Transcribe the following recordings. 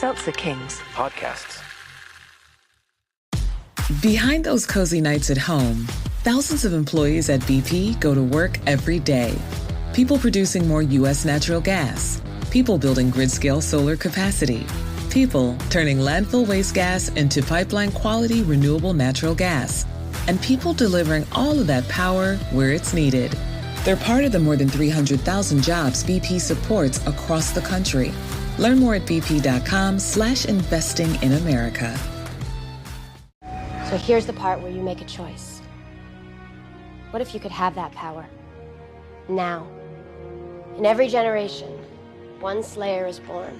Seltzer Kings podcasts. Behind those cozy nights at home, thousands of employees at BP go to work every day. People producing more U.S. natural gas. People building grid-scale solar capacity. People turning landfill waste gas into pipeline-quality renewable natural gas. And people delivering all of that power where it's needed. They're part of the more than 300,000 jobs BP supports across the country. Learn more at bp.com/investing in America. So here's the part where you make a choice. What if you could have that power? Now. In every generation, one Slayer is born.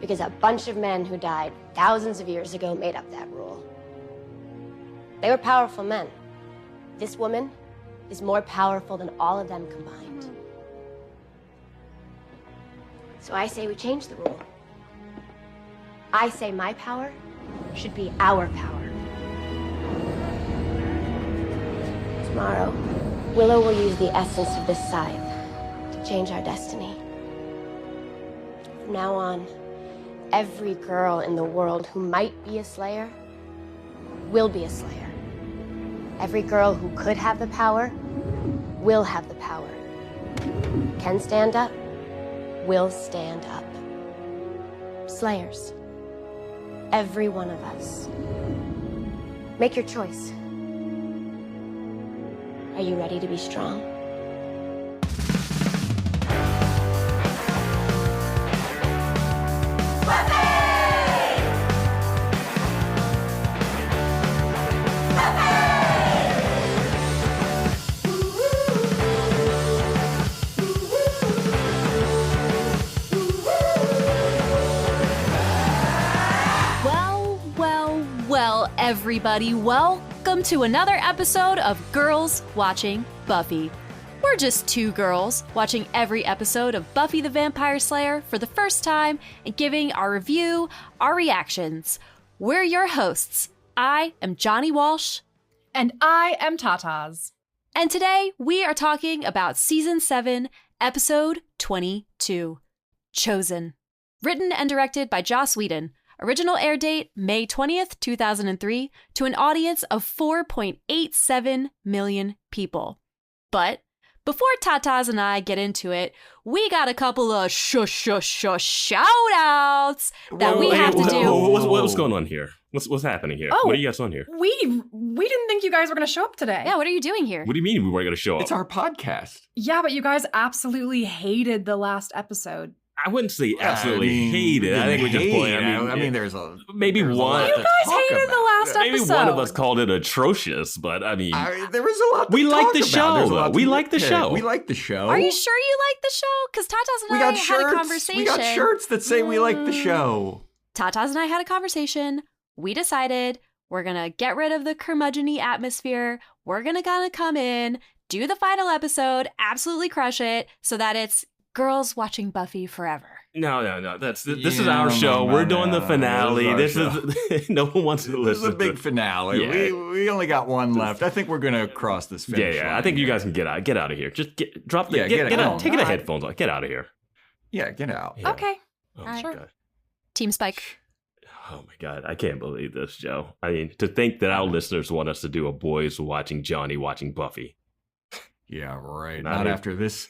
Because a bunch of men who died thousands of years ago made up that rule. They were powerful men. This woman is more powerful than all of them combined. So I say we change the rule. I say my power should be our power. Tomorrow, Willow will use the essence of this scythe to change our destiny. From now on, every girl in the world who might be a Slayer will be a Slayer. Every girl who could have the power will have the power. Can stand up, will stand up. Slayers. Every one of us. Make your choice. Are you ready to be strong? Well, everybody, welcome to another episode of Girls Watching Buffy. We're just two girls watching every episode of Buffy the Vampire Slayer for the first time and giving our review, our reactions. We're your hosts. I am Johnny Walsh. And I am Tataz. And today we are talking about Season 7, Episode 22, Chosen. Written and directed by Joss Whedon. Original air date, May 20th, 2003, to an audience of 4.87 million people. But before Tataz and I get into it, we got a couple of shout-outs that we have to do. What's going on here? What's happening here? What are you guys on here? We didn't think you guys were going to show up today. Yeah, what are you doing here? What do you mean we weren't going to show up? It's our podcast. Yeah, but you guys absolutely hated the last episode. I wouldn't say absolutely hate it. I think we just played. I mean, there's one. You guys hated the last episode. Maybe one of us called it atrocious, but I mean, there was a lot. We like the show, though. We like the show. We like the show. Are you sure you like the show? Because Tataz and I had a conversation. We got shirts that say we like the show. Tataz and I had a conversation. We decided we're gonna get rid of the curmudgeon-y atmosphere. We're gonna come in, do the final episode, absolutely crush it, so that it's Girls Watching Buffy forever. No. This is our show. We're doing the finale. This is no one wants to listen. This is a big finale. Yeah. We only got one left. I think we're gonna cross this finish line. I think you guys can get out of here. Just drop the get out. Take the headphones off. Get out of here. Yeah, get out. Yeah. Okay. Oh, All right. God. Team Spike. Oh my God, I can't believe this, Joe. I mean, to think that our listeners want us to do a Boys Watching Johnny watching Buffy. Yeah, right. Not after this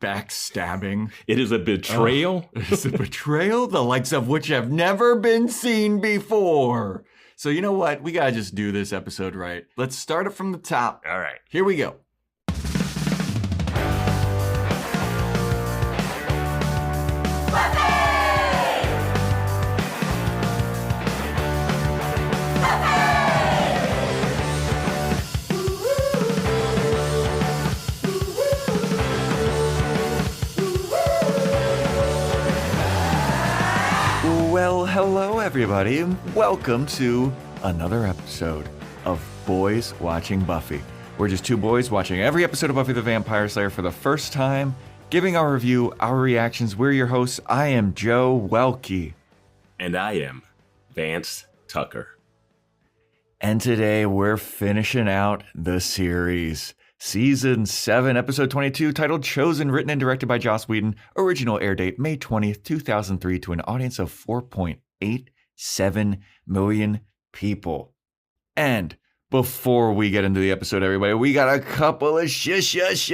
backstabbing. It is a betrayal. It's a betrayal, the likes of which have never been seen before. So you know what? We gotta just do this episode right. Let's start it from the top. All right. Here we go. Well, hello everybody, and welcome to another episode of Boys Watching Buffy. We're just two boys watching every episode of Buffy the Vampire Slayer for the first time, giving our review, our reactions. We're your hosts. I am Joe Welke. And I am Vance Tucker. And today we're finishing out the series. Season 7, Episode 22, titled Chosen, written and directed by Joss Whedon. Original air date, May 20th, 2003, to an audience of 4.87 million people. And before we get into the episode, everybody, we got a couple of shout-outs.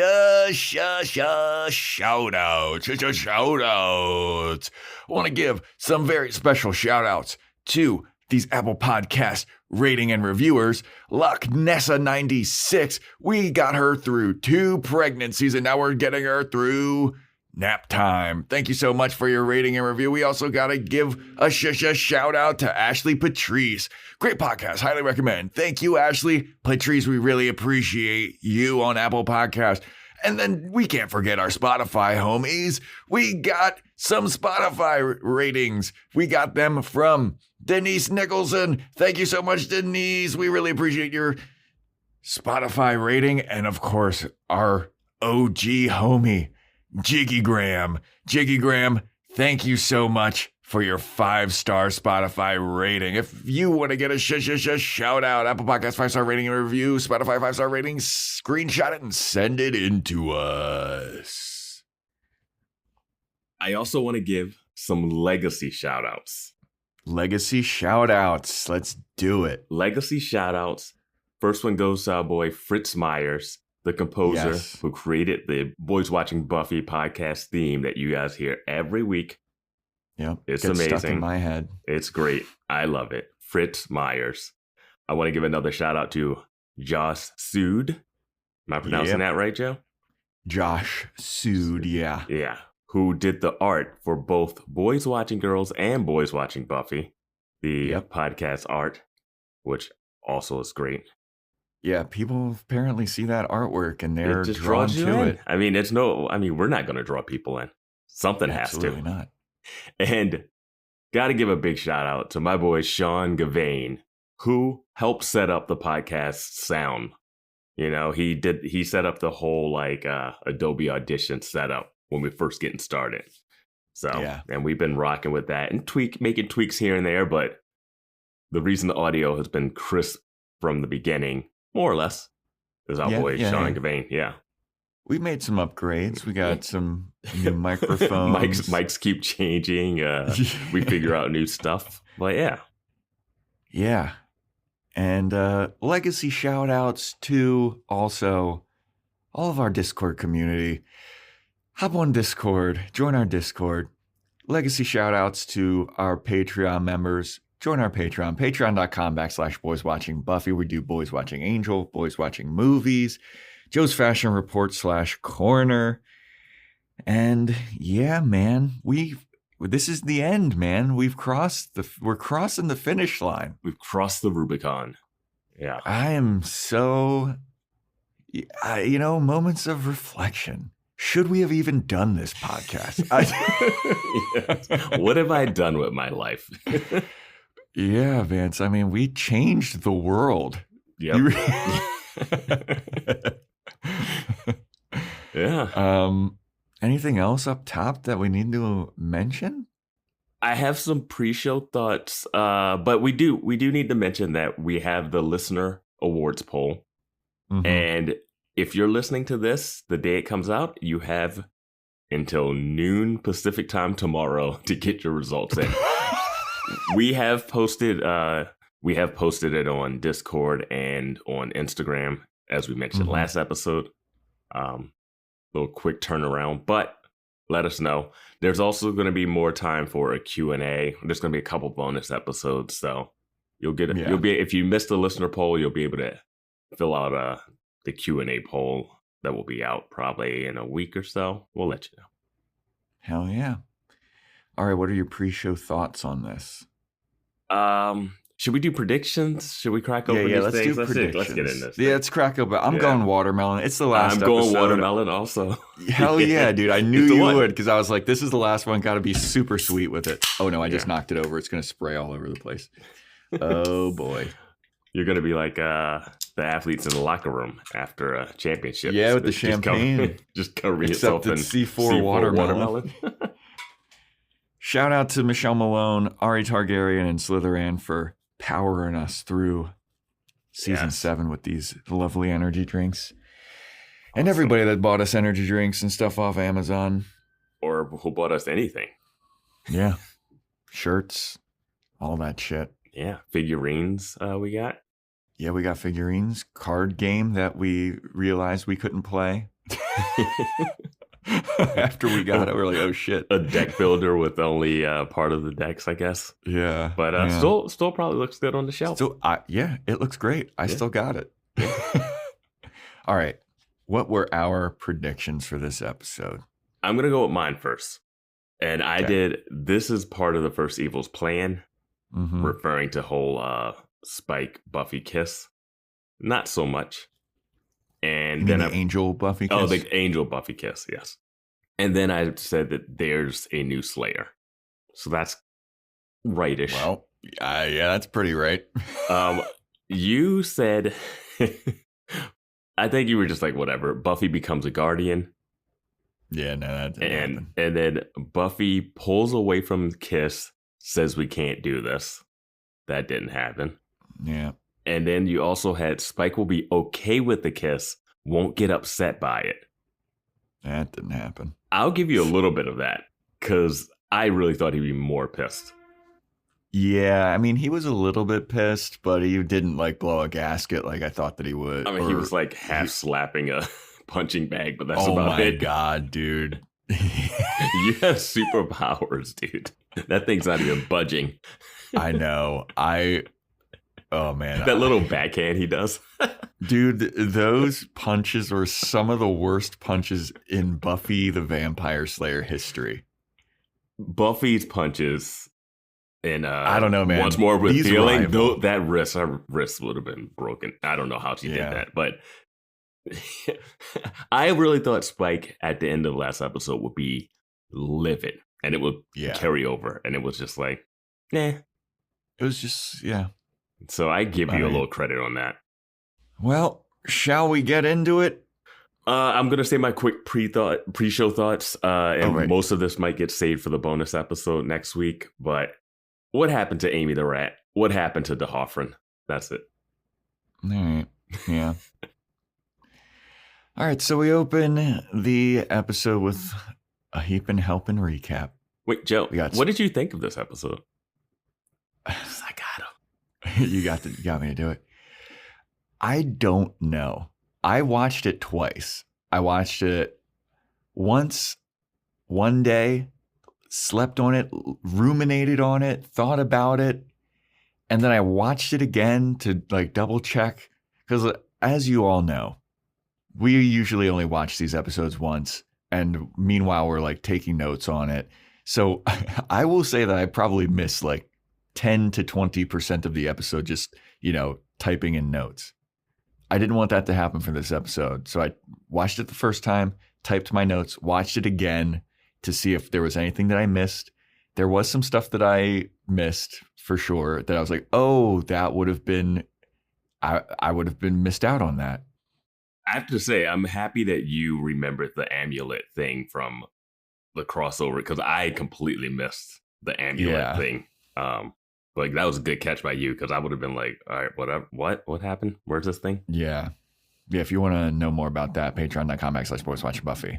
I want to give some very special shout-outs to these Apple Podcast rating and reviewers. Loch Nessa96, we got her through 2 pregnancies, and now we're getting her through nap time. Thank you so much for your rating and review. We also got to give a shout out to Ashley Patrice. Great podcast. Highly recommend. Thank you, Ashley Patrice. We really appreciate you on Apple Podcast. And then we can't forget our Spotify homies. We got some Spotify ratings. We got them from Denise Nicholson. Thank you so much, Denise. We really appreciate your Spotify rating. And of course, our OG homie, Jiggy Graham. Jiggy Graham, thank you so much for your 5-star Spotify rating. If you want to get a shout out, Apple Podcast 5-star rating and review, Spotify 5-star rating, screenshot it and send it in to us. I also want to give some legacy shout outs. Legacy shout outs. Let's do it. Legacy shout outs. First one goes to our boy Fritz Myers, the composer who created the Boys Watching Buffy podcast theme that you guys hear every week. Yep, it's amazing. Stuck in my head. It's great. I love it. Fritz Myers. I want to give another shout out to Josh Sude. Am I pronouncing that right, Joe? Josh Sude, yeah. Yeah. Who did the art for both Boys Watching Girls and Boys Watching Buffy, the podcast art, which also is great. Yeah, people apparently see that artwork and they're just drawn to it. I mean, we're not going to draw people in. Something Absolutely has to. Not. And got to give a big shout out to my boy Sean Gavane, who helped set up the podcast sound. You know, he set up the whole Adobe Audition setup when we first getting started. So, and we've been rocking with that and making tweaks here and there. But the reason the audio has been crisp from the beginning, more or less, is our boy Sean Gavane. Yeah. We made some upgrades. We got some new microphones. Mics keep changing. We figure out new stuff. But yeah. Yeah. And legacy shout outs to also all of our Discord community. Hop on Discord. Join our Discord. Legacy shout outs to our Patreon members. Join our Patreon. Patreon.com/Boys Watching Buffy. We do Boys Watching Angel, Boys Watching Movies, Joe's Fashion Report /Corner. And yeah, man, this is the end, man. We're crossing the finish line. We've crossed the Rubicon. Yeah. I am so, moments of reflection. Should we have even done this podcast? What have I done with my life? Yeah, Vance. I mean, we changed the world. Yeah. Yeah. Anything else up top that we need to mention? I have some pre-show thoughts, but we do need to mention that we have the listener awards poll. Mm-hmm. And if you're listening to this the day it comes out, you have until noon Pacific time tomorrow to get your results in. We have posted it on Discord and on Instagram, as we mentioned last episode. Little quick turnaround, but let us know. There's also going to be more time for a Q&A. There's going to be a couple bonus episodes, so you'll get it. You'll be, if you missed the listener poll, you'll be able to fill out the Q&A poll that will be out probably in a week or so. We'll let you know. Hell yeah. All right, what are your pre-show thoughts on this? Should we do predictions? Should we crack open these things? Let's get in this. Yeah, let's crack open. I'm going watermelon. It's the last episode. I'm going watermelon also. Hell yeah, dude. I knew you would, because I was like, this is the last one. Got to be super sweet with it. Oh, no, I just knocked it over. It's going to spray all over the place. Oh, boy. You're going to be like the athletes in the locker room after a championship. Yeah, with the champagne. Just covering yourself in C4 watermelon. Shout out to Michelle Malone, Ari Targaryen, and Slytherin for powering us through season 7 with these lovely energy drinks. And everybody that bought us energy drinks and stuff off Amazon. Or who bought us anything. Yeah. Shirts, all that shit. Yeah. Figurines we got. Yeah, we got figurines. Card game that we realized we couldn't play. After we got it, we're like, oh shit. A deck builder with only part of the decks, I guess. Yeah. But yeah. Still probably looks good on the shelf. Still, yeah, it looks great. I still got it. All right. What were our predictions for this episode? I'm going to go with mine first. And I did, this is part of the First Evil's plan, referring to whole Spike Buffy kiss. Not so much. And you then mean the Angel Buffy kiss? Oh, the Angel Buffy kiss, yes. And then I said that there's a new Slayer. So that's rightish. Well, yeah, that's pretty right. You said, I think you were just like, whatever, Buffy becomes a guardian. Yeah, no, that didn't happen. And then Buffy pulls away from Kiss, says we can't do this. That didn't happen. Yeah. And then you also had Spike will be okay with the kiss, won't get upset by it. That didn't happen. I'll give you a little bit of that, because I really thought he'd be more pissed. Yeah, I mean, he was a little bit pissed, but he didn't like blow a gasket like I thought that he would. I mean, he was like half slapping a punching bag, but that's about it. Oh my God, dude. You have superpowers, dude. That thing's not even budging. I know. Oh man. That little backhand he does. Dude, those punches were some of the worst punches in Buffy the Vampire Slayer history. Buffy's punches and I don't know, man. Once more with These feeling, rival. though, her wrist would have been broken. I don't know how she did that, but I really thought Spike at the end of the last episode would be livid and it would carry over, and it was just like, nah. It was just, yeah. So I give you a little credit on that. Well, shall we get into it? I'm going to say my quick pre-show thoughts, and most of this might get saved for the bonus episode next week, but what happened to Amy the Rat? What happened to DeHoffrin? That's it. All right. Yeah. All right, so we open the episode with a heaping helping recap. Wait, Joe, what did you think of this episode? I got him. You got me to do it. I don't know. I watched it twice. I watched it once, one day, slept on it, ruminated on it, thought about it, and then I watched it again to like double check. Because as you all know, we usually only watch these episodes once, and meanwhile we're like taking notes on it. So I will say that I probably missed like 10 to 20% of the episode just, typing in notes. I didn't want that to happen for this episode. So I watched it the first time, typed my notes, watched it again to see if there was anything that I missed. There was some stuff that I missed for sure that I was like, oh, that would have been, I would have been missed out on that. I have to say, I'm happy that you remembered the amulet thing from the crossover, because I completely missed the amulet thing. Like that was a good catch by you, because I would have been like, all right, whatever. What happened? Where's this thing? Yeah. If you want to know more about that, patreon.com/Boys Watching Buffy.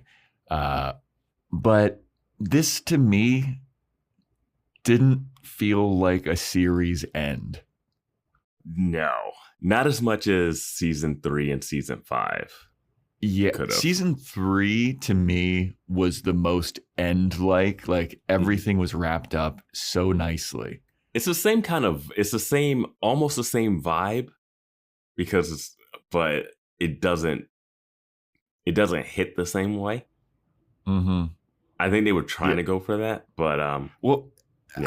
But this to me didn't feel like a series end. No, not as much as season 3 and season 5. Yeah, season 3 to me was the most end like everything was wrapped up so nicely. It's the same almost the same vibe, but it doesn't hit the same way. Mm-hmm. I think they were trying to go for that, but I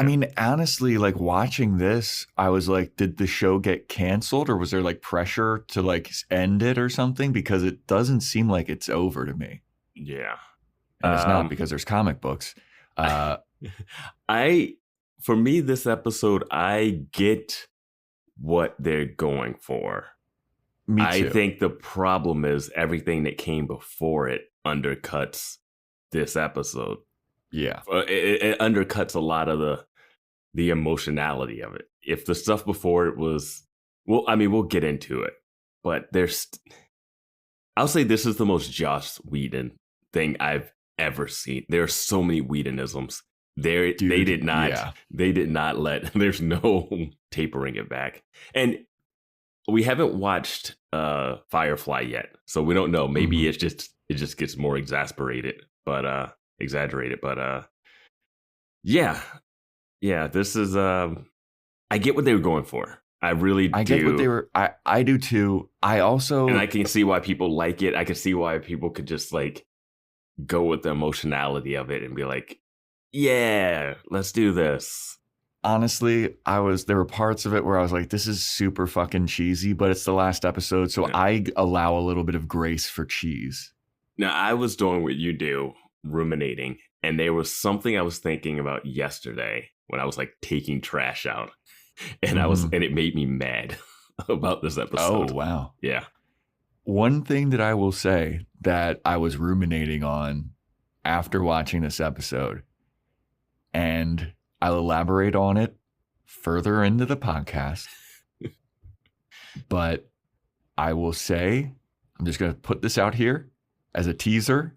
mean, honestly, like watching this, I was like, did the show get canceled, or was there like pressure to like end it or something? Because it doesn't seem like it's over to me. Yeah. And it's not, because there's comic books. For me, this episode, I get what they're going for. Me too. I think the problem is everything that came before it undercuts this episode. Yeah. It undercuts a lot of the emotionality of it. If the stuff before it was, we'll get into it, but I'll say this is the most Joss Whedon thing I've ever seen. There are so many Whedonisms. They did not let, there's no tapering it back. And we haven't watched Firefly yet, so we don't know. Maybe it just gets more exasperated, but exaggerated. But yeah, this is I get what they were going for. I get what they were. I do too. And I can see why people like it. I can see why people could just like go with the emotionality of it and be like, yeah, let's do this. Honestly, there were parts of it where I was like, this is super fucking cheesy, but it's the last episode, so I allow a little bit of grace for cheese. Now, I was doing what you do, ruminating, and there was something I was thinking about yesterday when I was like taking trash out, and and it made me mad about this episode. Oh, wow. Yeah. One thing that I will say that I was ruminating on after watching this episode, and I'll elaborate on it further into the podcast, but I will say, I'm just going to put this out here as a teaser.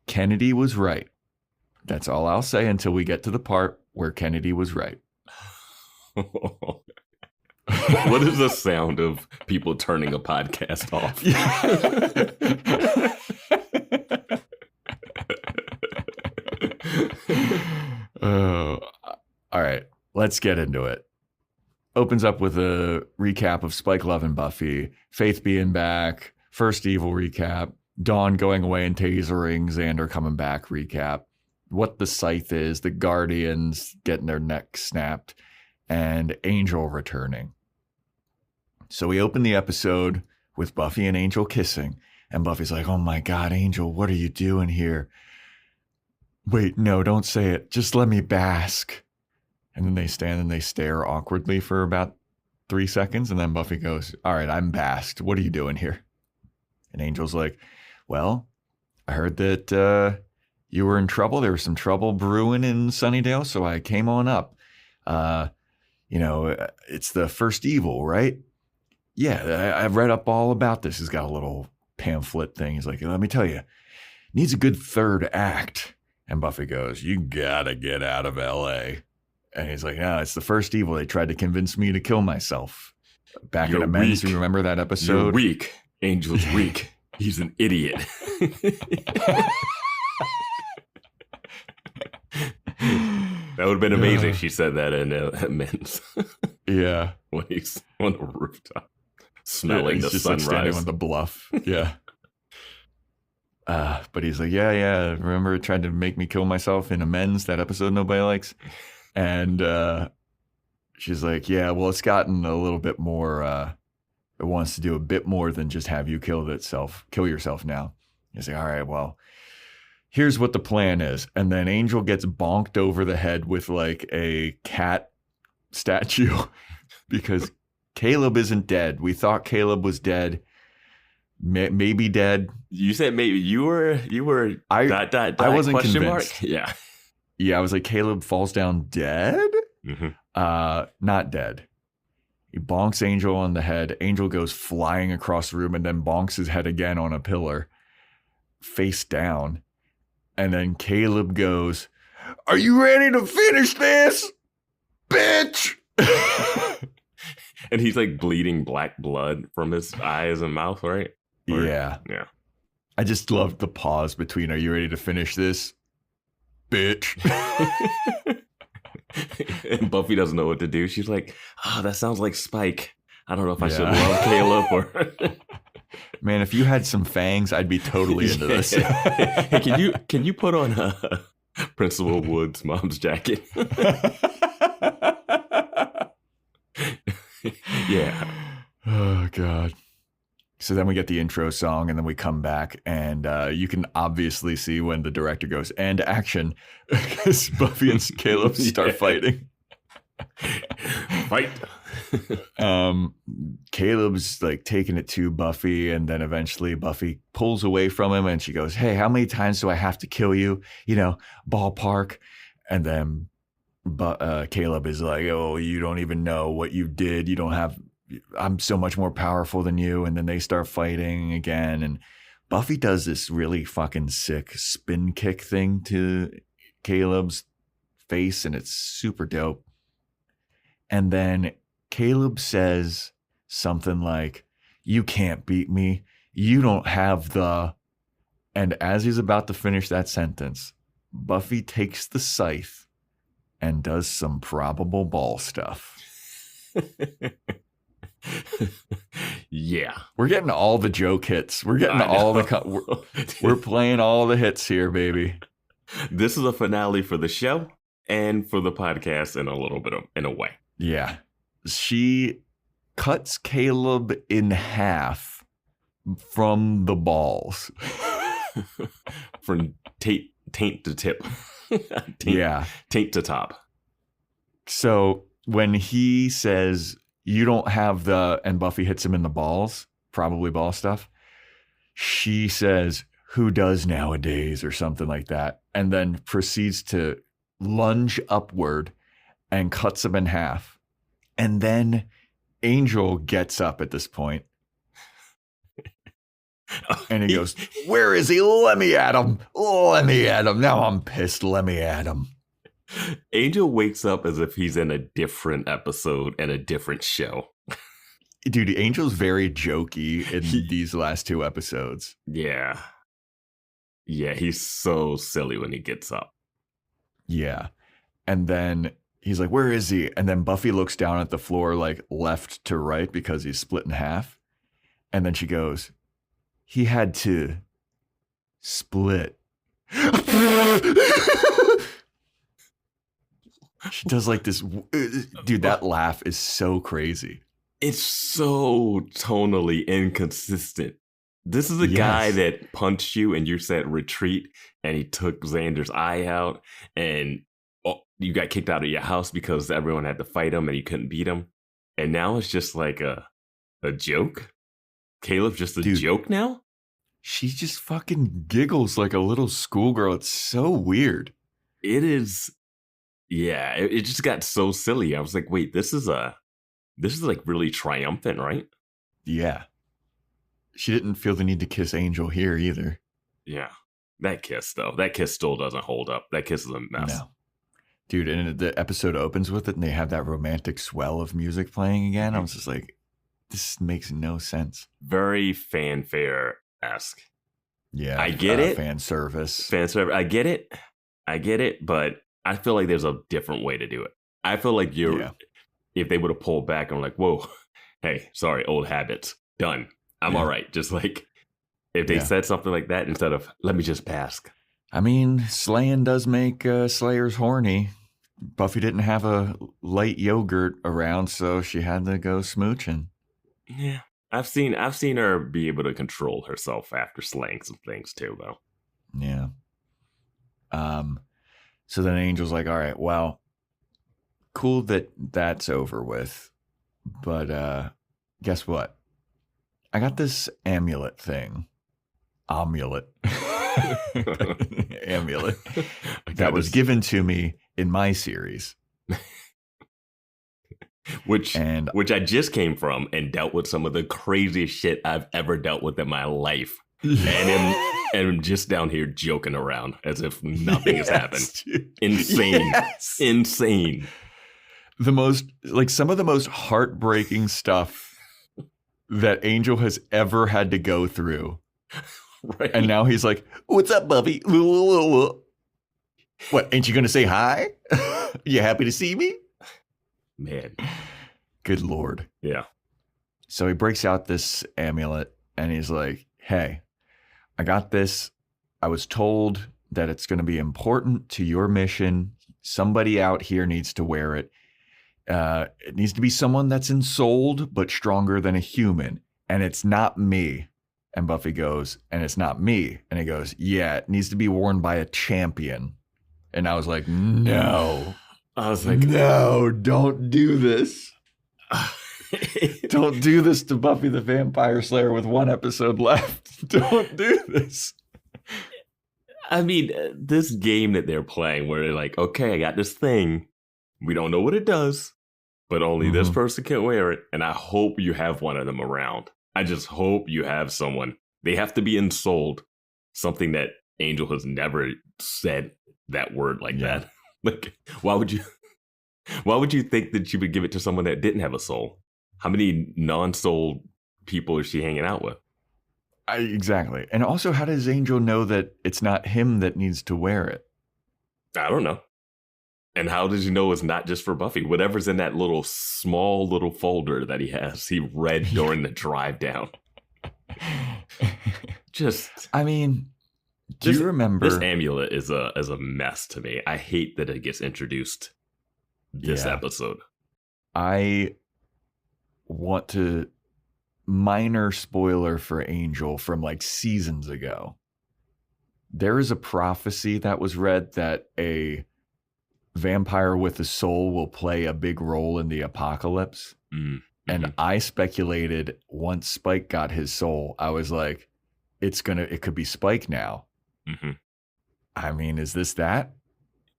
Kennedy was right. That's all I'll say until we get to the part where Kennedy was right. What is the sound of people turning a podcast off? All right, let's get into it. Opens up with a recap of Spike loving Buffy, Faith being back, first evil recap, Dawn going away and tasering, Xander coming back recap, what the scythe is, the Guardians getting their necks snapped, and Angel returning. So we open the episode with Buffy and Angel kissing, and Buffy's like, oh my God, Angel, what are you doing here? Wait, no, don't say it. Just let me bask. And then they stand and they stare awkwardly for about 3 seconds. And then Buffy goes, all right, I'm basked. What are you doing here? And Angel's like, well, I heard that you were in trouble. There was some trouble brewing in Sunnydale, so I came on up. It's the first evil, right? Yeah, I've read up all about this. He's got a little pamphlet thing. He's like, let me tell you, needs a good third act. And Buffy goes, you gotta get out of L.A. And he's like, no, it's the first evil. They tried to convince me to kill myself. Back in Amends, you remember that episode? You're weak. Angel's weak. He's an idiot. That would have been amazing if she said that in Amends. Yeah. When he's on the rooftop, smelling the just sunrise. Like standing on the bluff. Yeah. But he's like, yeah. Remember it tried to make me kill myself in Amends, that episode nobody likes? And she's like, yeah, well, it's gotten a little bit more, it wants to do a bit more than just have you kill yourself now. He's like, all right, well, here's what the plan is. And then Angel gets bonked over the head with like a cat statue because Caleb isn't dead. We thought Caleb was dead. Maybe dead. You said maybe. You were. I wasn't question convinced. Mark? Yeah. I was like, Caleb falls down dead. Mm-hmm. Not dead. He bonks Angel on the head. Angel goes flying across the room and then bonks his head again on a pillar, face down. And then Caleb goes, "Are you ready to finish this, bitch?" And he's like bleeding black blood from his eyes and mouth, right? Yeah. I just loved the pause between, "Are you ready to finish this, bitch?" And Buffy doesn't know what to do. She's like, "Oh, that sounds like Spike. I don't know if I should love Caleb or." Man, if you had some fangs, I'd be totally into this. Hey, can you put on Principal Wood's mom's jacket? Yeah. Oh, God. So then we get the intro song and then we come back and you can obviously see when the director goes, "And action," because Buffy and Caleb start fighting. Fight. Caleb's like taking it to Buffy, and then eventually Buffy pulls away from him and she goes, "Hey, how many times do I have to kill you? Ballpark." And then Caleb is like, "Oh, you don't even know what you did. You don't have I'm so much more powerful than you. And then they start fighting again. And Buffy does this really fucking sick spin kick thing to Caleb's face, and it's super dope. And then Caleb says something like, "You can't beat me. You don't have the..." And as he's about to finish that sentence, Buffy takes the scythe and does some probable ball stuff. Yeah. We're getting all the joke hits. We're getting all the... We're playing all the hits here, baby. This is a finale for the show and for the podcast in a little bit of, in a way. Yeah. She cuts Caleb in half from the balls. From taint to tip. Taint to top. So when he says, "You don't have the..." and Buffy hits him in the balls, probably ball stuff, she says, "Who does nowadays?" or something like that, and then proceeds to lunge upward and cuts him in half. And then Angel gets up at this point. And he goes, "Where is he? Let me at him. Let me at him. Now I'm pissed. Let me at him." Angel wakes up as if he's in a different episode and a different show. Dude, Angel's very jokey in these last two episodes. Yeah. Yeah, he's so silly when he gets up. Yeah. And then he's like, "Where is he?" And then Buffy looks down at the floor, like left to right, because he's split in half. And then she goes, "He had to split." She does like this. Dude, that laugh is so crazy. It's so tonally inconsistent. This is a guy that punched you and you said retreat, and he took Xander's eye out, and you got kicked out of your house because everyone had to fight him and you couldn't beat him. And now it's just like a joke. Caleb's just a joke now? She just fucking giggles like a little schoolgirl. It's so weird. It is. Yeah, it just got so silly. I was like, wait, this is like really triumphant, right? Yeah. She didn't feel the need to kiss Angel here either. Yeah. That kiss, though. That kiss still doesn't hold up. That kiss is a mess. No. Dude, and the episode opens with it, and they have that romantic swell of music playing again. I was just like, this makes no sense. Very fanfare-esque. Yeah. I get it. Fan service. I get it, but I feel like there's a different way to do it. I feel like if they would have pulled back and were like, whoa, hey, sorry, old habits, done. I'm all right. Just like if they said something like that instead of, let me just bask. I mean, slaying does make slayers horny. Buffy didn't have a light yogurt around, so she had to go smooching. Yeah. I've seen her be able to control herself after slaying some things too, though. Yeah. So then Angel's like, all right, well, cool that that's over with. But guess what? I got this amulet thing. Amulet. That was given to me in my series. Which I just came from and dealt with some of the craziest shit I've ever dealt with in my life. And I'm just down here joking around as if nothing has happened. Dude. Insane. Yes. Insane. Some of the most heartbreaking stuff that Angel has ever had to go through. Right. And now he's like, "What's up, Buffy? What, ain't you going to say hi? You happy to see me?" Man. Good Lord. Yeah. So he breaks out this amulet and he's like, "Hey, I got this. I was told that it's going to be important to your mission. Somebody out here needs to wear it. It needs to be someone that's ensouled but stronger than a human. And it's not me." And Buffy goes, "And it's not me." And he goes, "Yeah, it needs to be worn by a champion." And I was like, no. I was like, no, don't do this. Don't do this to Buffy the Vampire Slayer with one episode left. Don't do this. I mean, this game that they're playing where they're like, okay, I got this thing. We don't know what it does. but only this person can wear it. And I hope you have one of them around. I just hope you have someone. They have to be ensouled. Something that Angel has never said that word like that. Like, why would you think that she would give it to someone that didn't have a soul? How many non-soul people is she hanging out with? Exactly. And also, how does Angel know that it's not him that needs to wear it? I don't know. And how does he know it's not just for Buffy? Whatever's in that little small little folder that he has, he read during the drive down. I mean, do you remember? This amulet is a mess to me. I hate that it gets introduced this episode. I want to minor spoiler for Angel from like seasons ago. There is a prophecy that was read that a vampire with a soul will play a big role in the apocalypse. Mm-hmm. And I speculated once Spike got his soul, I was like, it could be Spike now. Mm-hmm. I mean, is this that?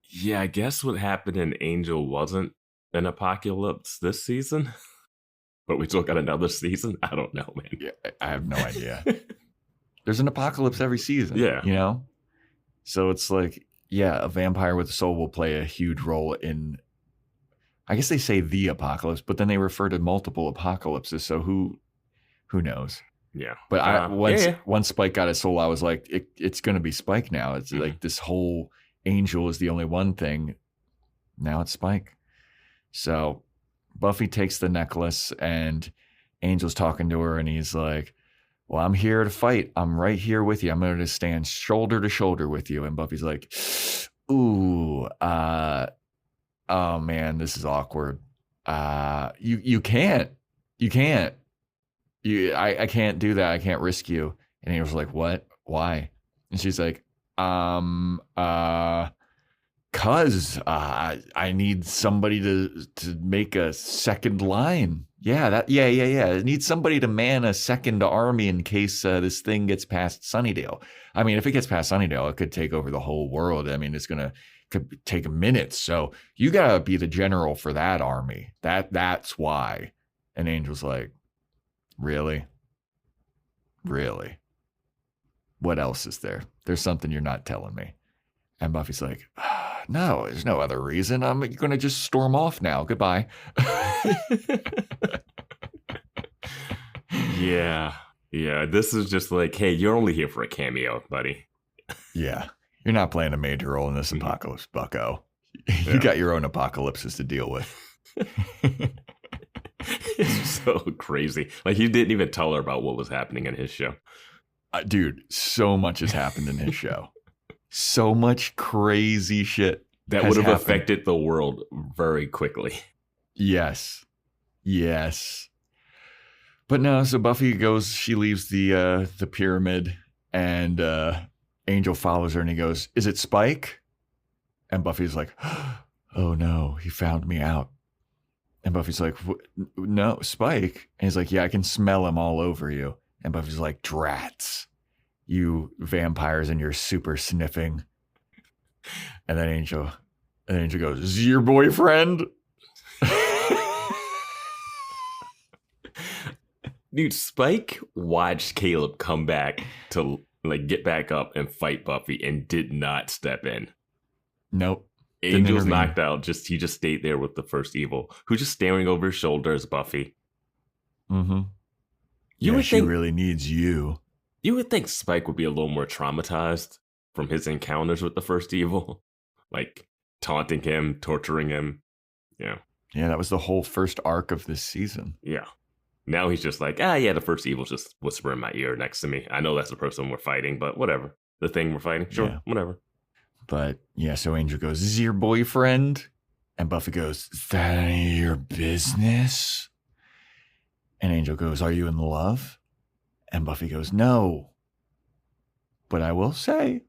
Yeah, I guess what happened in Angel wasn't an apocalypse this season, but we still got another season. I don't know, man. Yeah, I have no idea. There's an apocalypse every season. Yeah. You know? So it's like, yeah, a vampire with a soul will play a huge role in, I guess they say the apocalypse, but then they refer to multiple apocalypses. So who knows? Yeah. But once Spike got his soul, I was like, it's going to be Spike now. It's like this whole Angel is the only one thing. Now it's Spike. So Buffy takes the necklace and Angel's talking to her and he's like, well, I'm here to fight. I'm right here with you. I'm going to stand shoulder to shoulder with you. And Buffy's like, ooh, oh man, this is awkward. You can't. I can't do that. I can't risk you. And Angel's like, what? Why? And she's like, cause I need somebody to make a second line. Yeah. I need somebody to man a second army in case this thing gets past Sunnydale. I mean, if it gets past Sunnydale, it could take over the whole world. I mean, could take minutes. So you gotta be the general for that army. That's why. And Angel's like, really? What else is there? There's something you're not telling me. And Buffy's like, no, there's no other reason. I'm going to just storm off now. Goodbye. Yeah. This is just like, hey, you're only here for a cameo, buddy. Yeah. You're not playing a major role in this apocalypse, bucko. You got your own apocalypses to deal with. It's so crazy. Like, he didn't even tell her about what was happening in his show. Dude, so much has happened in his show. So much crazy shit that would have affected the world very quickly. Yes. But no, so Buffy goes, she leaves the pyramid and Angel follows her and he goes, is it Spike? And Buffy's like, oh no, he found me out. And Buffy's like, no, Spike? And he's like, yeah, I can smell him all over you. And Buffy's like, drats. You vampires and your super sniffing. And then Angel goes, is he your boyfriend? Dude, Spike watched Caleb come back to like get back up and fight Buffy and did not step in. Nope. Angel's knocked out. He just stayed there with the first evil, who's just staring over his shoulder as Buffy. Mm-hmm. She really needs you. You would think Spike would be a little more traumatized from his encounters with the first evil, like taunting him, torturing him. Yeah. Yeah, that was the whole first arc of this season. Yeah. Now he's just like, the first evil's just whispering in my ear next to me. I know that's the person we're fighting, but whatever. The thing we're fighting, sure, whatever. But yeah, so Angel goes, is he your boyfriend? And Buffy goes, is that any of your business? And Angel goes, are you in love? And Buffy goes, no. But I will say,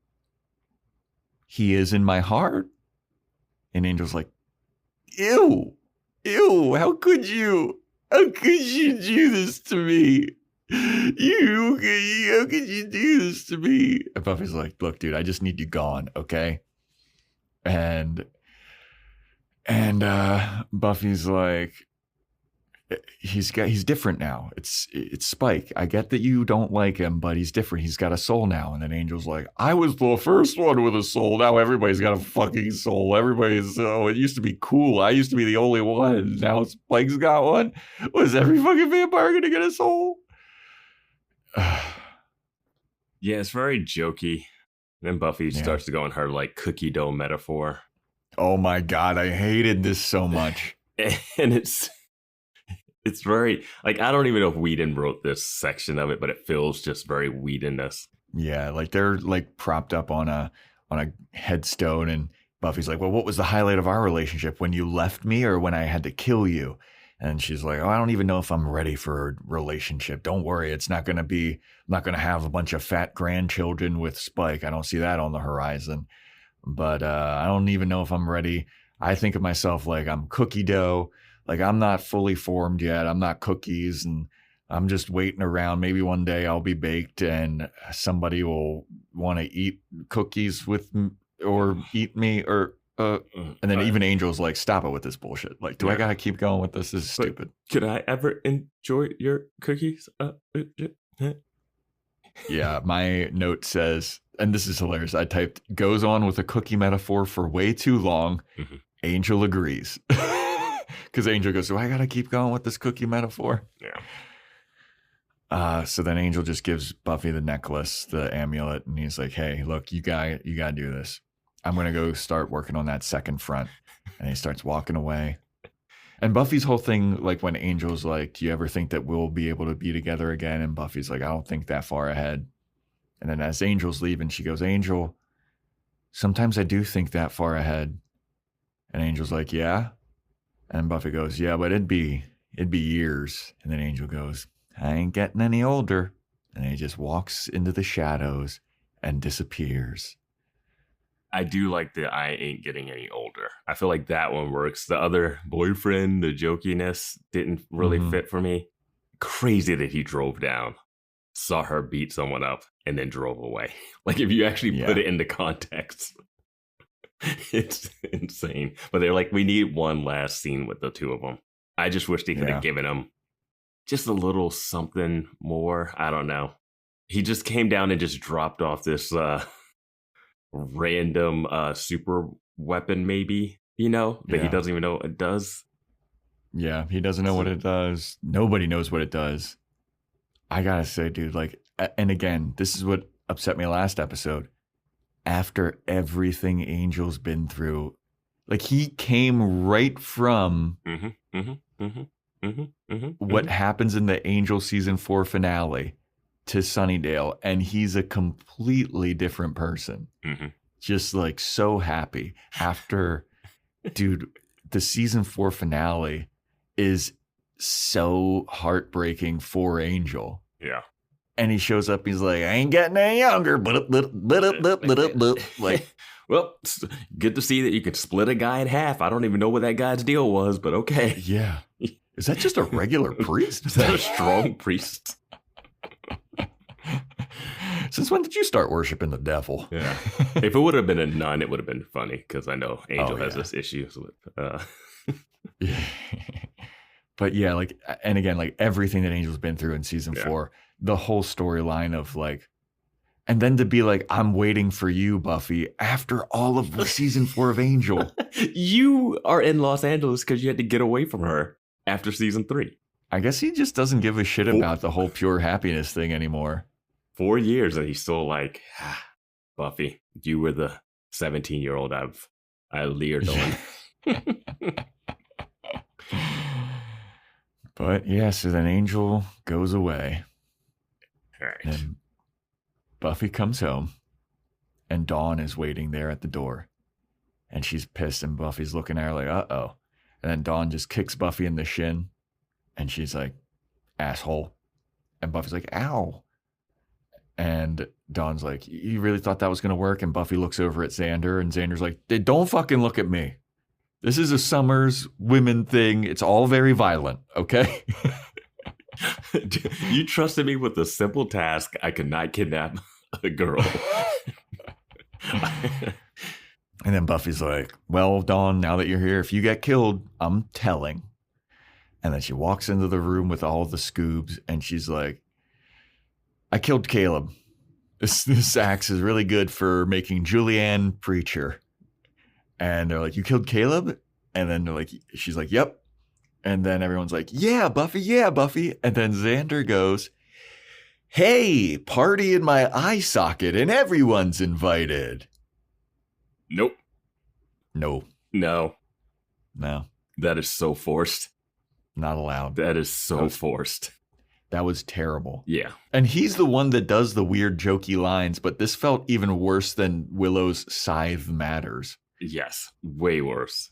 he is in my heart. And Angel's like, ew, how could you? How could you do this to me? How could you do this to me? And Buffy's like, look, dude, I just need you gone, okay? And Buffy's like, he's different now. It's Spike. I get that you don't like him, but he's different. He's got a soul now. And then Angel's like, I was the first one with a soul. Now everybody's got a fucking soul. Everybody's, it used to be cool. I used to be the only one. Now Spike's got one. Was every fucking vampire going to get a soul? Yeah, it's very jokey. And then Buffy starts to go on her like cookie dough metaphor. Oh my God, I hated this so much. And it's very, like, I don't even know if Whedon wrote this section of it, but it feels just very Whedon-esque. Yeah, like they're like propped up on a headstone, and Buffy's like, well, what was the highlight of our relationship? When you left me or when I had to kill you? And she's like, oh, I don't even know if I'm ready for a relationship. Don't worry, I'm not going to have a bunch of fat grandchildren with Spike. I don't see that on the horizon. But I don't even know if I'm ready. I think of myself like I'm cookie dough. Like I'm not fully formed yet. I'm not cookies, and I'm just waiting around. Maybe one day I'll be baked and somebody will want to eat cookies with me or eat me or and then even Angel's like, stop it with this bullshit. Like, do I gotta keep going with this? This is stupid. Could I ever enjoy your cookies? Yeah, my note says, and this is hilarious, I typed, goes on with a cookie metaphor for way too long. Mm-hmm. Angel agrees. Because Angel goes, do I gotta keep going with this cookie metaphor? Yeah. So then Angel just gives Buffy the necklace, the amulet, and he's like, hey, look, you gotta do this. I'm going to go start working on that second front. And he starts walking away. And Buffy's whole thing, like when Angel's like, do you ever think that we'll be able to be together again? And Buffy's like, I don't think that far ahead. And then as Angel's leaving, she goes, Angel, sometimes I do think that far ahead. And Angel's like, yeah. And Buffy goes, yeah, but it'd be years. And then Angel goes, I ain't getting any older. And he just walks into the shadows and disappears. I do like the I ain't getting any older. I feel like that one works. The other boyfriend, the jokiness didn't really fit for me. Crazy that he drove down, saw her beat someone up, and then drove away. Like if you actually put it into context, it's insane. But they're like, we need one last scene with the two of them. I just wish they could have given him just a little something more. I don't know. He just came down and just dropped off this random super weapon, maybe, that he doesn't even know it does. Yeah, he doesn't know what it does. Nobody knows what it does. I gotta say, dude, like, and again, this is what upset me last episode. After everything Angel's been through, like he came right from what happens in the Angel season 4 finale to Sunnydale, and he's a completely different person. Just like so happy after, dude, the season 4 finale is so heartbreaking for Angel. Yeah. And he shows up, he's like, I ain't getting any younger. Like, well, it's good to see that you could split a guy in half. I don't even know what that guy's deal was, but okay. Yeah. Is that just a regular priest? Is that a strong priest? Since when did you start worshiping the devil? Yeah. If it would have been a nun, it would have been funny because I know Angel has this issue with. But yeah, like, and again, like everything that Angel's been through in season 4, the whole storyline of like, and then to be like, I'm waiting for you, Buffy, after all of the season 4 of Angel. You are in Los Angeles because you had to get away from her after season 3. I guess he just doesn't give a shit about the whole pure happiness thing anymore. 4 years and he's still like, Buffy, you were the 17-year-old I leered on. But yeah, so then Angel goes away. All right. And Buffy comes home and Dawn is waiting there at the door. And she's pissed and Buffy's looking at her like, uh-oh. And then Dawn just kicks Buffy in the shin and she's like, asshole. And Buffy's like, ow. And Dawn's like, you really thought that was going to work? And Buffy looks over at Xander and Xander's like, don't fucking look at me. This is a Summers women thing. It's all very violent, okay? You trusted me with a simple task. I could not kidnap a girl. And then Buffy's like, well, Dawn, now that you're here, if you get killed, I'm telling. And then she walks into the room with all the scoobs and she's like, I killed Caleb. This axe is really good for making Julianne preacher. And they're like, you killed Caleb? And then they're like, she's like, yep. And then everyone's like, yeah, Buffy, yeah, Buffy. And then Xander goes, hey, party in my eye socket and everyone's invited. Nope. No. That is so forced. Not allowed. That is so forced. That was terrible. Yeah. And he's the one that does the weird jokey lines, but this felt even worse than Willow's scythe matters. Yes. Way worse.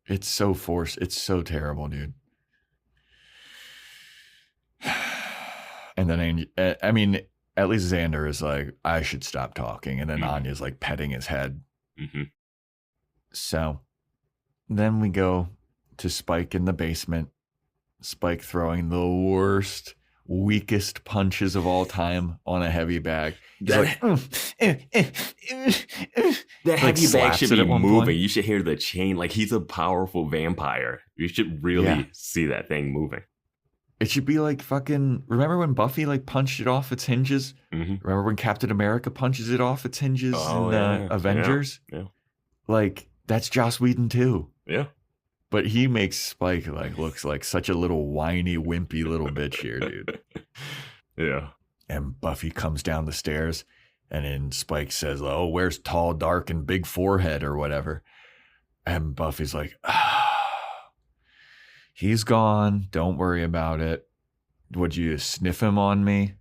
It's so forced. It's so terrible, dude. And then, I mean, at least Xander is like, I should stop talking. And then Anya's like petting his head. Mm-hmm. So then we go to Spike in the basement. Spike throwing the worst, weakest punches of all time on a heavy bag. That heavy bag should be moving. You should hear the chain. Like, he's a powerful vampire. You should really see that thing moving. It should be like fucking, remember when Buffy like punched it off its hinges? Mm-hmm. Remember when Captain America punches it off its hinges in Avengers? Yeah. Like, that's Joss Whedon too. Yeah. But he makes Spike like looks like such a little whiny, wimpy little bitch here, dude. Yeah. And Buffy comes down the stairs and then Spike says, oh, where's tall, dark, and big forehead or whatever? And Buffy's like, he's gone. Don't worry about it. Would you sniff him on me?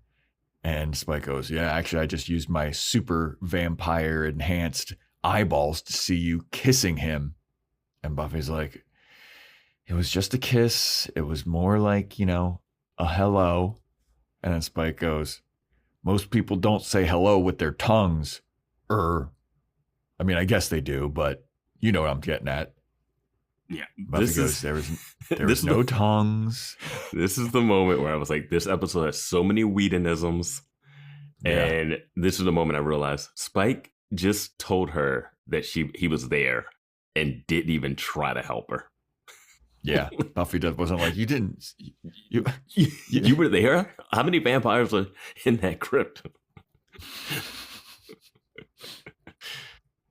And Spike goes, yeah, actually, I just used my super vampire enhanced eyeballs to see you kissing him. And Buffy's like, it was just a kiss. It was more like, a hello. And then Spike goes, most people don't say hello with their tongues. I mean, I guess they do, but you know what I'm getting at. Yeah. Buffy goes, there was no tongues. This is the moment where I was like, this episode has so many Whedonisms. Yeah. And this is the moment I realized Spike just told her that he was there and didn't even try to help her. Yeah. Buffy wasn't like, you didn't. You were there? How many vampires are in that crypt?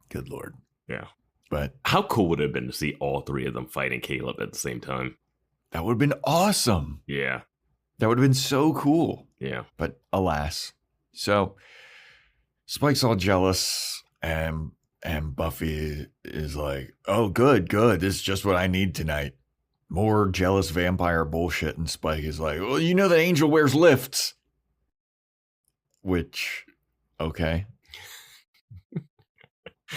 Good Lord. Yeah. But how cool would it have been to see all three of them fighting Caleb at the same time? That would have been awesome. Yeah. That would have been so cool. Yeah. But alas. So Spike's all jealous and Buffy is like, oh, good. This is just what I need tonight. More jealous vampire bullshit. And Spike is like, well, you know that Angel wears lifts. Which, okay.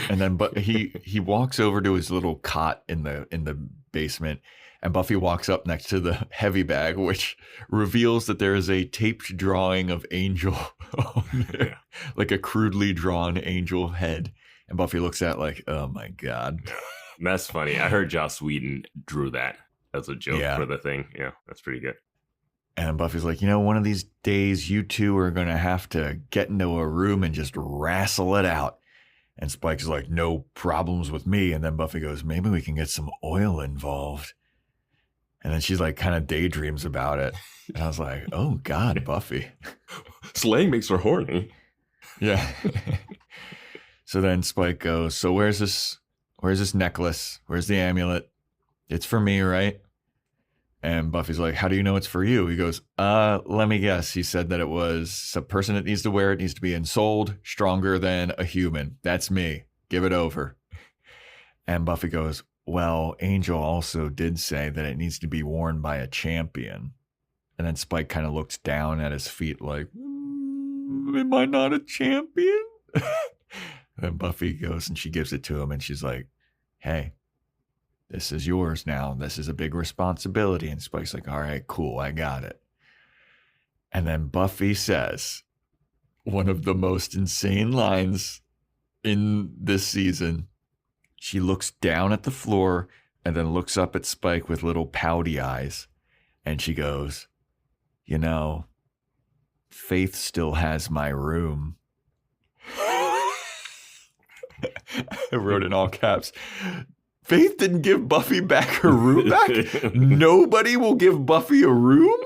And then but he walks over to his little cot in the basement, and Buffy walks up next to the heavy bag, which reveals that there is a taped drawing of Angel on there, like a crudely drawn angel head. And Buffy looks at it like, oh my God. That's funny. I heard Joss Whedon drew that as a joke for the thing. Yeah, that's pretty good. And Buffy's like, one of these days you two are going to have to get into a room and just wrestle it out. And Spike's like, no problems with me. And then Buffy goes, maybe we can get some oil involved. And then she's like, kind of daydreams about it. And I was like, oh God, Buffy. Slaying makes her horny. Yeah. So then Spike goes, so where's this necklace? Where's the amulet? It's for me, right? And Buffy's like, how do you know it's for you? He goes, let me guess. He said that it was a person that needs to wear it, needs to be ensouled, stronger than a human. That's me. Give it over. And Buffy goes, well, Angel also did say that it needs to be worn by a champion. And then Spike kind of looks down at his feet like, am I not a champion? And Buffy goes and she gives it to him and she's like, hey, this is yours now. This is a big responsibility. And Spike's like, all right, cool. I got it. And then Buffy says one of the most insane lines in this season. She looks down at the floor and then looks up at Spike with little pouty eyes. And she goes, Faith still has my room. I wrote in all caps, Faith didn't give Buffy back her room back? Nobody will give Buffy a room?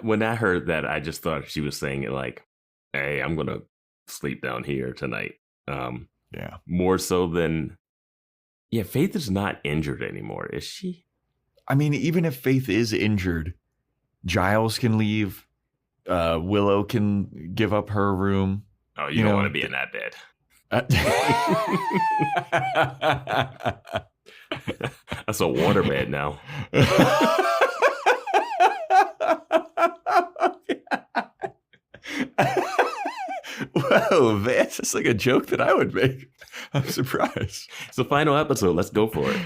When I heard that, I just thought she was saying it like, hey, I'm going to sleep down here tonight. Yeah. More so than, Faith is not injured anymore, is she? I mean, even if Faith is injured, Giles can leave. Willow can give up her room. Oh, you don't want to be in that bed. That's a water bed now. Whoa, Vance, that's like a joke that I would make. I'm surprised. It's the final episode. Let's go for it.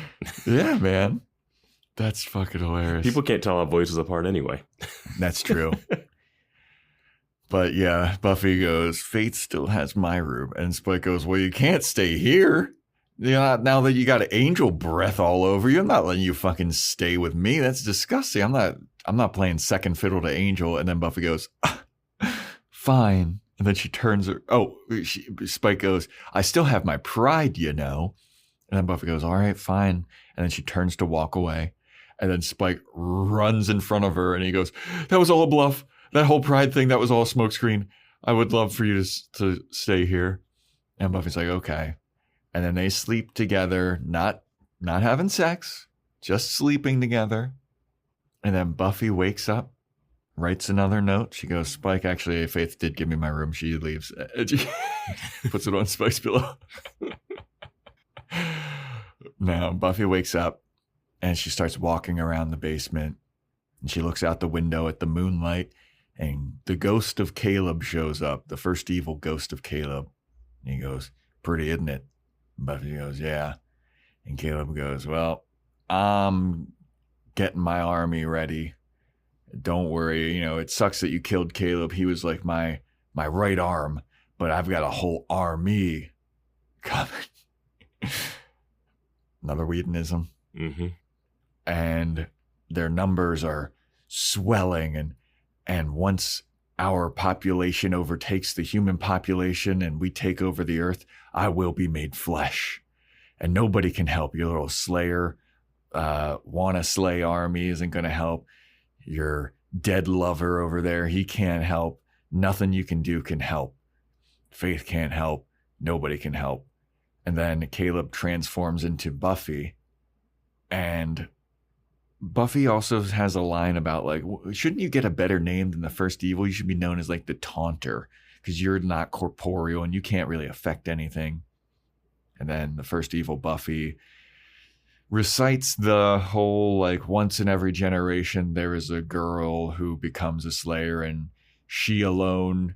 Yeah, man. That's fucking hilarious. People can't tell our voices apart anyway. That's true. But yeah, Buffy goes, Faith still has my room. And Spike goes, well, you can't stay here. Now that you got angel breath all over you, I'm not letting you fucking stay with me. That's disgusting. I'm not playing second fiddle to Angel. And then Buffy goes, fine. And then she turns her. Spike goes, I still have my pride, you know. And then Buffy goes, all right, fine. And then she turns to walk away. And then Spike runs in front of her and he goes, that was all a bluff. That whole pride thing, that was all a smokescreen. I would love for you to stay here. And Buffy's like, okay. And then they sleep together, not having sex, just sleeping together. And then Buffy wakes up, writes another note. She goes, Spike, actually, Faith did give me my room. She leaves. She puts it on Spike's pillow. Now, Buffy wakes up and she starts walking around the basement. And she looks out the window at the moonlight. And the ghost of Caleb shows up, the first evil ghost of Caleb. And he goes, pretty, isn't it? And Buffy goes, yeah. And Caleb goes, well, I'm getting my army ready. Don't worry. It sucks that you killed Caleb. He was like my right arm, but I've got a whole army coming. Another Whedonism. Mm-hmm. And their numbers are swelling. And once our population overtakes the human population and we take over the earth, I will be made flesh. And nobody can help. Your little slayer, wanna slay army isn't going to help. Your dead lover over there, he can't help. Nothing you can do can help. Faith can't help. Nobody can help. And then Caleb transforms into Buffy. And Buffy also has a line about like, shouldn't you get a better name than the first evil? You should be known as like the Taunter because you're not corporeal and you can't really affect anything. And then the first evil Buffy recites the whole like once in every generation there is a girl who becomes a slayer and she alone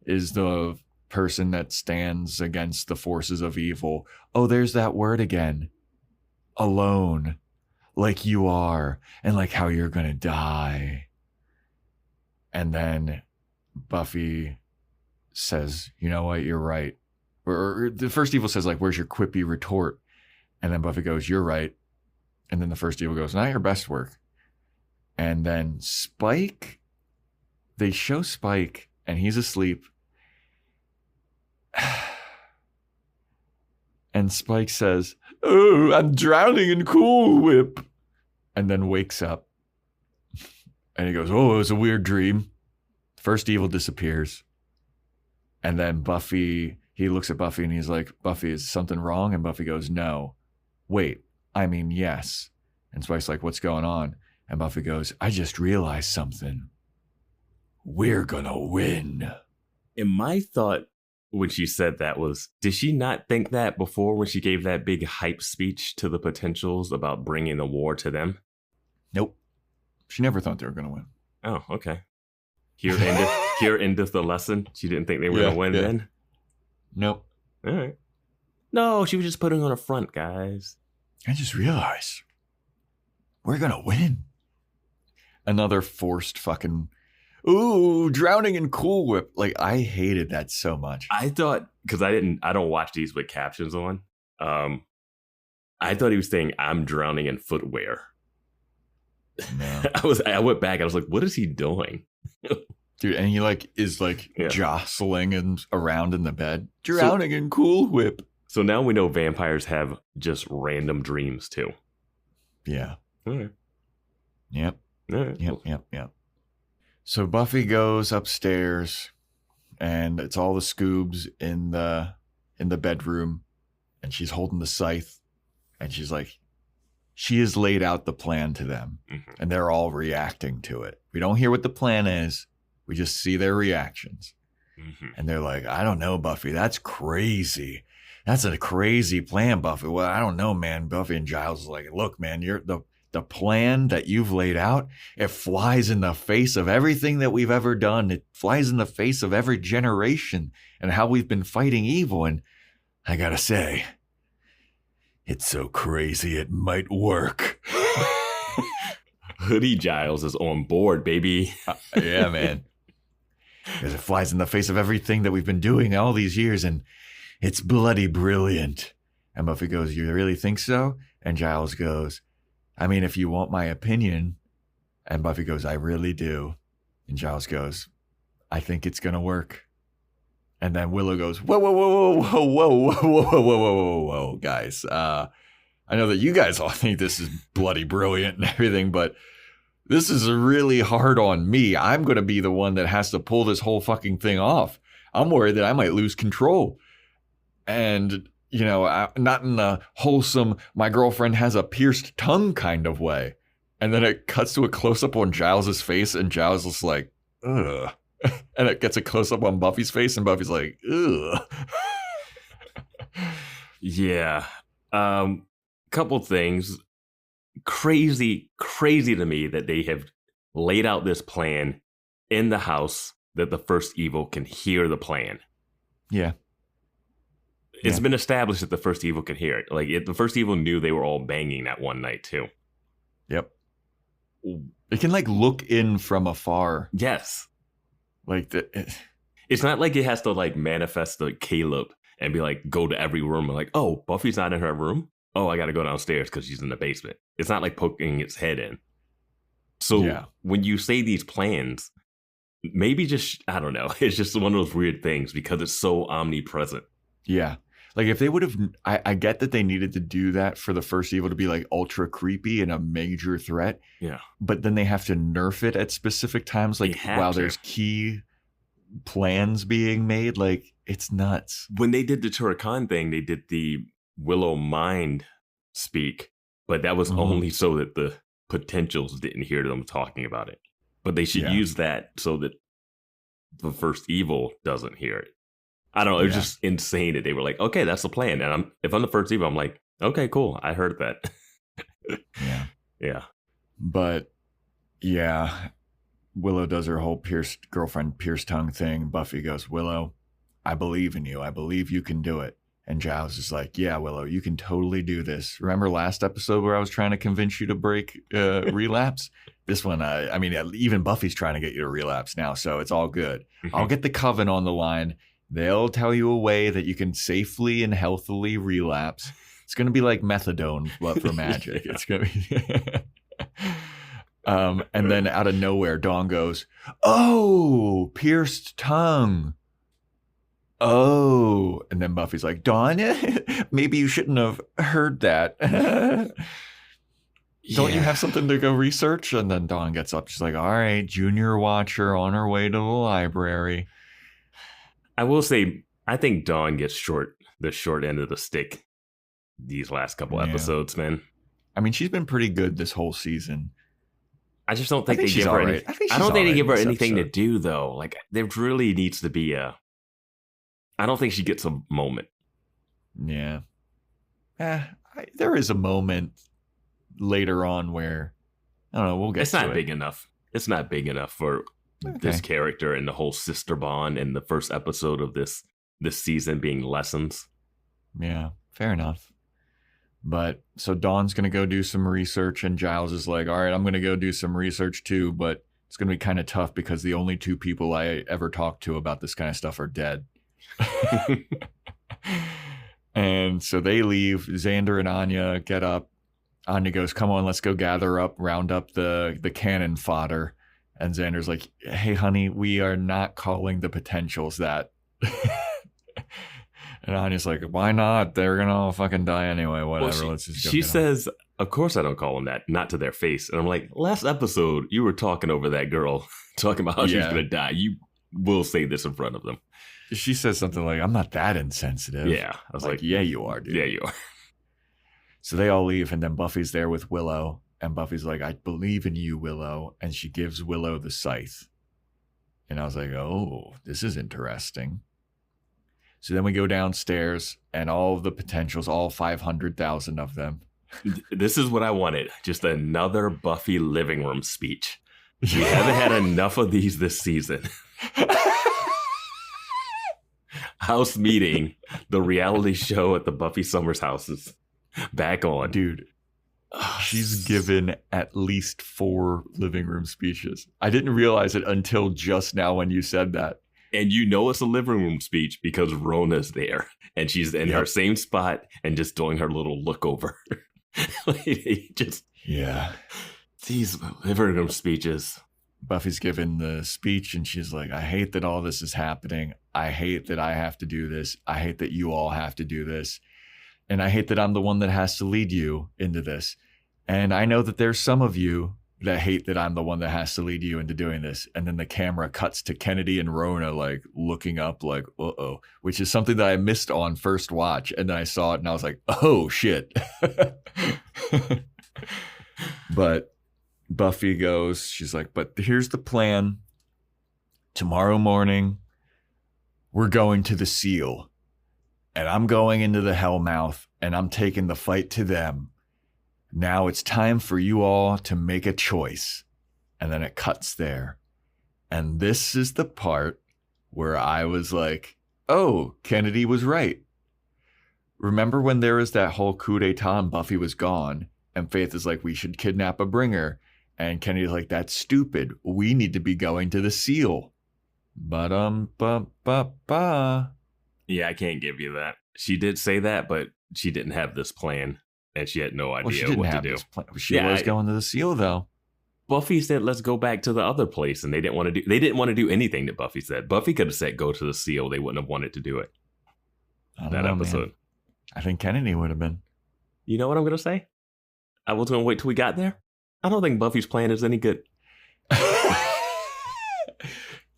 is the person that stands against the forces of evil. Oh, there's that word again. Alone. Like you are, and like how you're gonna die. And then Buffy says, you know what, you're right. Or the first evil says, like, where's your quippy retort? And then Buffy goes, you're right. And then the first evil goes, not your best work. And then Spike, they show Spike, and he's asleep. And Spike says, oh, I'm drowning in Cool Whip. And then wakes up. And he goes, oh, it was a weird dream. First evil disappears. And then Buffy, he looks at Buffy and he's like, Buffy, is something wrong? And Buffy goes, no. Wait, I mean, yes. And Spike's like, what's going on? And Buffy goes, I just realized something. We're gonna win. And my thought when she said that was, did she not think that before when she gave that big hype speech to the potentials about bringing the war to them? Nope. She never thought they were going to win. Oh, okay. Here endeth the lesson. She didn't think they were going to win then? Nope. All right. No, she was just putting on a front, guys. I just realized we're going to win. Another forced fucking, ooh, drowning in Cool Whip. Like, I hated that so much. I thought, because I don't watch these with captions on. I thought he was saying, I'm drowning in footwear. No. I went back and I was like, what is he doing? Dude, and he is jostling and around in the bed, drowning in Cool Whip. So now we know vampires have just random dreams too. Yeah. All right. Yep. All right. Yep. So Buffy goes upstairs, and it's all the Scoobs in the bedroom, and she's holding the scythe, and she has laid out the plan to them, and they're all reacting to it. We don't hear what the plan is. We just see their reactions. And they're like, I don't know, Buffy. That's crazy. That's a crazy plan, Buffy. Well, I don't know, man. Buffy and Giles is like, look, man, you're the plan that you've laid out, it flies in the face of everything that we've ever done. It flies in the face of every generation and how we've been fighting evil. And I gotta say, it's so crazy it might work. Hoodie Giles is on board, baby. Yeah, man. Because it flies in the face of everything that we've been doing all these years, and it's bloody brilliant. And Buffy goes, you really think so? And Giles goes, I mean, if you want my opinion. And Buffy goes, I really do. And Giles goes, I think it's going to work. And then Willow goes, whoa, guys. I know that you guys all think this is bloody brilliant and everything, but this is really hard on me. I'm going to be the one that has to pull this whole fucking thing off. I'm worried that I might lose control. And, not in a wholesome, my girlfriend has a pierced tongue kind of way. And then it cuts to a close-up on Giles's face, and Giles is like, ugh. And it gets a close-up on Buffy's face, and Buffy's like, ugh. Yeah. Couple things. Crazy to me that they have laid out this plan in the house that the first evil can hear the plan. Yeah. It's been established that the first evil can hear it. The first evil knew they were all banging that one night too. Yep. It can look in from afar. Yes. It's not like it has to manifest Caleb and be go to every room and oh, Buffy's not in her room. Oh, I got to go downstairs because she's in the basement. It's not like poking its head in. So when you say these plans, maybe just, I don't know. It's just one of those weird things because it's so omnipresent. Yeah. If they would have, I get that they needed to do that for the first evil to be ultra creepy and a major threat. Yeah. But then they have to nerf it at specific times. While there's key plans being made. It's nuts. When they did the Turrican thing, they did the Willow mind speak, but that was only so that the potentials didn't hear them talking about it. But they should use that so that the first evil doesn't hear it. I don't know. It was just insane that they were okay, that's the plan. And if I'm the first evil, I'm like, okay, cool. I heard that. Yeah. But Willow does her whole girlfriend pierced tongue thing. Buffy goes, Willow, I believe in you. I believe you can do it. And Giles is like, yeah, Willow, you can totally do this. Remember last episode where I was trying to convince you to break relapse? This one, even Buffy's trying to get you to relapse now, so it's all good. I'll get the Coven on the line. They'll tell you a way that you can safely and healthily relapse. It's going to be like methadone, but for magic. It's going to be... and then out of nowhere, Dawn goes, oh, pierced tongue. Oh, and then Buffy's like, Dawn, maybe you shouldn't have heard that. Don't you have something to go research? And then Dawn gets up. She's like, all right, Junior Watcher on her way to the library. I will say, I think Dawn gets the short end of the stick these last couple episodes, man. I mean, she's been pretty good this whole season. I just don't think they give her anything. I don't think they give her anything to do, though. There really needs to be I don't think she gets a moment. Yeah. There is a moment later on where, I don't know, we'll get to it. It's not big enough. It's not big enough for this character and the whole sister bond and the first episode of this season being lessons. Yeah, fair enough. But so Dawn's going to go do some research and Giles is like, all right, I'm going to go do some research too, but it's going to be kind of tough because the only two people I ever talked to about this kind of stuff are dead. And so they leave. Xander and Anya get up. Anya goes, come on, let's go round up the cannon fodder. And Xander's like, hey, honey, we are not calling the potentials that. And Anya's like, why not? They're going to all fucking die anyway. Whatever. Well, Let's just go. She says, of course I don't call them that. Not to their face. And I'm like, last episode, you were talking over that girl, talking about how she's going to die. You will say this in front of them. She says something like, I'm not that insensitive. Yeah. I was like, yeah, you are, dude. Yeah, you are. So they all leave, and then Buffy's there with Willow. And Buffy's like, I believe in you, Willow. And she gives Willow the scythe. And I was like, oh, this is interesting. So then we go downstairs, and all of the potentials, all 500,000 of them. This is what I wanted. Just another Buffy living room speech. We haven't had enough of these this season. House meeting, the reality show at the Buffy Summers house is back on. Dude, she's given at least 4 living room speeches. I didn't realize it until just now when you said that. And you know it's a living room speech because Rona's there. And she's in her same spot and just doing her little look over. These living room speeches. Buffy's given the speech and she's like, I hate that all this is happening. I hate that I have to do this. I hate that you all have to do this. And I hate that I'm the one that has to lead you into this. And I know that there's some of you that hate that I'm the one that has to lead you into doing this. And then the camera cuts to Kennedy and Rona like looking up like, uh-oh, which is something that I missed on first watch. And then I saw it and I was like, oh, shit. But Buffy goes, she's like, but here's the plan. Tomorrow morning, we're going to the Seal. And I'm going into the Hellmouth and I'm taking the fight to them. Now it's time for you all to make a choice. And then it cuts there. And this is the part where I was like, oh, Kennedy was right. Remember when there was that whole coup d'etat and Buffy was gone? And Faith is like, we should kidnap a bringer. And Kennedy's like, that's stupid. We need to be going to the Seal. Yeah, I can't give you that. She did say that, but she didn't have this plan. And she had no idea what to do. She was going to the Seal, though. Buffy said, let's go back to the other place. And they didn't want to do anything that Buffy said. Buffy could have said, go to the Seal. They wouldn't have wanted to do it. That episode. Man. I think Kennedy would have been. You know what I'm going to say? I was going to wait till we got there. I don't think Buffy's plan is any good.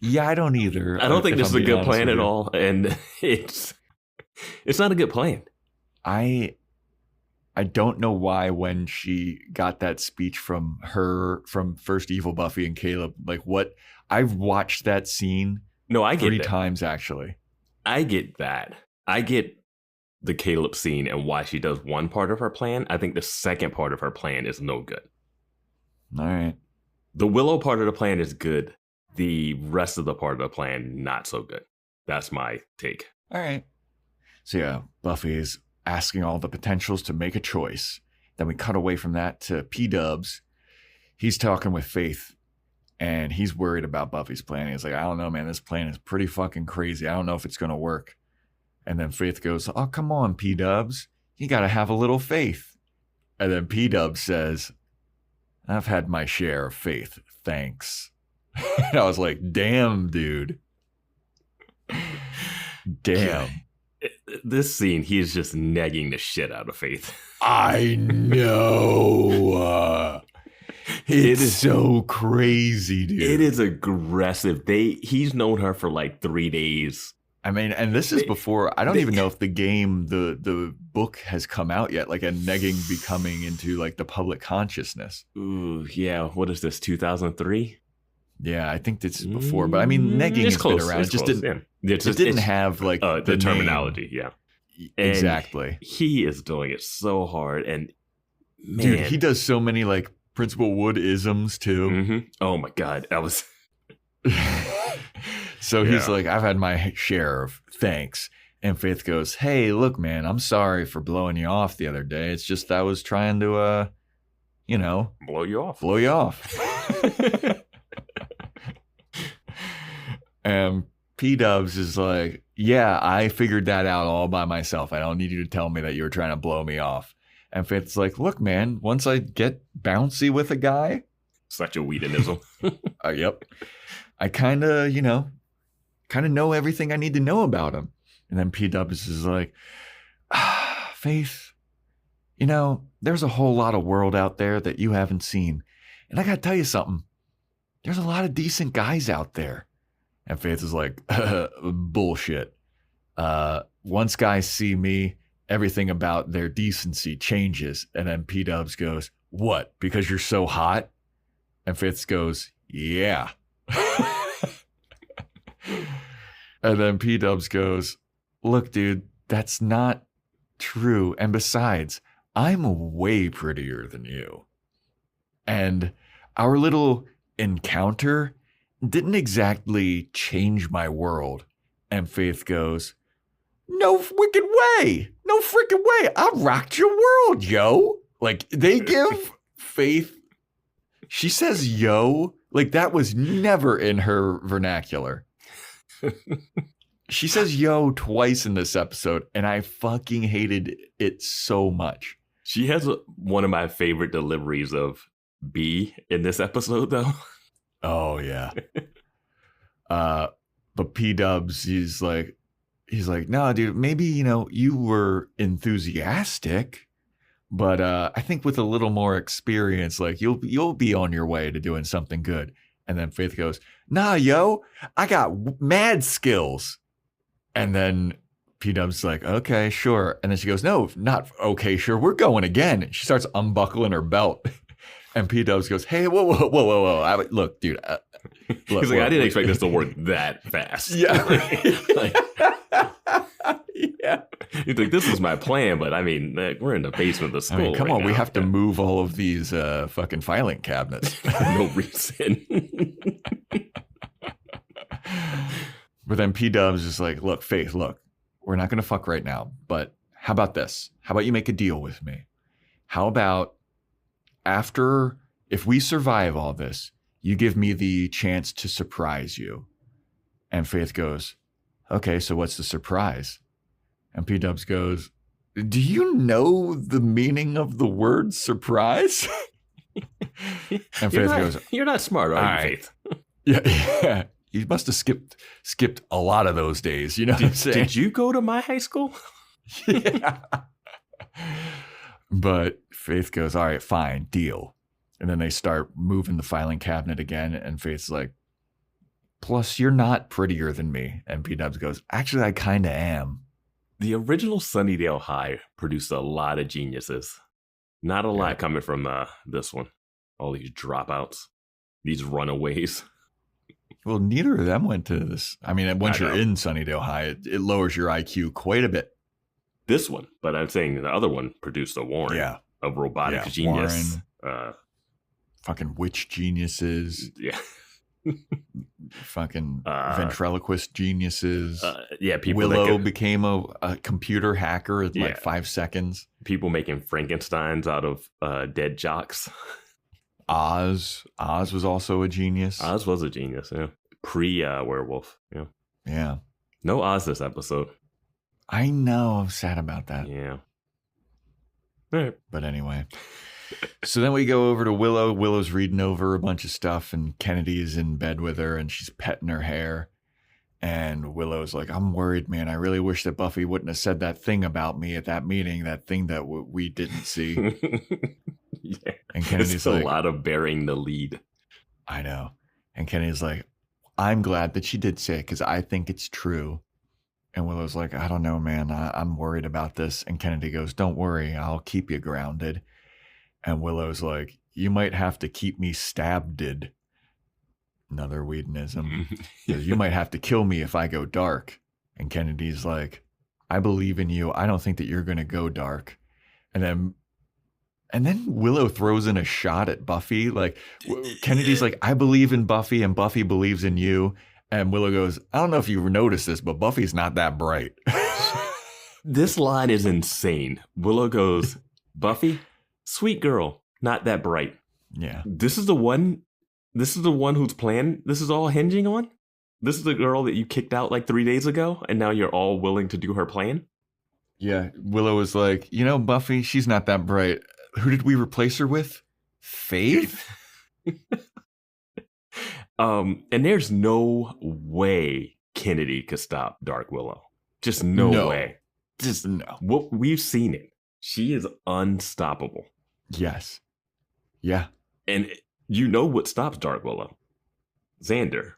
Yeah, I don't either. I don't think this is a good plan at all. And it's not a good plan. I don't know why when she got that speech from First Evil Buffy and Caleb, like what I've watched that scene I get 3 times actually. I get that. I get the Caleb scene and why she does one part of her plan. I think the second part of her plan is no good. All right. The Willow part of the plan is good. The rest of the part of the plan, not so good. That's my take. All right. So yeah, Buffy is asking all the potentials to make a choice. Then we cut away from that to P-Dubs. He's talking with Faith, and he's worried about Buffy's plan. He's like, I don't know, man. This plan is pretty fucking crazy. I don't know if it's going to work. And then Faith goes, oh, come on, P-Dubs. You got to have a little faith. And then P-Dubs says, I've had my share of faith. Thanks. And I was like, damn, dude. Damn. This scene, he is just negging the shit out of Faith. I know. It is so crazy, dude. It is aggressive. He's known her for like 3 days. I mean, and this is before, I don't even know if the game, the book has come out yet, like a negging becoming into like the public consciousness. Ooh, yeah. What is this, 2003? Yeah, I think this is before, but I mean, negging has been around. It just didn't have like the terminology. Yeah, and exactly. He is doing it so hard, and man, dude, he does so many like Principal Wood isms too. Mm-hmm. Oh my god, that was. So he's like, I've had my share of thanks. And Faith goes, hey, look, man, I'm sorry for blowing you off the other day. It's just I was trying to, blow you off. And P-Dubs is like, yeah, I figured that out all by myself. I don't need you to tell me that you were trying to blow me off. And Faith's like, look, man, once I get bouncy with a guy, Such a Whedonism. Yep. I kind of, know everything I need to know about him. And then P-Dubs is like, Faith, there's a whole lot of world out there that you haven't seen. And I got to tell you something. There's a lot of decent guys out there. And Faith is like, bullshit. Once guys see me, everything about their decency changes. And then P-Dubs goes, what? Because you're so hot? And Faith goes, yeah. And then P-Dubs goes, look, dude, that's not true. And besides, I'm way prettier than you. And our little encounter didn't exactly change my world. And Faith goes, no wicked way. No freaking way. I rocked your world, yo. Like, they give Faith, she says yo, like that was never in her vernacular. She says yo twice in this episode, and I fucking hated it so much. She has one of my favorite deliveries of B in this episode, though. Oh, yeah. But P-Dubs, he's like, no, dude, maybe, you were enthusiastic, but I think with a little more experience, like you'll be on your way to doing something good. And then Faith goes, nah, yo, I got mad skills. And then P-Dub's like, okay, sure. And then she goes, no, not okay, sure. We're going again. And she starts unbuckling her belt. And P-Dubs goes, hey, whoa. Look, dude. He's like, I didn't expect this to work that fast. Yeah. Yeah. He's like, this is my plan, but I mean, we're in the basement of the school. Come on, now. We have to move all of these fucking filing cabinets. No reason. But then P-Dubs is like, look, Faith, we're not going to fuck right now, but how about this? How about you make a deal with me? How about if we survive all this, you give me the chance to surprise you? And Faith goes, okay, so what's the surprise? And P-Dubs goes, do you know the meaning of the word surprise? And Faith goes, you're not smart, are you, Faith? Yeah. You must have skipped a lot of those days. You know what I'm saying? Did you go to my high school? Yeah. But Faith goes, all right, fine, deal. And then they start moving the filing cabinet again. And Faith's like, plus, you're not prettier than me. And P-Dubs goes, actually, I kind of am. The original Sunnydale High produced a lot of geniuses. Not a lot coming from this one. All these dropouts, these runaways. Well, neither of them went to this. I mean, once you're in Sunnydale High, it lowers your IQ quite a bit. This one, but I'm saying the other one produced a Warren of robotic genius. Warren, fucking witch geniuses. Yeah. Fucking ventriloquist geniuses. People. Willow became a computer hacker in like 5 seconds. People making Frankensteins out of dead jocks. Oz was also a genius. Oz was a genius, yeah. Pre-werewolf, yeah. Yeah. No Oz this episode. I know. I'm sad about that. Yeah. All right. But anyway. So then we go over to Willow. Willow's reading over a bunch of stuff, and Kennedy's in bed with her, and she's petting her hair. And Willow's like, I'm worried, man. I really wish that Buffy wouldn't have said that thing about me at that meeting, that thing that we didn't see. Yeah. And Kennedy's it's like, a lot of bearing the lead. I know. And Kennedy's like, I'm glad that she did say it because I think it's true. And Willow's like, I don't know, man. I'm worried about this. And Kennedy goes, don't worry. I'll keep you grounded. And Willow's like, you might have to keep me stabbed. Another Whedonism. You might have to kill me if I go dark. And Kennedy's like, I believe in you. I don't think that you're going to go dark. And then Willow throws in a shot at Buffy. Like, Kennedy's like, I believe in Buffy and Buffy believes in you. And Willow goes, I don't know if you've noticed this, but Buffy's not that bright. This line is insane. Willow goes, Buffy, sweet girl, not that bright. Yeah. This is the one whose plan this is all hinging on? This is the girl that you kicked out like 3 days ago, and now you're all willing to do her plan? Yeah. Willow was like, Buffy, she's not that bright. Who did we replace her with? Faith? And there's no way Kennedy could stop Dark Willow. Just no way. Just no. What we've seen it. She is unstoppable. Yes. Yeah. And you know what stops Dark Willow? Xander.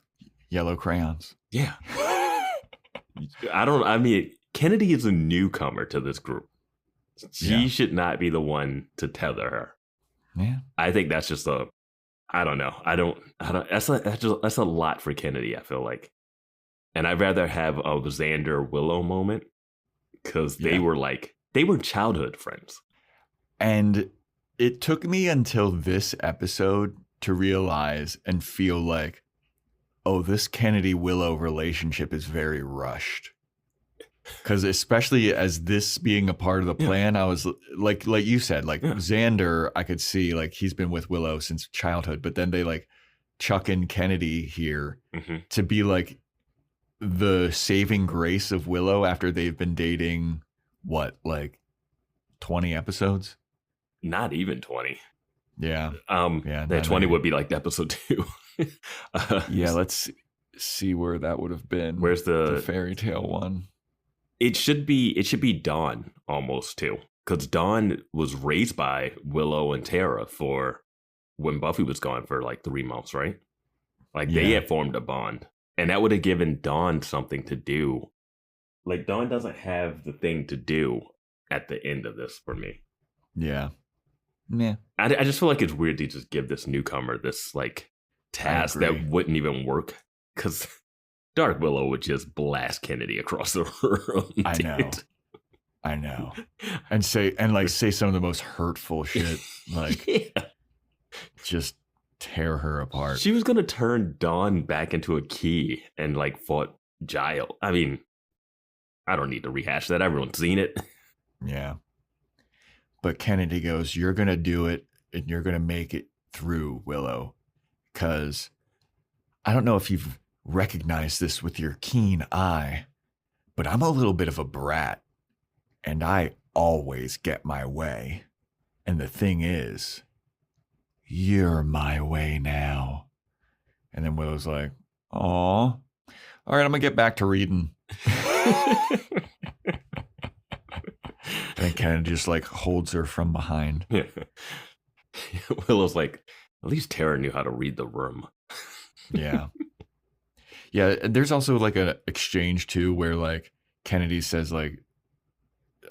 Yellow crayons. Yeah. Kennedy is a newcomer to this group. She should not be the one to tether her. Yeah. I think that's just I don't know. That's a lot for Kennedy, I feel like. And I'd rather have a Xander Willow moment because they were childhood friends. And it took me until this episode to realize and feel like, oh, this Kennedy Willow relationship is very rushed. Because especially as this being a part of the plan, I was like you said, Xander, I could see like he's been with Willow since childhood, but then they like chuck in Kennedy here to be like the saving grace of Willow after they've been dating, what, like 20 episodes? Not even 20. Yeah. That 20 would be like episode 2. Let's see where that would have been. Where's the fairy tale one? It should be Dawn almost too, because Dawn was raised by Willow and Tara for when Buffy was gone for like 3 months, right? Like they had formed a bond, and that would have given Dawn something to do. Like Dawn doesn't have the thing to do at the end of this for me. Yeah. Yeah. I just feel like it's weird to just give this newcomer this like task that wouldn't even work, because Dark Willow would just blast Kennedy across the room. I know. And say some of the most hurtful shit. Like just tear her apart. She was gonna turn Dawn back into a key and like fought Giles. I mean, I don't need to rehash that. Everyone's seen it. Yeah. But Kennedy goes, you're gonna do it and you're gonna make it through, Willow. 'Cause I don't know if you've recognize this with your keen eye, but I'm a little bit of a brat and I always get my way. And the thing is, you're my way now. And then Willow's like, aw, all right, I'm gonna get back to reading. And Kennedy just like holds her from behind. Yeah. Willow's like, at least Tara knew how to read the room. Yeah. Yeah, and there's also like an exchange too where like Kennedy says like,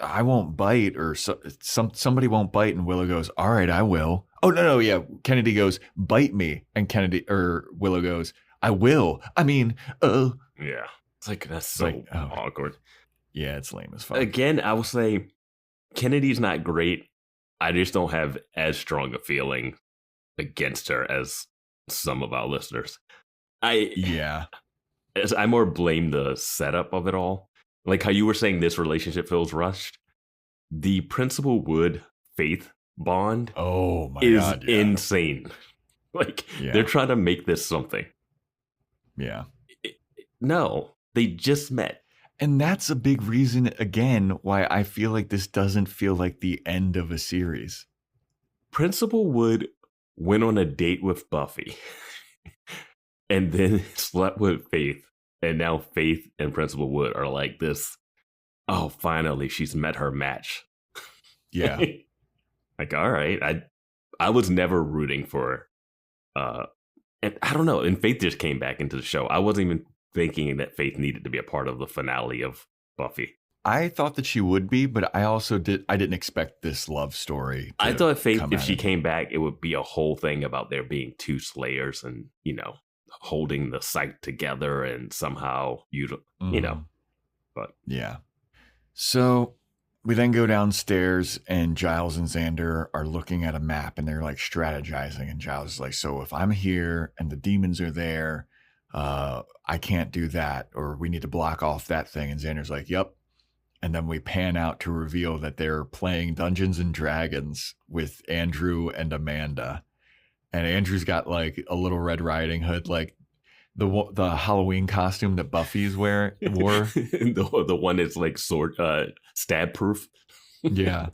I won't bite, or somebody won't bite, and Willow goes, all right, I will. Oh no, yeah. Kennedy goes, bite me, and Willow goes, I will. I mean, yeah. It's like that's so like, awkward. Yeah, it's lame as fuck. Again, I will say Kennedy's not great. I just don't have as strong a feeling against her as some of our listeners. I more blame the setup of it all. Like how you were saying this relationship feels rushed. The Principal Wood Faith bond is insane. Like they're trying to make this something. Yeah. No, they just met. And that's a big reason, again, why I feel like this doesn't feel like the end of a series. Principal Wood went on a date with Buffy. And then slept with Faith. And now Faith and Principal Wood are like this. Oh, finally, she's met her match. Yeah. Like, all right. I was never rooting for and I don't know. And Faith just came back into the show. I wasn't even thinking that Faith needed to be a part of the finale of Buffy. I thought that she would be, but I didn't expect this love story. I thought Faith, if she came back, it would be a whole thing about there being 2 Slayers and, holding the site together and somehow but yeah. So we then go downstairs and Giles and Xander are looking at a map and they're like strategizing, and Giles is like, so if I'm here and the demons are there, I can't do that, or we need to block off that thing. And Xander's like, yep. And then we pan out to reveal that they're playing Dungeons and Dragons with Andrew and Amanda. And Andrew's got like a little Red Riding Hood, like the Halloween costume that Buffy's wore. the one that's like sword stab proof. Yeah.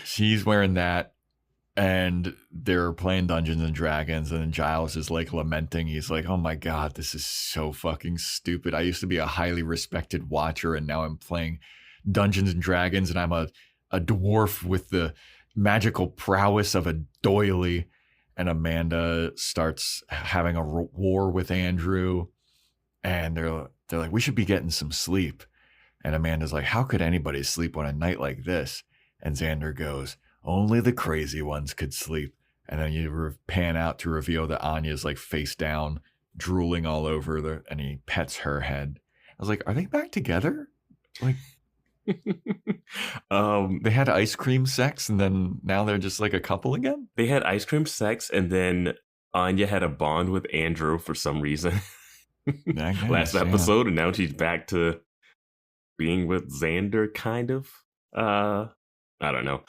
She's wearing that. And they're playing Dungeons and Dragons, and Giles is like lamenting. He's like, oh my God, this is so fucking stupid. I used to be a highly respected watcher, and now I'm playing Dungeons and Dragons, and I'm a dwarf with the magical prowess of a doily. And Amanda starts having a war with Andrew, and they're like, we should be getting some sleep. And Amanda's like, how could anybody sleep on a night like this? And Xander goes, only the crazy ones could sleep. And then you pan out to reveal that Anya's like face down, drooling all over and he pets her head. I was like, are they back together? Like, they had ice cream sex, and then now they're just like a couple again? They had ice cream sex, and then Anya had a bond with Andrew for some reason last episode, and now she's back to being with Xander, kind of. I don't know.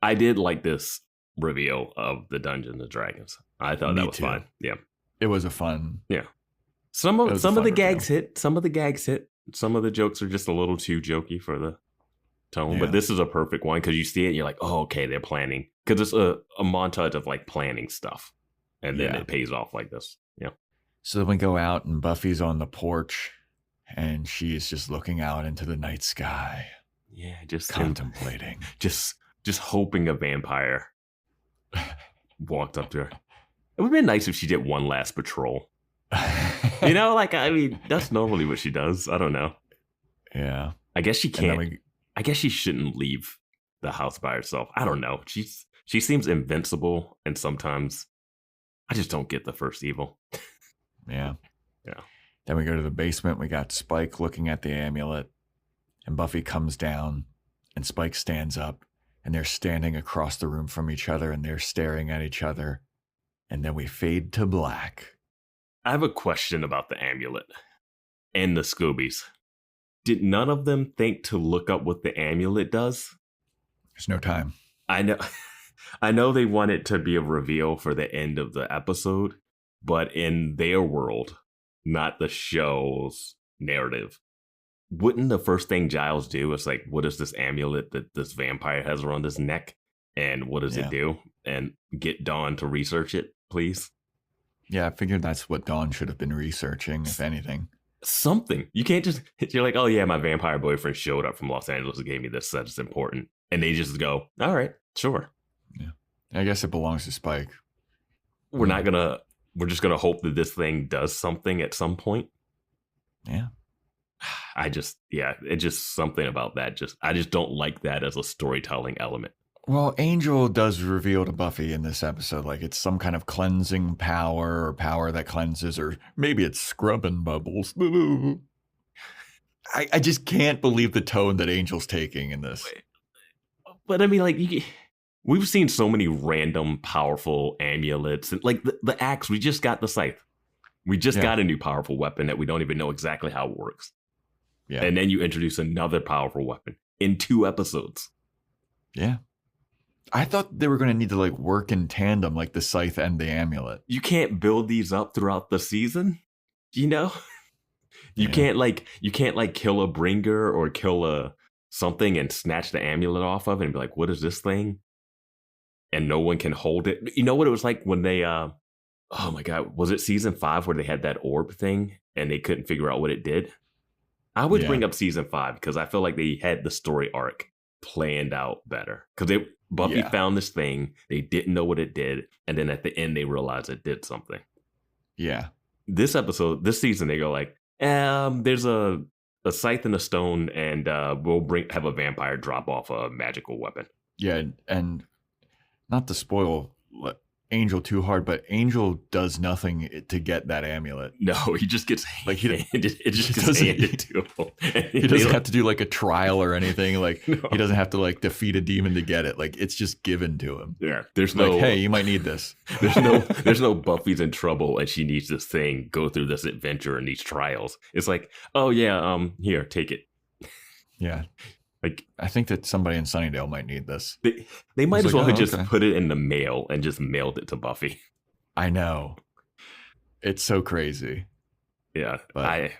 I did like this reveal of the Dungeons and Dragons. I thought that was fun. Yeah, it was a fun. Yeah, some of the gags hit. Some of the gags hit. Some of the jokes are just a little too jokey for the tone. Yeah. But this is a perfect one because you see it and you're like, oh, okay, they're planning, because it's a montage of like planning stuff, and then it pays off like this. Yeah. So then we go out, and Buffy's on the porch, and she's just looking out into the night sky. Yeah, just contemplating, just hoping a vampire walked up to her. It would have been nice if she did one last patrol. You know, like, I mean, that's normally what she does. I don't know. Yeah. I guess she can't. I guess she shouldn't leave the house by herself. I don't know. She seems invincible, and sometimes I just don't get the first evil. Yeah. Yeah. Then we go to the basement. We got Spike looking at the amulet, and Buffy comes down, and Spike stands up, and they're standing across the room from each other, and they're staring at each other. And then we fade to black. I have a question about the amulet and the Scoobies. Did none of them think to look up what the amulet does? There's no time. I know they want it to be a reveal for the end of the episode, but in their world, not the show's narrative, wouldn't the first thing Giles do is like, what is this amulet that this vampire has around his neck? And what does it do? And get Dawn to research it, please. Yeah, I figured that's what Dawn should have been researching, if anything. Something. You can't just, you're like, oh yeah, my vampire boyfriend showed up from Los Angeles and gave me this, that's important. And they just go, all right, sure. Yeah. I guess it belongs to Spike. We're just going to hope that this thing does something at some point. Yeah. It's just something about that. I just don't like that as a storytelling element. Well, Angel does reveal to Buffy in this episode, like it's some kind of cleansing power or power that cleanses, or maybe it's scrubbing bubbles. I just can't believe the tone that Angel's taking in this. But I mean, like, we've seen so many random powerful amulets, and like the axe, we just got the scythe. We just got a new powerful weapon that we don't even know exactly how it works. Yeah. And then you introduce another powerful weapon in 2 episodes. Yeah. I thought they were going to need to like work in tandem, like the scythe and the amulet. You can't build these up throughout the season, you know? You can't kill a bringer or kill something and snatch the amulet off of it and be like, what is this thing? And no one can hold it. You know what it was like when they, oh my God, was it season 5 where they had that orb thing and they couldn't figure out what it did? I would bring up season 5 because I feel like they had the story arc planned out better. Because Buffy found this thing, they didn't know what it did, and then at the end they realized it did something. Yeah. This season, they go like, there's a scythe and a stone, and we'll have a vampire drop off a magical weapon. Yeah, and not to spoil Angel too hard, but Angel does nothing to get that amulet. No, he just gets handed to him. He doesn't have to do like a trial or anything. Like he doesn't have to like defeat a demon to get it. Like it's just given to him. Yeah, there's no, hey, you might need this. There's no Buffy's in trouble and she needs this thing. Go through this adventure and these trials. It's like, oh yeah, here, take it. Yeah. Like, I think that somebody in Sunnydale might need this. They might as well have just put it in the mail and just mailed it to Buffy. I know. It's so crazy. Yeah. But,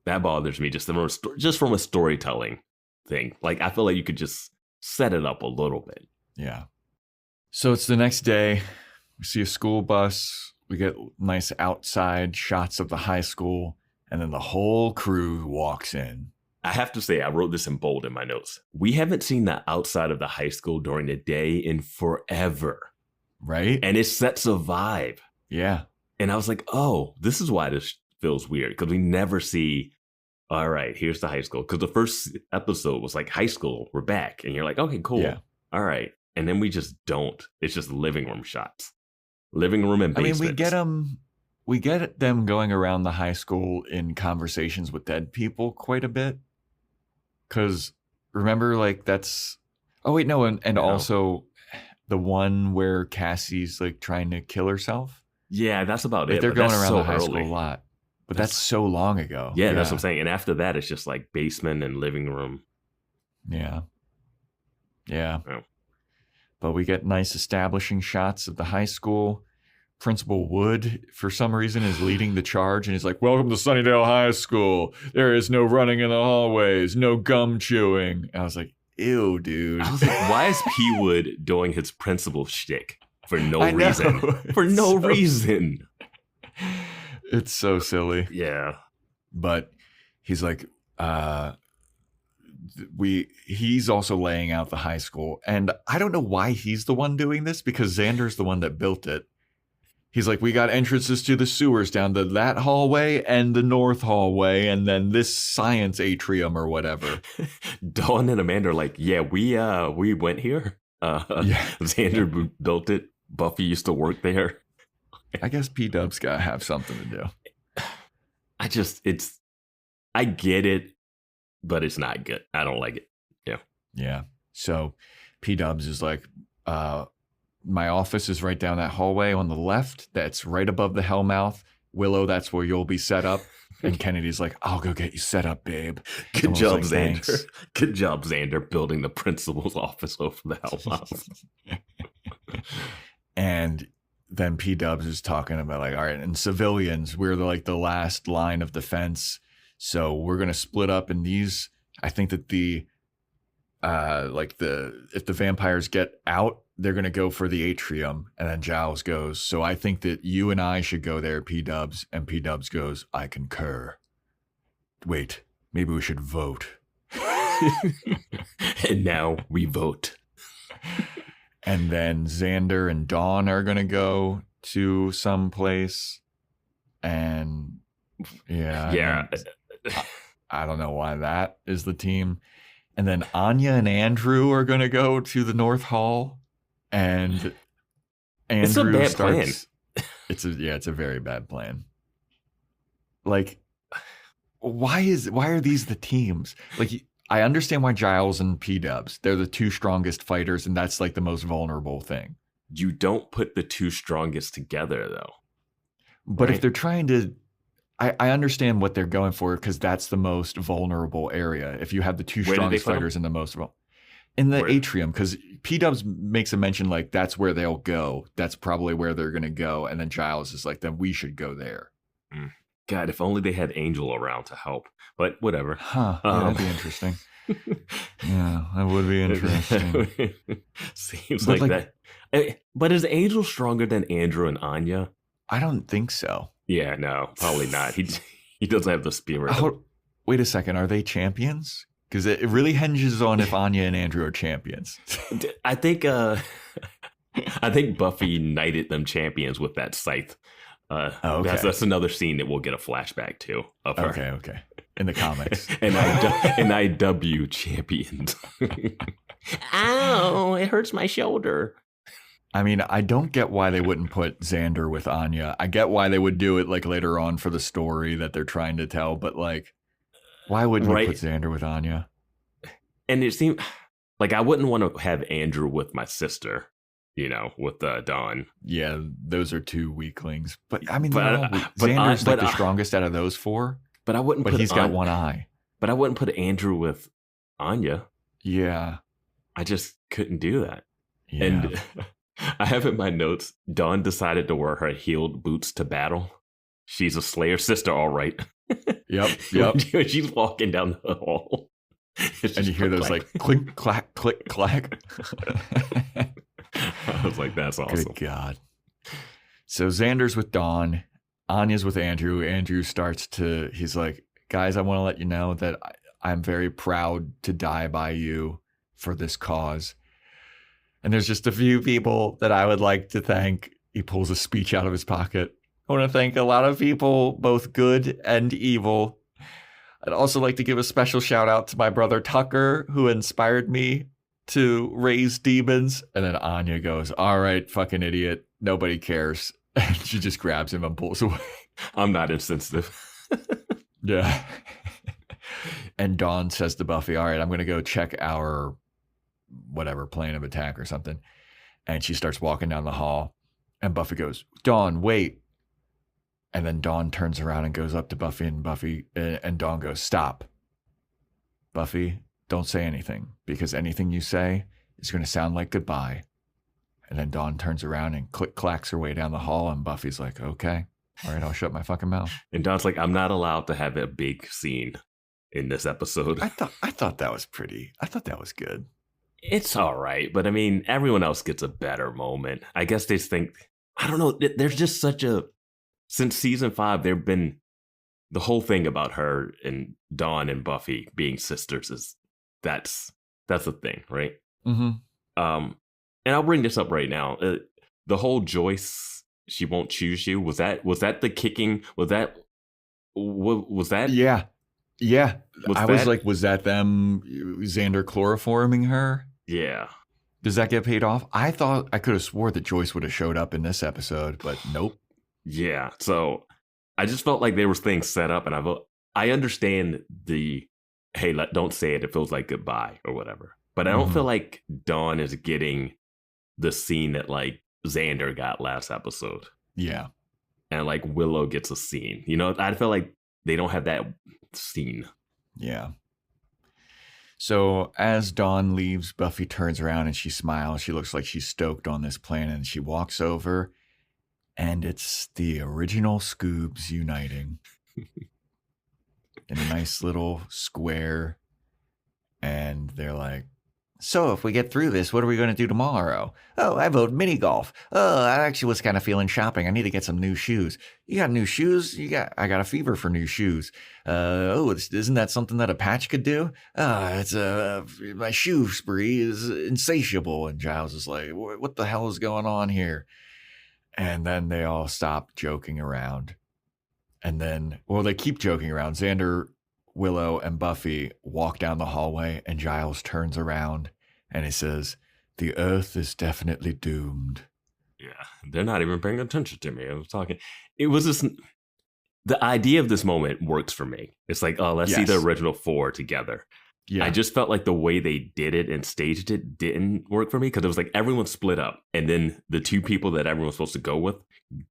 that bothers me just from a storytelling thing. Like, I feel like you could just set it up a little bit. Yeah. So it's the next day. We see a school bus. We get nice outside shots of the high school. And then the whole crew walks in. I have to say, I wrote this in bold in my notes. We haven't seen the outside of the high school during the day in forever. Right? And it sets a vibe. Yeah. And I was like, oh, this is why this feels weird. Because we never see, all right, here's the high school. Because the first episode was like, high school, we're back. And you're like, okay, cool. Yeah. All right. And then we just don't. It's just living room shots. Living room and basements. I mean, we get them going around the high school in conversations with dead people quite a bit. Because remember, like, that's... Oh, wait, no. And also the one where Cassie's, like, trying to kill herself. Yeah, that's about it. They're going around the high school a lot. But that's so long ago. Yeah, that's what I'm saying. And after that, it's just, like, basement and living room. Yeah. But we get nice establishing shots of the high school. Principal Wood, for some reason, is leading the charge, and he's like, welcome to Sunnydale High School. There is no running in the hallways, no gum chewing. And I was like, ew, dude. I was like, why is P. Wood doing his principal shtick for no reason? For no reason. It's so silly. Yeah. But he's like, he's also laying out the high school. And I don't know why he's the one doing this, because Xander's the one that built it. He's like, we got entrances to the sewers down to that hallway and the north hallway and then this science atrium or whatever. Dawn and Amanda are like, yeah, we went here. Xander built it. Buffy used to work there. I guess P-Dub's got to have something to do. I get it, but it's not good. I don't like it. Yeah. Yeah. So P-Dubs is like, my office is right down that hallway on the left. That's right above the Hellmouth. Willow, that's where you'll be set up. And Kennedy's like, I'll go get you set up, babe. Good job, Xander. Thanks. Good job, Xander, building the principal's office over the Hellmouth. And then P-Dubs is talking about like, all right, and civilians, we're like the last line of defense. So we're going to split up in these. I think that if the vampires get out, they're going to go for the atrium. And then Giles goes, so I think that you and I should go there, P-Dubs. And P-Dubs goes, I concur. Wait, maybe we should vote. And now we vote. And then Xander and Dawn are going to go to some place. And yeah. I don't know why that is the team. And then Anya and Andrew are going to go to the North Hall. And Andrew it's a bad starts. Plan. It's a very bad plan. Like, why are these the teams? Like, I understand why Giles and P-Dubs, they're the two strongest fighters, and that's like the most vulnerable thing. You don't put the two strongest together, though. But if they're trying to, I understand what they're going for, because that's the most vulnerable area. If you have the two strongest fighters in the most vulnerable. In the atrium, because P-Dubs makes a mention like that's where they'll go. That's probably where they're going to go. And then Giles is like, then we should go there. God, if only they had Angel around to help. But whatever. Huh. Yeah, that'd be interesting. Yeah, that would be interesting. Seems like that. But is Angel stronger than Andrew and Anya? I don't think so. Yeah, no, probably not. He doesn't have the spirit. Wait a second. Are they champions? Because it really hinges on if Anya and Andrew are champions. I think Buffy knighted them champions with that scythe. Okay. That's another scene that we'll get a flashback to of her. Okay. In the comics. and IW champions. Ow, it hurts my shoulder. I mean, I don't get why they wouldn't put Xander with Anya. I get why they would do it like later on for the story that they're trying to tell, but like, why wouldn't you put Xander with Anya? And it seemed like I wouldn't want to have Andrew with my sister, with Dawn. Yeah, those are two weaklings. But I mean, Xander's like the strongest out of those four. But I wouldn't. But he's got one eye. But I wouldn't put Andrew with Anya. Yeah, I just couldn't do that. Yeah. And I have in my notes, Dawn decided to wear her heeled boots to battle. She's a Slayer sister, all right. Yep. She's walking down the hall. And you hear those like click, clack, click, clack. I was like, that's awesome. Good God. So Xander's with Dawn. Anya's with Andrew. Andrew he's like, guys, I want to let you know that I'm very proud to die by you for this cause. And there's just a few people that I would like to thank. He pulls a speech out of his pocket. I want to thank a lot of people, both good and evil. I'd also like to give a special shout out to my brother Tucker, who inspired me to raise demons. And then Anya goes, all right, fucking idiot. Nobody cares. And she just grabs him and pulls away. I'm not insensitive. Yeah. And Dawn says to Buffy, all right, I'm going to go check our whatever plan of attack or something. And she starts walking down the hall. And Buffy goes, Dawn, wait. And then Dawn turns around and goes up to Buffy, and Dawn goes, stop. Buffy, don't say anything, because anything you say is going to sound like goodbye. And then Dawn turns around and clacks her way down the hall, and Buffy's like, okay, all right, I'll shut my fucking mouth. And Dawn's like, I'm not allowed to have a big scene in this episode. I thought that was pretty. I thought that was good. It's all right, but I mean, everyone else gets a better moment. I guess they think, I don't know, there's just since season 5, there've been the whole thing about her and Dawn and Buffy being sisters that's a thing, right? Mm-hmm. And I'll bring this up right now. The whole Joyce, she won't choose you. Was that the kicking? Was that? Yeah. Was like, was that them, Xander chloroforming her? Yeah. Does that get paid off? I thought I could have swore that Joyce would have showed up in this episode, but nope. Yeah. So I just felt like there was things set up, and I understand the, hey, don't say it. It feels like goodbye or whatever. But I don't feel like Dawn is getting the scene that like Xander got last episode. Yeah. And like Willow gets a scene. You know, I feel like they don't have that scene. Yeah. So as Dawn leaves, Buffy turns around and she smiles. She looks like she's stoked on this plan, and she walks over, and it's the original Scoobs uniting in a nice little square. And they're like, so if we get through this, what are we going to do tomorrow? Oh, I vote mini golf. Oh, I actually was kind of feeling shopping. I need to get some new shoes. You got new shoes? I got a fever for new shoes. Isn't that something that a patch could do? My shoe spree is insatiable. And Giles is like, what the hell is going on here? And then they all stop joking around. And then, they keep joking around. Xander, Willow, and Buffy walk down the hallway, and Giles turns around and he says, the Earth is definitely doomed. Yeah, they're not even paying attention to me. I was talking. It was just, the idea of this moment works for me. It's like, oh, let's see the original 4 together. Yeah. I just felt like the way they did it and staged it didn't work for me, because it was like everyone split up, and then the 2 people that everyone's supposed to go with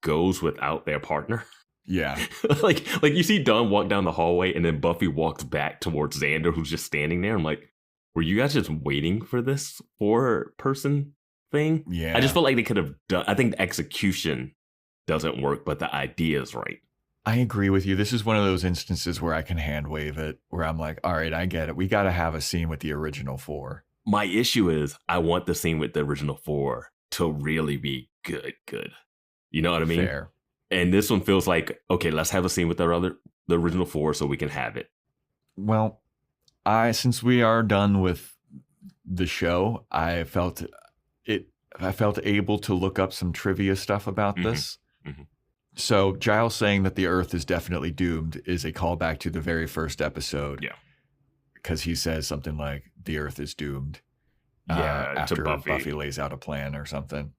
goes without their partner. Yeah. like you see Dawn walk down the hallway, and then Buffy walks back towards Xander, who's just standing there. I'm like, were you guys just waiting for this 4-person thing? Yeah. I just felt like they could have done, I think the execution doesn't work, but the idea is right. I agree with you. This is one of those instances where I can hand wave it, where I'm like, all right, I get it. We got to have a scene with the original 4. My issue is I want the scene with the original 4 to really be good. You know what I mean? Fair. And this one feels like, okay, let's have a scene with the original 4 so we can have it. Well, since we are done with the show, I felt able to look up some trivia stuff about this. Mm-hmm. So Giles saying that the Earth is definitely doomed is a callback to the very first episode. Yeah. Because he says something like, the Earth is doomed. After Buffy lays out a plan or something.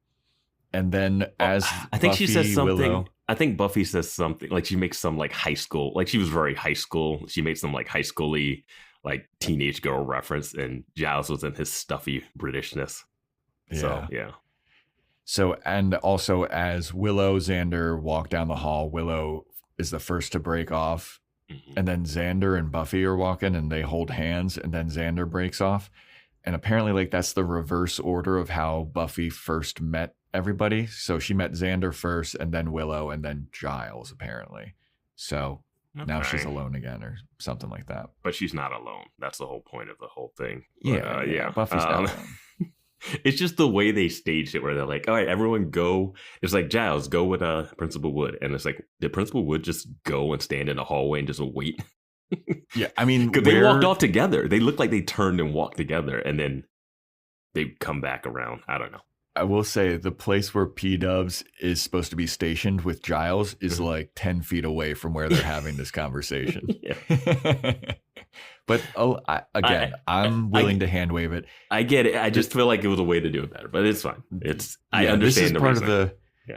And then I think she says something. I think Buffy says something like she makes some like high school, like she was very high school. She made some like high schooly, like teenage girl reference, and Giles was in his stuffy Britishness. Yeah. So, yeah. So, and also as Willow, Xander walk down the hall, Willow is the first to break off. Mm-hmm. And then Xander and Buffy are walking and they hold hands, and then Xander breaks off. And apparently like that's the reverse order of how Buffy first met everybody. So she met Xander first, and then Willow, and then Giles, apparently. So now she's alone again or something like that. But she's not alone. That's the whole point of the whole thing. Yeah. Buffy's not alone. It's just the way they staged it where they're like, all right, everyone go. It's like, Giles, go with Principal Wood. And it's like, did Principal Wood just go and stand in the hallway and just wait? Yeah, I mean, because they walked off together. They looked like they turned and walked together and then they come back around. I don't know. I will say the place where P-Dubs is supposed to be stationed with Giles is like 10 feet away from where they're having this conversation. But I'm willing to hand wave it. I get it. I just feel like it was a way to do it better, but it's fine. I understand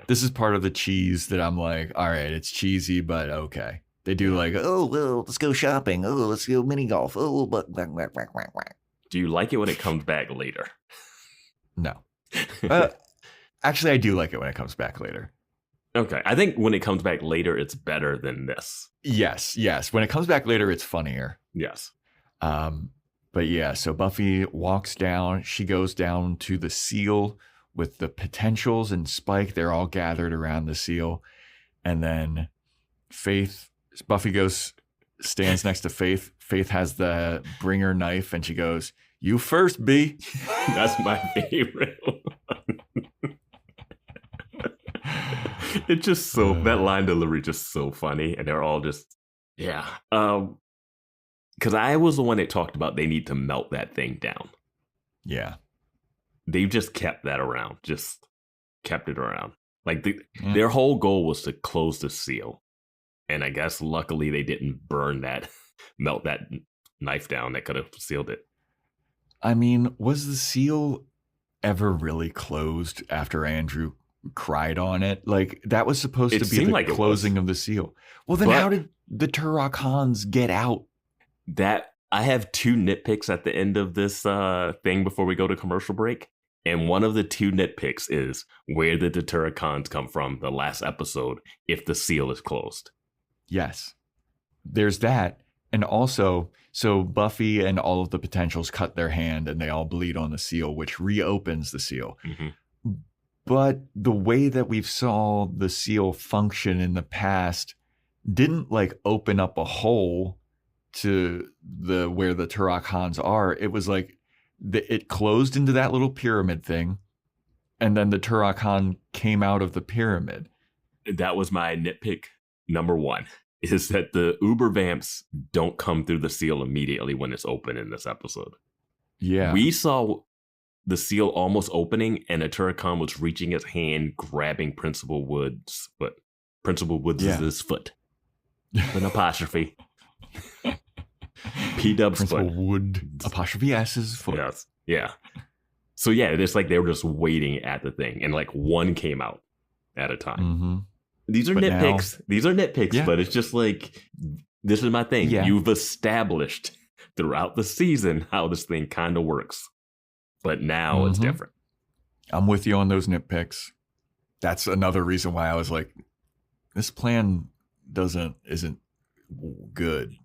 this is part of the cheese that I'm like, all right, it's cheesy, but okay. They do like, oh, well, let's go shopping. Oh, let's go mini golf. Oh, do you like it when it comes back later? No. Actually, I do like it when it comes back later. Okay. I think when it comes back later, it's better than this. Yes. When it comes back later, it's funnier. Yes. But yeah, so Buffy walks down. She goes down to the seal with the potentials and Spike. They're all gathered around the seal. And then Buffy stands next to Faith. Faith has the bringer knife and she goes, "You first, B." That's my favorite one. It's just that line delivery just so funny. And they're all just, yeah. Because I was the one that talked about they need to melt that thing down. Yeah. They've just kept that around. Just kept it around. Like their whole goal was to close the seal. And I guess luckily they didn't melt that knife down that could have sealed it. I mean, was the seal ever really closed after Andrew cried on it? Like, that was supposed to be the closing of the seal. Well, then how did the Turok Hans get out? That I have two nitpicks at the end of this thing before we go to commercial break. And one of the two nitpicks is, where did the Turok Hans come from the last episode if the seal is closed? Yes. There's that. And also, so Buffy and all of the potentials cut their hand and they all bleed on the seal, which reopens the seal. Mm-hmm. But the way that we've saw the seal function in the past didn't like open up a hole to where the Turok Hans are. It was like it closed into that little pyramid thing, and then the Turok Han came out of the pyramid. That was my nitpick number one, is that the Uber Vamps don't come through the seal immediately when it's open in this episode. Yeah. We saw the seal almost opening, and a Turok Han was reaching his hand, grabbing Principal Wood's foot. Principal Wood's is his foot. An apostrophe. P-Dub's Principal foot. Wood, apostrophe S's foot. Yes. Yeah. So yeah, it's like they were just waiting at the thing, and like one came out at a time. Mm-hmm. These are nitpicks, but it's just like, this is my thing. Yeah. You've established throughout the season how this thing kind of works, but now it's different. I'm with you on those nitpicks. That's another reason why I was like, this plan isn't good.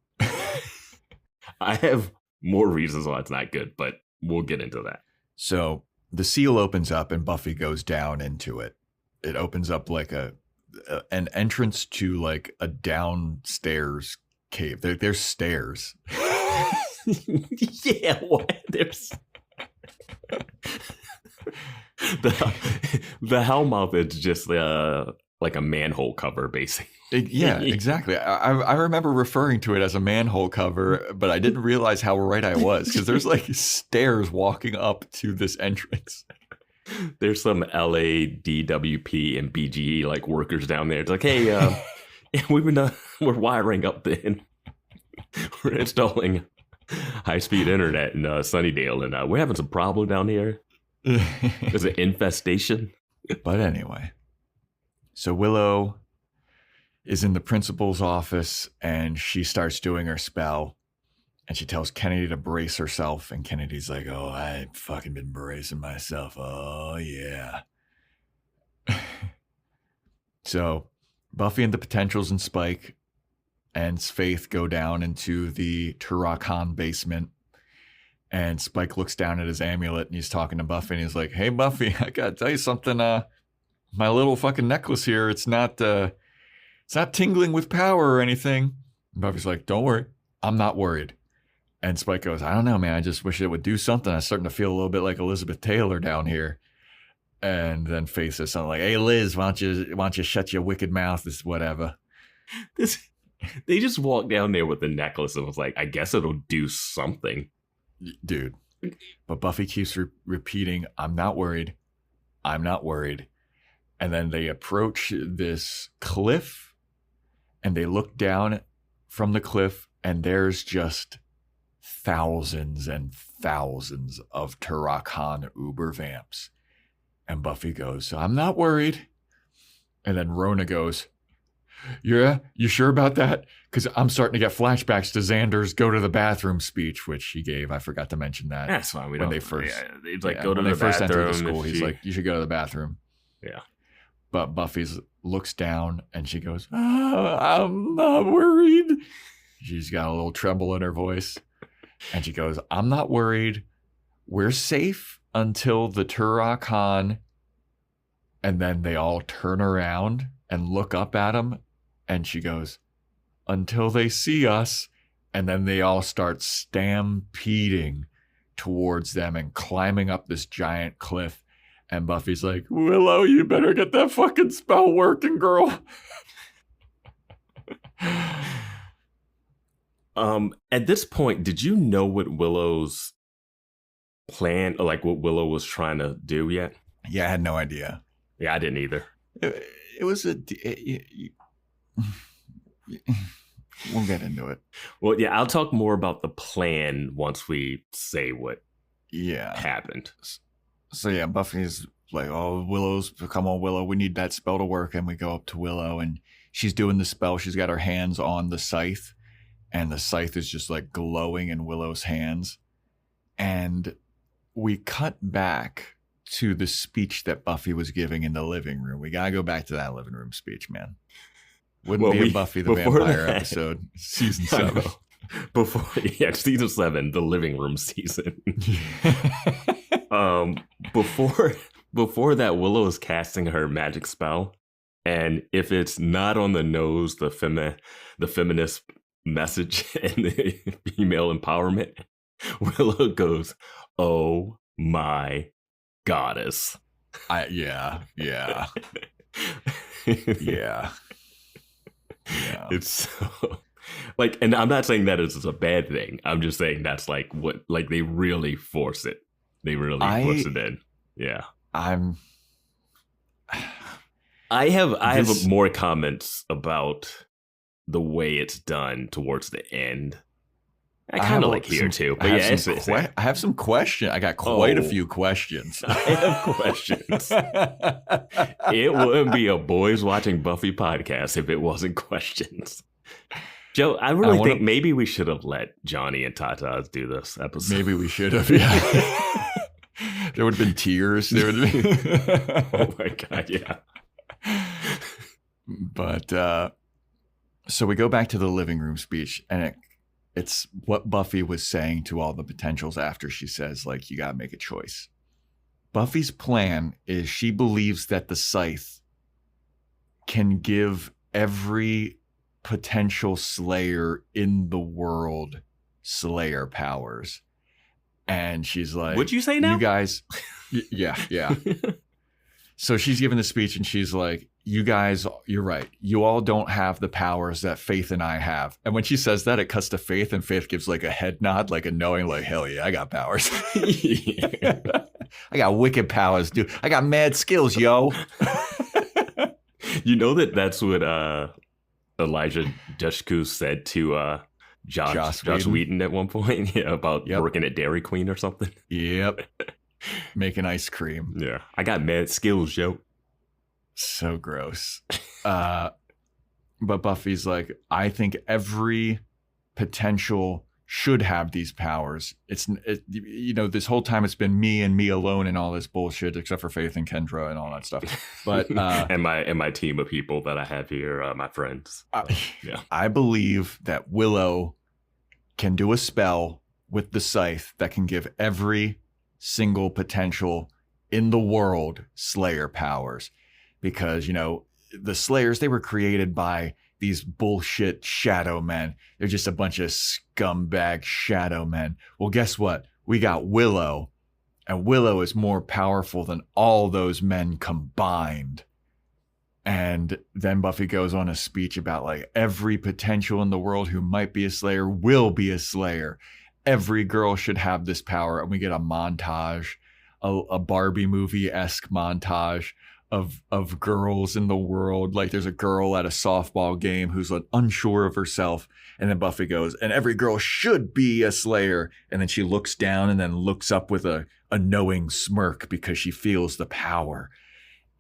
I have more reasons why it's not good, but we'll get into that. So the seal opens up and Buffy goes down into it. It opens up like an entrance to like a downstairs cave. There's stairs. Yeah, what? There's the Hellmouth is just like a manhole cover, basically. Yeah, exactly. I remember referring to it as a manhole cover, but I didn't realize how right I was, because there's like stairs walking up to this entrance. There's some LA DWP and BGE like workers down there. It's like, hey, we're wiring up we're installing high-speed internet in Sunnydale, and we're having some problem down here. There's an infestation. But anyway, so Willow is in the principal's office and she starts doing her spell, and she tells Kennedy to brace herself, and Kennedy's like, oh, I fucking been bracing myself. Oh, yeah. So Buffy and the potentials and Spike and Faith go down into the Turok Han basement, and Spike looks down at his amulet and he's talking to Buffy, and he's like, hey, Buffy, I gotta tell you something. My little fucking necklace here, it's not tingling with power or anything. And Buffy's like, don't worry, I'm not worried. And Spike goes, I don't know, man. I just wish it would do something. I'm starting to feel a little bit like Elizabeth Taylor down here. And then Faith says something like, hey, Liz, why don't you shut your wicked mouth? This whatever. They just walked down there with the necklace and was like, I guess it'll do something. Dude. But Buffy keeps repeating, I'm not worried. I'm not worried. And then they approach this cliff and they look down from the cliff and there's just thousands and thousands of Turakan Uber vamps. And Buffy goes, I'm not worried. And then Rona goes, yeah, you sure about that? Because I'm starting to get flashbacks to Xander's go to the bathroom speech, which he gave. I forgot to mention that. That's fine. When they first, it's like, go to the when they first bathroom. entered the school, he's like, you should go to the bathroom. Yeah. But Buffy looks down and she goes, I'm not worried. She's got a little tremble in her voice. And she goes, I'm not worried. We're safe until the Turakan. And then they all turn around and look up at him. And she goes, until they see us. And then they all start stampeding towards them and climbing up this giant cliff. And Buffy's like, Willow, you better get that fucking spell working, girl. At this point, did you know what Willow's plan, or like what Willow was trying to do yet? Yeah, I had no idea. Yeah, I didn't either. It was we'll get into it. Well, yeah, I'll talk more about the plan once we say what happened. So yeah, Buffy's like, oh, come on, Willow, we need that spell to work. And we go up to Willow and she's doing the spell. She's got her hands on the scythe and the scythe is just like glowing in Willow's hands. And we cut back to the speech that Buffy was giving in the living room. We got to go back to that living room speech, man. Wouldn't be a Buffy the Vampire episode, season 7. Season 7, the living room season. Before that, Willow is casting her magic spell, and if it's not on the nose, the feminist message and the female empowerment, Willow goes, "Oh my goddess!" Yeah. It's so, like, and I'm not saying that it's a bad thing. I'm just saying that's like what, like, they really force it. They really force it in. Yeah. I have more comments about the way it's done towards the end. I kind of like here too, but I have some questions. I got quite a few questions. I have questions. It wouldn't be a Boys Watching Buffy podcast if it wasn't questions. Joe, I really think maybe we should have let Johnny and Tatas do this episode. Maybe we should have, yeah. There would have been tears. There would have been... Oh my God, yeah. But, so we go back to the living room speech, and it's what Buffy was saying to all the potentials after she says, like, you got to make a choice. Buffy's plan is she believes that the scythe can give every potential slayer in the world slayer powers. And she's like, what'd you say now? You guys, yeah. So she's giving the speech and she's like, you guys, you're right. You all don't have the powers that Faith and I have. And when she says that, it cuts to Faith and Faith gives like a head nod, like a knowing, like, hell yeah, I got powers. I got wicked powers, dude. I got mad skills, yo. You know that's what Elijah Dushku said to Josh Whedon at one point, about working at Dairy Queen or something. Yep. Making ice cream. Yeah. I got mad skills, yo. So gross. But Buffy's like, I think every potential should have these powers. This whole time it's been me and me alone and all this bullshit, except for Faith and Kendra and all that stuff. But and my team of people that I have here, my friends. I believe that Willow can do a spell with the scythe that can give every single potential in the world slayer powers. Because, the Slayers, they were created by these bullshit shadow men. They're just a bunch of scumbag shadow men. Well, guess what? We got Willow, and Willow is more powerful than all those men combined. And then Buffy goes on a speech about like every potential in the world who might be a Slayer will be a Slayer. Every girl should have this power. And we get a montage, a Barbie movie-esque montage of girls in the world. Like there's a girl at a softball game who's like unsure of herself. And then Buffy goes, and every girl should be a Slayer. And then she looks down and then looks up with a knowing smirk because she feels the power.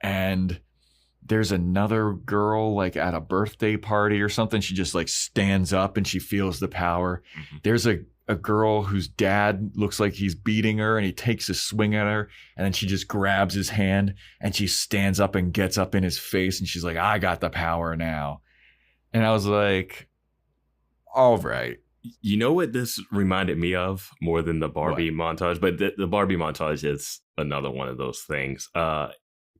And there's another girl like at a birthday party or something. She just like stands up and she feels the power. Mm-hmm. There's a girl whose dad looks like he's beating her and he takes a swing at her. And then she just grabs his hand and she stands up and gets up in his face. And she's like, I got the power now. And I was like, all right. You know what this reminded me of more than the Barbie montage? But the Barbie montage is another one of those things.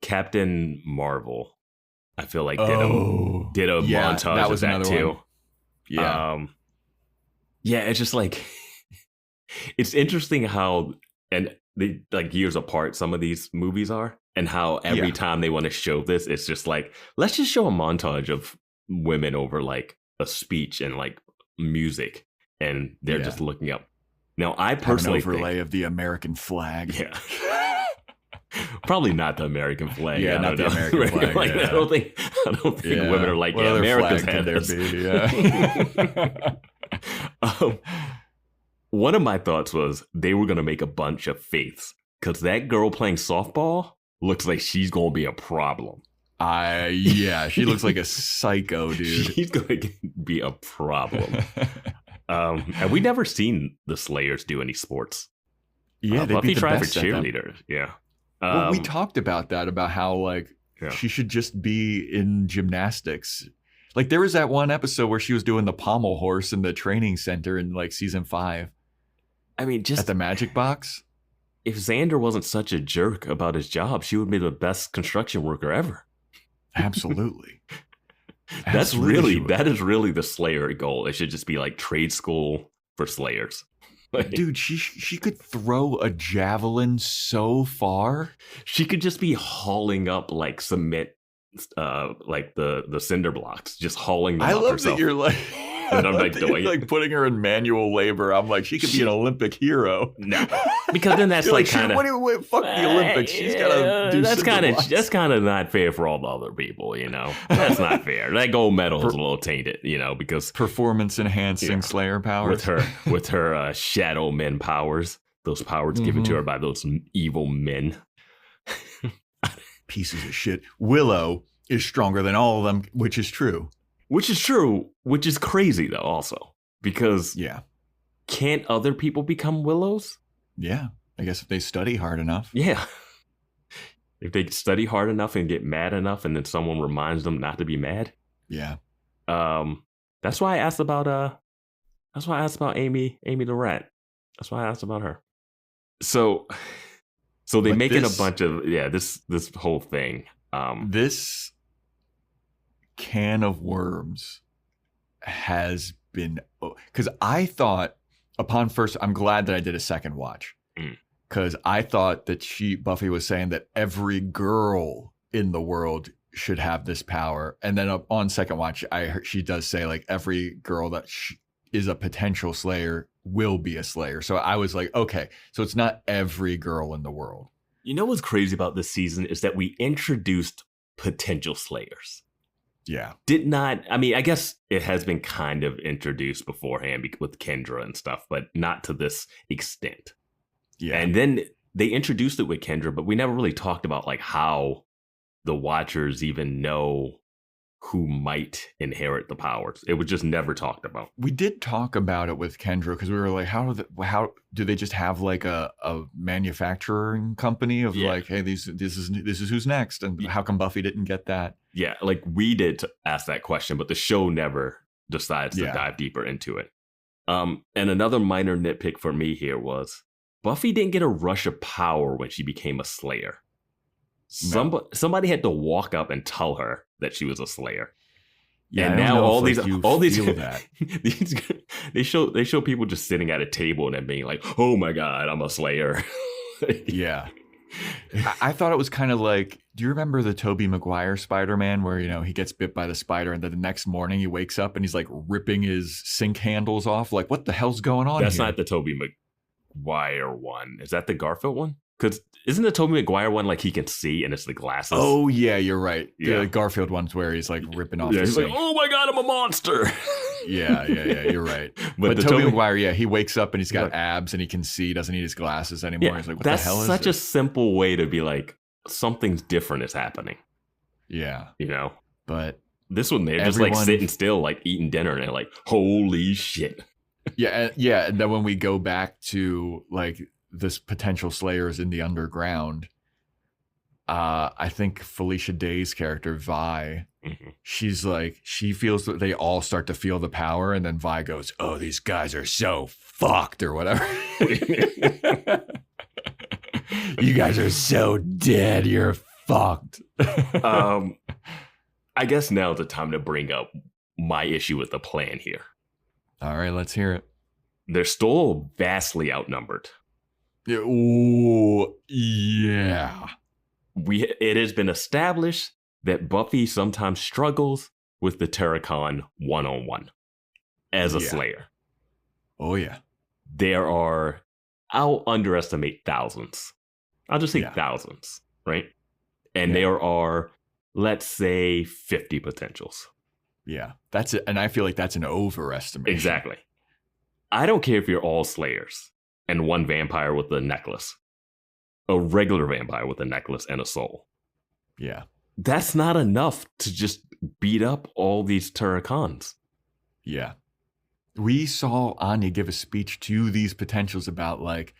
Captain Marvel, I feel like did a montage of that too. One. Yeah. Yeah, it's just like it's interesting how and they like years apart some of these movies are, and how every time they want to show this, it's just like, let's just show a montage of women over like a speech and like music, and they're just looking up. Now, I personally have an overlay of the American flag. Yeah. Probably not the American flag. Yeah, not the American flag. Like, I don't think women are like, what America's had this. One of my thoughts was they were going to make a bunch of faiths because that girl playing softball looks like she's going to be a problem. She looks like a psycho, dude. She's going to be a problem. And we never seen the Slayers do any sports. Yeah, Buffy tried for cheerleaders. Yeah. Well, we talked about that, about how like she should just be in gymnastics. Like there was that one episode where she was doing the pommel horse in the training center in like season 5. I mean, just at the Magic Box. If Xander wasn't such a jerk about his job, she would be the best construction worker ever. Absolutely. That is really the Slayer goal. It should just be like trade school for Slayers. Like, dude, she could throw a javelin so far. She could just be hauling up like cement, like the cinder blocks, just hauling them up love herself. That you're like, and I'm like doing like putting her in manual labor. I'm like, she could be an Olympic hero. No, because then that's like kind of fuck the Olympics. She's gotta do that's kind of not fair for all the other people. You know, that's not fair. That gold medal is a little tainted. You know, because performance enhancing Slayer powers with her shadow men powers. Those powers given to her by those evil men. Pieces of shit. Willow is stronger than all of them, which is true. Which is crazy though also. Because can't other people become Willows? Yeah. I guess if they study hard enough. Yeah. If they study hard enough and get mad enough and then someone reminds them not to be mad. Yeah. That's why I asked about Amy the rat. That's why I asked about her. So they make it a bunch of this whole thing. This can of worms has been, because I thought upon first, I'm glad that I did a second watch, because I thought that Buffy was saying that every girl in the world should have this power, and then on second watch, I heard she does say like every girl that is a potential Slayer will be a Slayer. So I was like, okay, so it's not every girl in the world. You know what's crazy about this season is that we introduced potential Slayers. Yeah. I guess it has been kind of introduced beforehand with Kendra and stuff, but not to this extent. Yeah. And then they introduced it with Kendra, but we never really talked about like how the Watchers even know who might inherit the powers. It was just never talked about. We did talk about it with Kendra because we were like, how do they just have like a manufacturing company of like, hey, this is who's next, and how come Buffy didn't get that? Yeah, like we did ask that question, but the show never decides to dive deeper into it. And another minor nitpick for me here was Buffy didn't get a rush of power when she became a Slayer. Somebody had to walk up and tell her that she was a Slayer. Yeah, and now all these feel that. they show people just sitting at a table and then being like, "Oh my god, I'm a Slayer." Yeah. I thought it was kind of like, do you remember the Tobey Maguire Spider-Man where, he gets bit by the spider and then the next morning he wakes up and he's like ripping his sink handles off? Like, what the hell's going on That's here? not the Tobey Maguire one. Is that the Garfield one? Because isn't the Tobey Maguire one like he can see and it's the glasses? Oh, yeah, you're right. Yeah. The Garfield one's where he's like ripping off the he's sink. like, "Oh my god, I'm a monster." Yeah, you're right. But the Tobey Maguire, he wakes up and he's got abs and he can see, doesn't need his glasses anymore. Yeah, He's like, what that's the hell is such this? a simple way to be like, something's different is happening. Yeah. But this one, they're just like sitting still, like eating dinner, and they're like, "Holy shit." Yeah. And then when we go back to like this potential Slayers in the underground, I think Felicia Day's character, Vi, she's like, she feels that they all start to feel the power. And then Vi goes, "Oh, these guys are so fucked," or whatever. "You guys are so dead. You're fucked." I guess now's the time to bring up my issue with the plan here. All right, let's hear it. They're still vastly outnumbered. Ooh, yeah. It has been established that Buffy sometimes struggles with the Terracon one-on-one as a Slayer. Oh, yeah. I'll underestimate thousands. I'll just say thousands, right? And there are, let's say, 50 potentials. Yeah, that's it. And I feel like that's an overestimation. Exactly. I don't care if you're all Slayers and one vampire with a necklace. A regular vampire with a necklace and a soul. Yeah. That's not enough to just beat up all these Terracons. Yeah. We saw Anya give a speech to these potentials about like,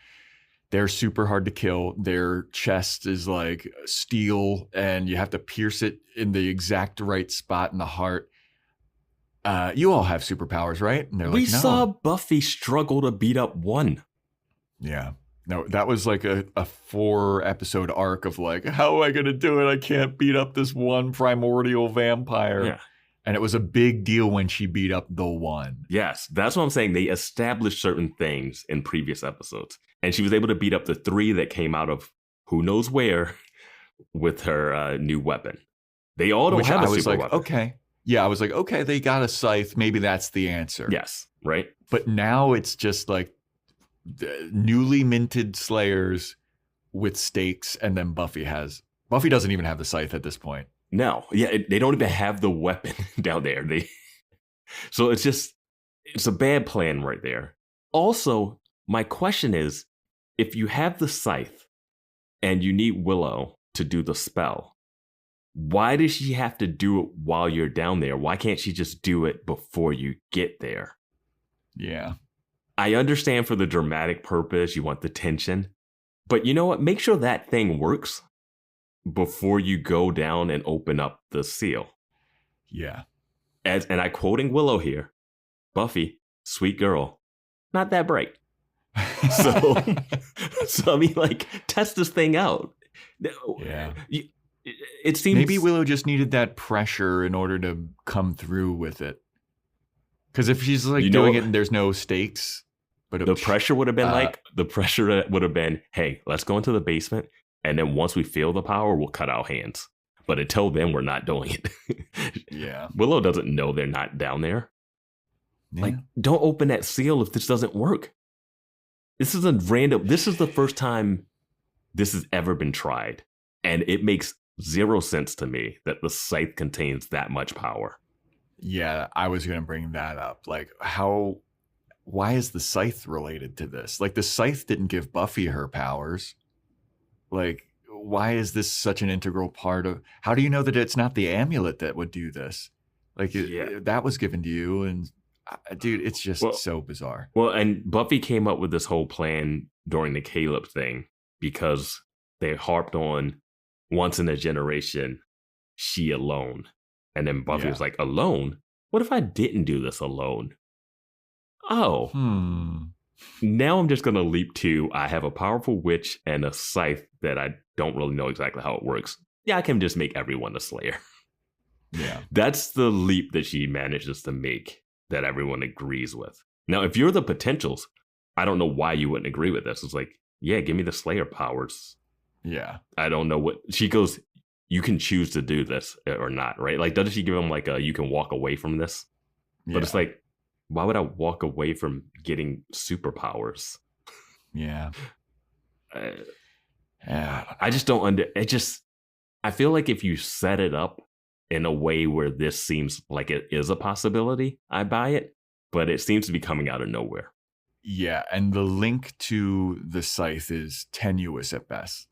they're super hard to kill. Their chest is like steel and you have to pierce it in the exact right spot in the heart. You all have superpowers, right? And they're like, we no. saw Buffy struggle to beat up one. Yeah. No, that was like a 4-episode arc of like, how am I going to do it? I can't beat up this one primordial vampire. Yeah. And it was a big deal when she beat up the one. Yes, that's what I'm saying. They established certain things in previous episodes. And she was able to beat up the 3 that came out of who knows where with her new weapon. They all don't have a super weapon. Okay. Yeah, I was like, okay, they got a scythe. Maybe that's the answer. Yes, right? But now it's just like newly minted Slayers with stakes, and then Buffy doesn't even have the scythe at this point. No, they don't even have the weapon down there. So it's a bad plan right there. Also, my question is, if you have the scythe and you need Willow to do the spell, why does she have to do it while you're down there? Why can't she just do it before you get there? Yeah. I understand for the dramatic purpose, you want the tension. But you know what? Make sure that thing works before you go down and open up the seal. Yeah. And I quoting Willow here, "Buffy, sweet girl, not that bright." So I mean, like, test this thing out. Yeah. It seems maybe Willow just needed that pressure in order to come through with it. Because if she's like doing it and there's no stakes, but the pressure would have been hey, let's go into the basement, and then once we feel the power, we'll cut our hands. But until then, we're not doing it. Yeah. Willow doesn't know they're not down there. Yeah. Like, don't open that seal if this doesn't work. This is the first time this has ever been tried. And it makes zero sense to me that the scythe contains that much power. Yeah, I was going to bring that up. Like, why is the scythe related to this? Like, the scythe didn't give Buffy her powers. Like, why is this such an integral part of, how do you know that it's not the amulet that would do this? Like, that was given to you. And dude, it's just so bizarre. Well, and Buffy came up with this whole plan during the Caleb thing because they harped on once in a generation, she alone. And then Buffy was like, alone? What if I didn't do this alone? Oh. Now I'm just going to leap to, I have a powerful witch and a scythe that I don't really know exactly how it works. Yeah, I can just make everyone a Slayer. Yeah. That's the leap that she manages to make that everyone agrees with. Now, if you're the potentials, I don't know why you wouldn't agree with this. It's like, yeah, give me the Slayer powers. Yeah. I don't know what she goes. You can choose to do this or not, right? Like, doesn't she give him like you can walk away from this? But it's like, why would I walk away from getting superpowers? Yeah. I just don't I feel like if you set it up in a way where this seems like it is a possibility, I buy it. But it seems to be coming out of nowhere. Yeah, and the link to the scythe is tenuous at best.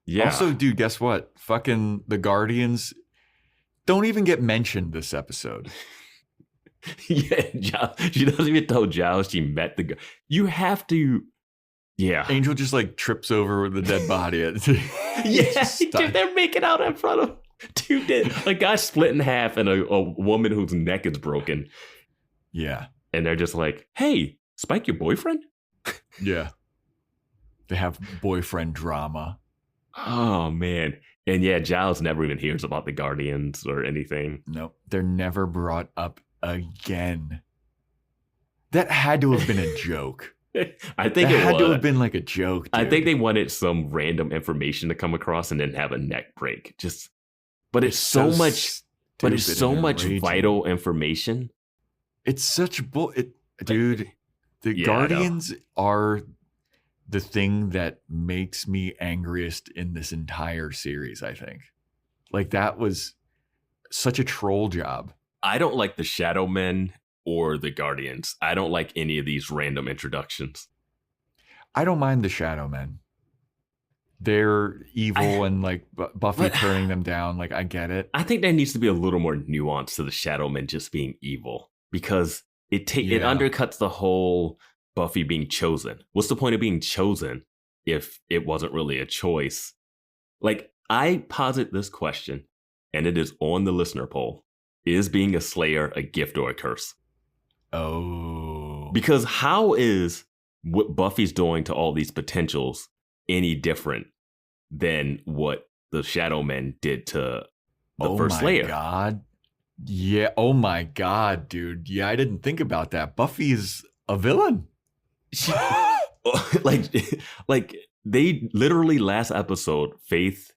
Yeah. Also, dude, guess what? Fucking the Guardians don't even get mentioned this episode. Yeah, she doesn't even tell Giles she met the. You have to. Yeah. Angel just like trips over the dead body. Yeah, dude, they're making out in front of. Dude, a guy split in half and a woman whose neck is broken. Yeah. And they're just like, hey, Spike, your boyfriend? Yeah. They have boyfriend drama. Oh, man. And yeah, Giles never even hears about the Guardians or anything. Nope. They're never brought up again. That had to have been a joke. I think it had to have been like a joke, dude. I think they wanted some random information to come across and then have a neck break. But it's so much vital information. It's such dude. The Guardians are the thing that makes me angriest in this entire series, I think. Like, that was such a troll job. I don't like the Shadow Men or the Guardians. I don't like any of these random introductions. I don't mind the Shadow Men. They're evil and like Buffy turning them down. Like, I get it. I think there needs to be a little more nuance to the Shadow Men just being evil, because it undercuts the whole Buffy being chosen. What's the point of being chosen if it wasn't really a choice? Like, I posit this question, and it is on the listener poll. Is being a Slayer a gift or a curse? Oh. Because how is what Buffy's doing to all these potentials any different than what the Shadow Men did to the first Slayer? Oh my God. Yeah. Oh my God, dude. Yeah, I didn't think about that. Buffy is a villain. like they literally last episode, Faith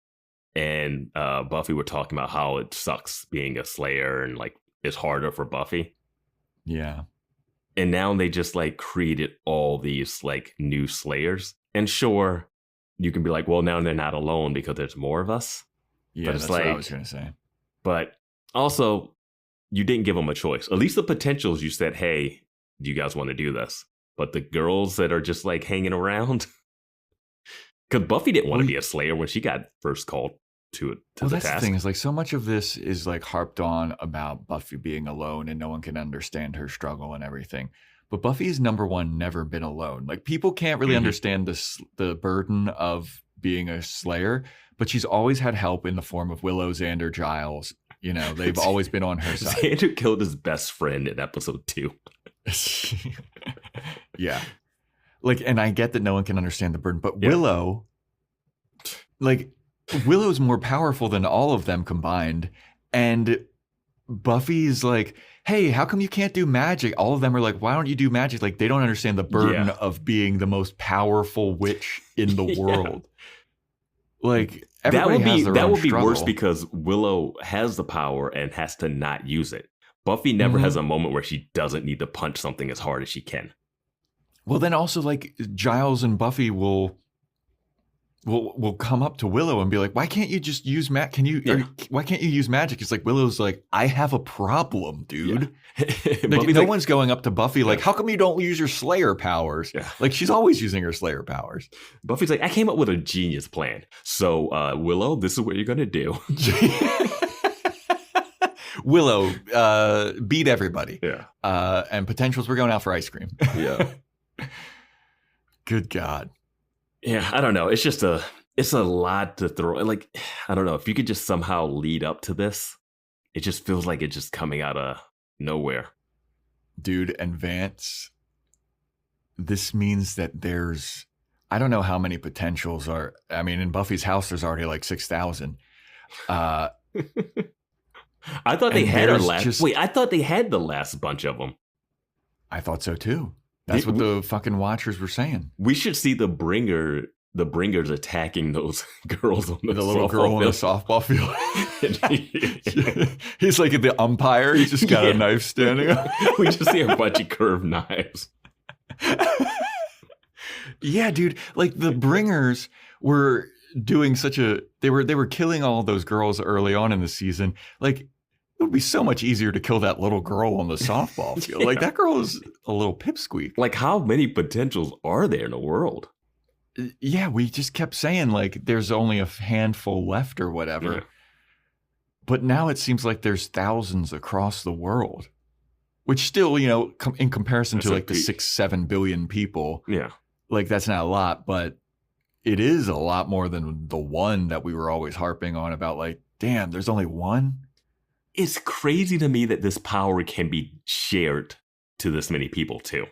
and Buffy were talking about how it sucks being a Slayer and like it's harder for Buffy. Yeah. And now they just like created all these like new Slayers. And sure, you can be like, well, now they're not alone because there's more of us. Yeah, but it's that's like, what I was going to say. But also, you didn't give them a choice. At least the potentials, you said, hey, do you guys want to do this? But the girls that are just like hanging around, because Buffy didn't want to be a Slayer when she got first called to the that's task. The thing is, like, so much of this is like harped on about Buffy being alone and no one can understand her struggle and everything. But Buffy's number one never been alone. Like, people can't really understand the burden of being a Slayer, but she's always had help in the form of Willow, Xander, Giles. You know, they've always been on her side. Xander killed his best friend in episode 2. Yeah. Like, and I get that no one can understand the burden, but Willow, like, Willow's more powerful than all of them combined. And Buffy's like, hey, how come you can't do magic? All of them are like, why don't you do magic? Like, they don't understand the burden of being the most powerful witch in the world. Like, that would be worse because Willow has the power and has to not use it. Buffy never has a moment where she doesn't need to punch something as hard as she can. Well, then also, like, Giles and Buffy will come up to Willow and be like, why can't you just use why can't you use magic? It's like, Willow's like, I have a problem, dude. Like, no one's going up to Buffy like, how come you don't use your Slayer powers? Yeah. Like, she's always using her Slayer powers. Buffy's like, I came up with a genius plan. So, Willow, this is what you're going to do. Willow, beat everybody. Yeah. And potentials, we're going out for ice cream. Yeah. Good God. Yeah, I don't know. It's a lot to throw. Like, I don't know. If you could just somehow lead up to this, it just feels like it's just coming out of nowhere. Dude, and Vance, this means that I don't know how many potentials are. I mean, in Buffy's house, there's already like 6,000. I thought they had I thought they had the last bunch of them. I thought so too. That's what the fucking Watchers were saying. We should see the Bringers attacking those girls on the little girl on the softball field. He's like the umpire. He's just got a knife standing up. We just see a bunch of curved knives. Yeah, dude. Like the Bringers were doing they were killing all those girls early on in the season. Like, it would be so much easier to kill that little girl on the softball field. Like, that girl is a little pipsqueak. Like, how many potentials are there in the world? Yeah, we just kept saying, like, there's only a handful left or whatever. Yeah. But now it seems like there's thousands across the world, which still, in comparison to like the 6-7 billion people, like, that's not a lot, but it is a lot more than the one that we were always harping on about, like, damn, there's only one. It's crazy to me that this power can be shared to this many people too,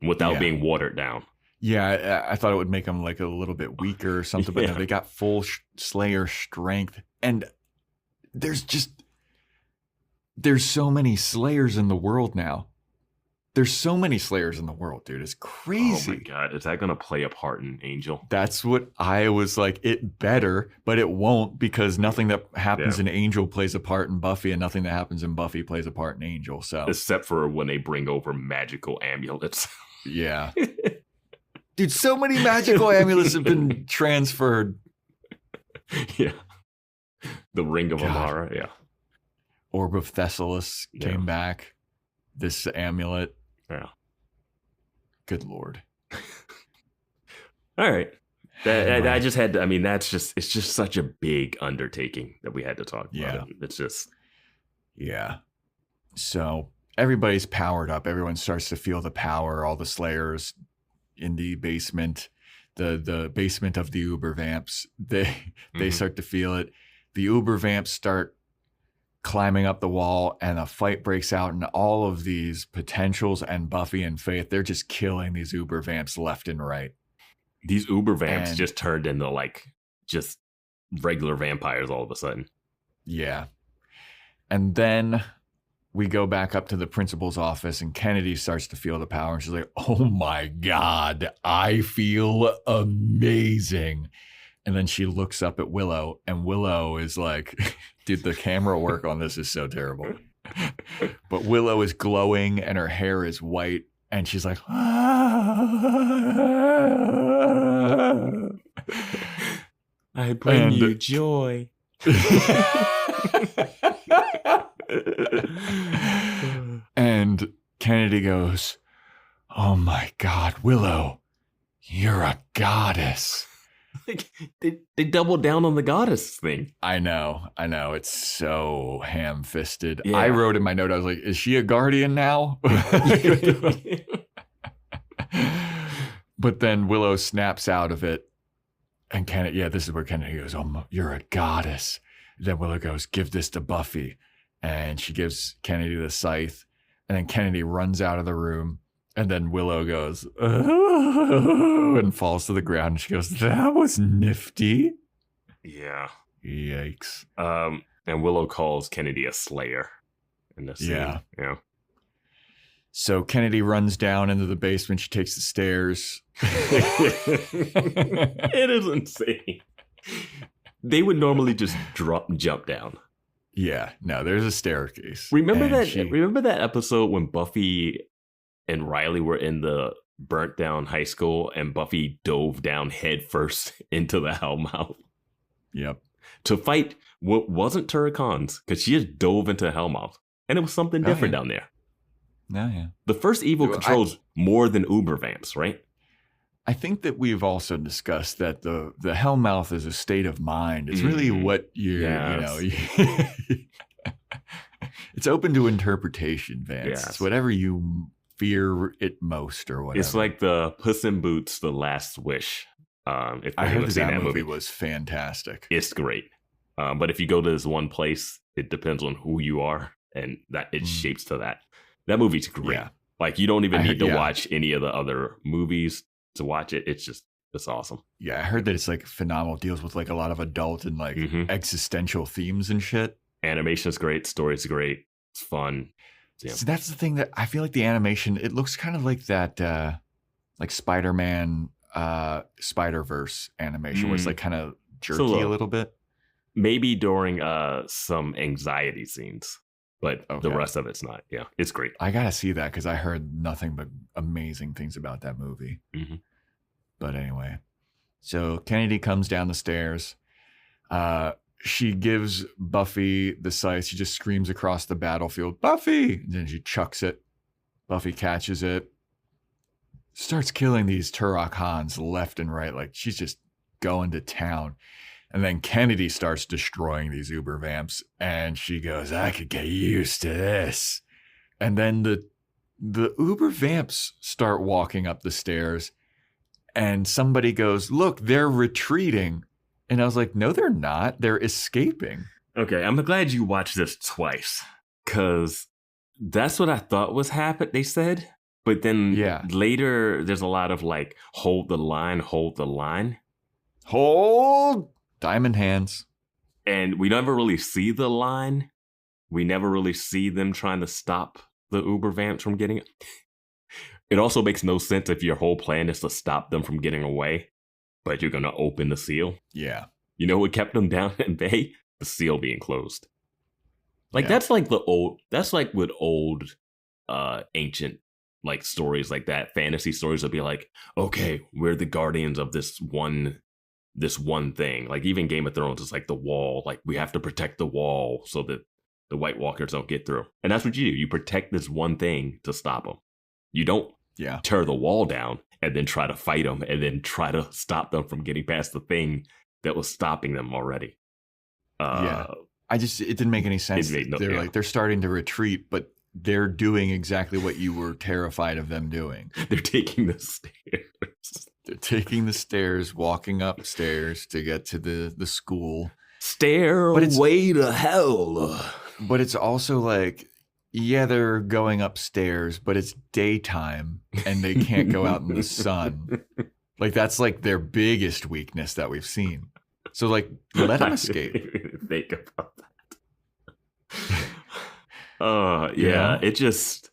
without being watered down. Yeah, I thought it would make them like a little bit weaker or something, but no, they got full Slayer strength. And there's so many Slayers in the world now. There's so many Slayers in the world, dude. It's crazy. Oh my God. Is that going to play a part in Angel? That's what I was like. It better, but it won't, because nothing that happens in Angel plays a part in Buffy, and nothing that happens in Buffy plays a part in Angel. So, except for when they bring over magical amulets. Yeah. Dude, so many magical amulets have been transferred. Yeah. The Ring of Amara. Yeah. Orb of Thessalos came back. This amulet. Yeah. Good Lord. All right. I just had to, I mean, it's just such a big undertaking that we had to talk about. Yeah. It's just. Yeah. So everybody's powered up. Everyone starts to feel the power. All the Slayers in the basement, the basement of the Uber Vamps, they start to feel it. The Uber Vamps start climbing up the wall, and a fight breaks out, and all of these potentials and Buffy and Faith, they're just killing these Uber Vamps left and right. These Uber Vamps just turned into like just regular vampires all of a sudden. Yeah. And then we go back up to the principal's office, and Kennedy starts to feel the power, and she's like, oh my God, I feel amazing. And then she looks up at Willow, and Willow is like, dude, the camera work on this is so terrible. But Willow is glowing, and her hair is white, and she's like, I bring you joy. And Kennedy goes, oh my God, Willow, you're a goddess. Like, they doubled down on the goddess thing. I know. It's so ham-fisted. Yeah. I wrote in my note, I was like, is she a guardian now? But then Willow snaps out of it. And Kennedy, this is where Kennedy goes, oh, you're a goddess. Then Willow goes, give this to Buffy. And she gives Kennedy the scythe. And then Kennedy runs out of the room. And then Willow goes, oh, and falls to the ground. And she goes, that was nifty. Yeah. Yikes. And Willow calls Kennedy a slayer in this scene. Yeah. So Kennedy runs down into the basement. She takes the stairs. It is insane. They would normally just jump down. Yeah. No, there's a staircase. Remember that episode when Buffy and Riley were in the burnt down high school, and Buffy dove down head first into the Hellmouth? Yep. To fight what wasn't Turricons, because she just dove into Hellmouth, and it was something different down there. Oh, yeah. The first evil controls more than Uber Vamps, right? I think that we've also discussed that the Hellmouth is a state of mind. It's really what it's open to interpretation, Vance. Yes. It's whatever you fear it most or whatever. It's like the Puss in Boots, The Last Wish. If I heard that movie was fantastic. It's great. But if you go to this one place, it depends on who you are, and that it shapes to that. That movie's great. Yeah. Like, you don't even need to watch any of the other movies to watch it. It's It's awesome. Yeah, I heard that it's like phenomenal. Deals with like a lot of adult and like existential themes and shit. Animation's great. Story's great. It's fun. Yeah. So that's the thing that I feel like the animation, it looks kind of like that, like Spider-Man, Spider-Verse animation where it's like kind of jerky a little bit. Maybe during some anxiety scenes, but the rest of it's not. Yeah, it's great. I gotta see that because I heard nothing but amazing things about that movie. But anyway, so Kennedy comes down the stairs. She gives Buffy the scythe. She just screams across the battlefield, Buffy! And then she chucks it. Buffy catches it. Starts killing these Turok Hans left and right. Like she's just going to town. And then Kennedy starts destroying these Uber Vamps. And she goes, I could get used to this. And then the Uber Vamps start walking up the stairs. And somebody goes, look, they're retreating. And I was like, no, they're not. They're escaping. Okay, I'm glad you watched this twice. Because that's what I thought was happening, they said. But then later, there's a lot of like, hold the line, hold the line. Hold diamond hands. And we never really see the line. We never really see them trying to stop the Uber Vamps from getting it. It also makes no sense if your whole plan is to stop them from getting away, but you're going to open the seal. Yeah. You know what kept them down at bay? The seal being closed. Like, that's like with old, ancient, like, stories like that. Fantasy stories would be like, okay, we're the guardians of this one thing. Like, even Game of Thrones is like the wall. Like, we have to protect the wall so that the White Walkers don't get through. And that's what you do. You protect this one thing to stop them. You don't tear the wall down and then try to fight them and then try to stop them from getting past the thing that was stopping them already. It didn't make any sense. They're starting to retreat, but they're doing exactly what you were terrified of them doing. They're taking the stairs. They're taking the stairs, walking upstairs to get to the school. Stairway to hell. But it's also like, yeah, they're going upstairs, but it's daytime and they can't go out in the sun. Like, that's like their biggest weakness that we've seen. So, like, let them escape. Think about that. It just...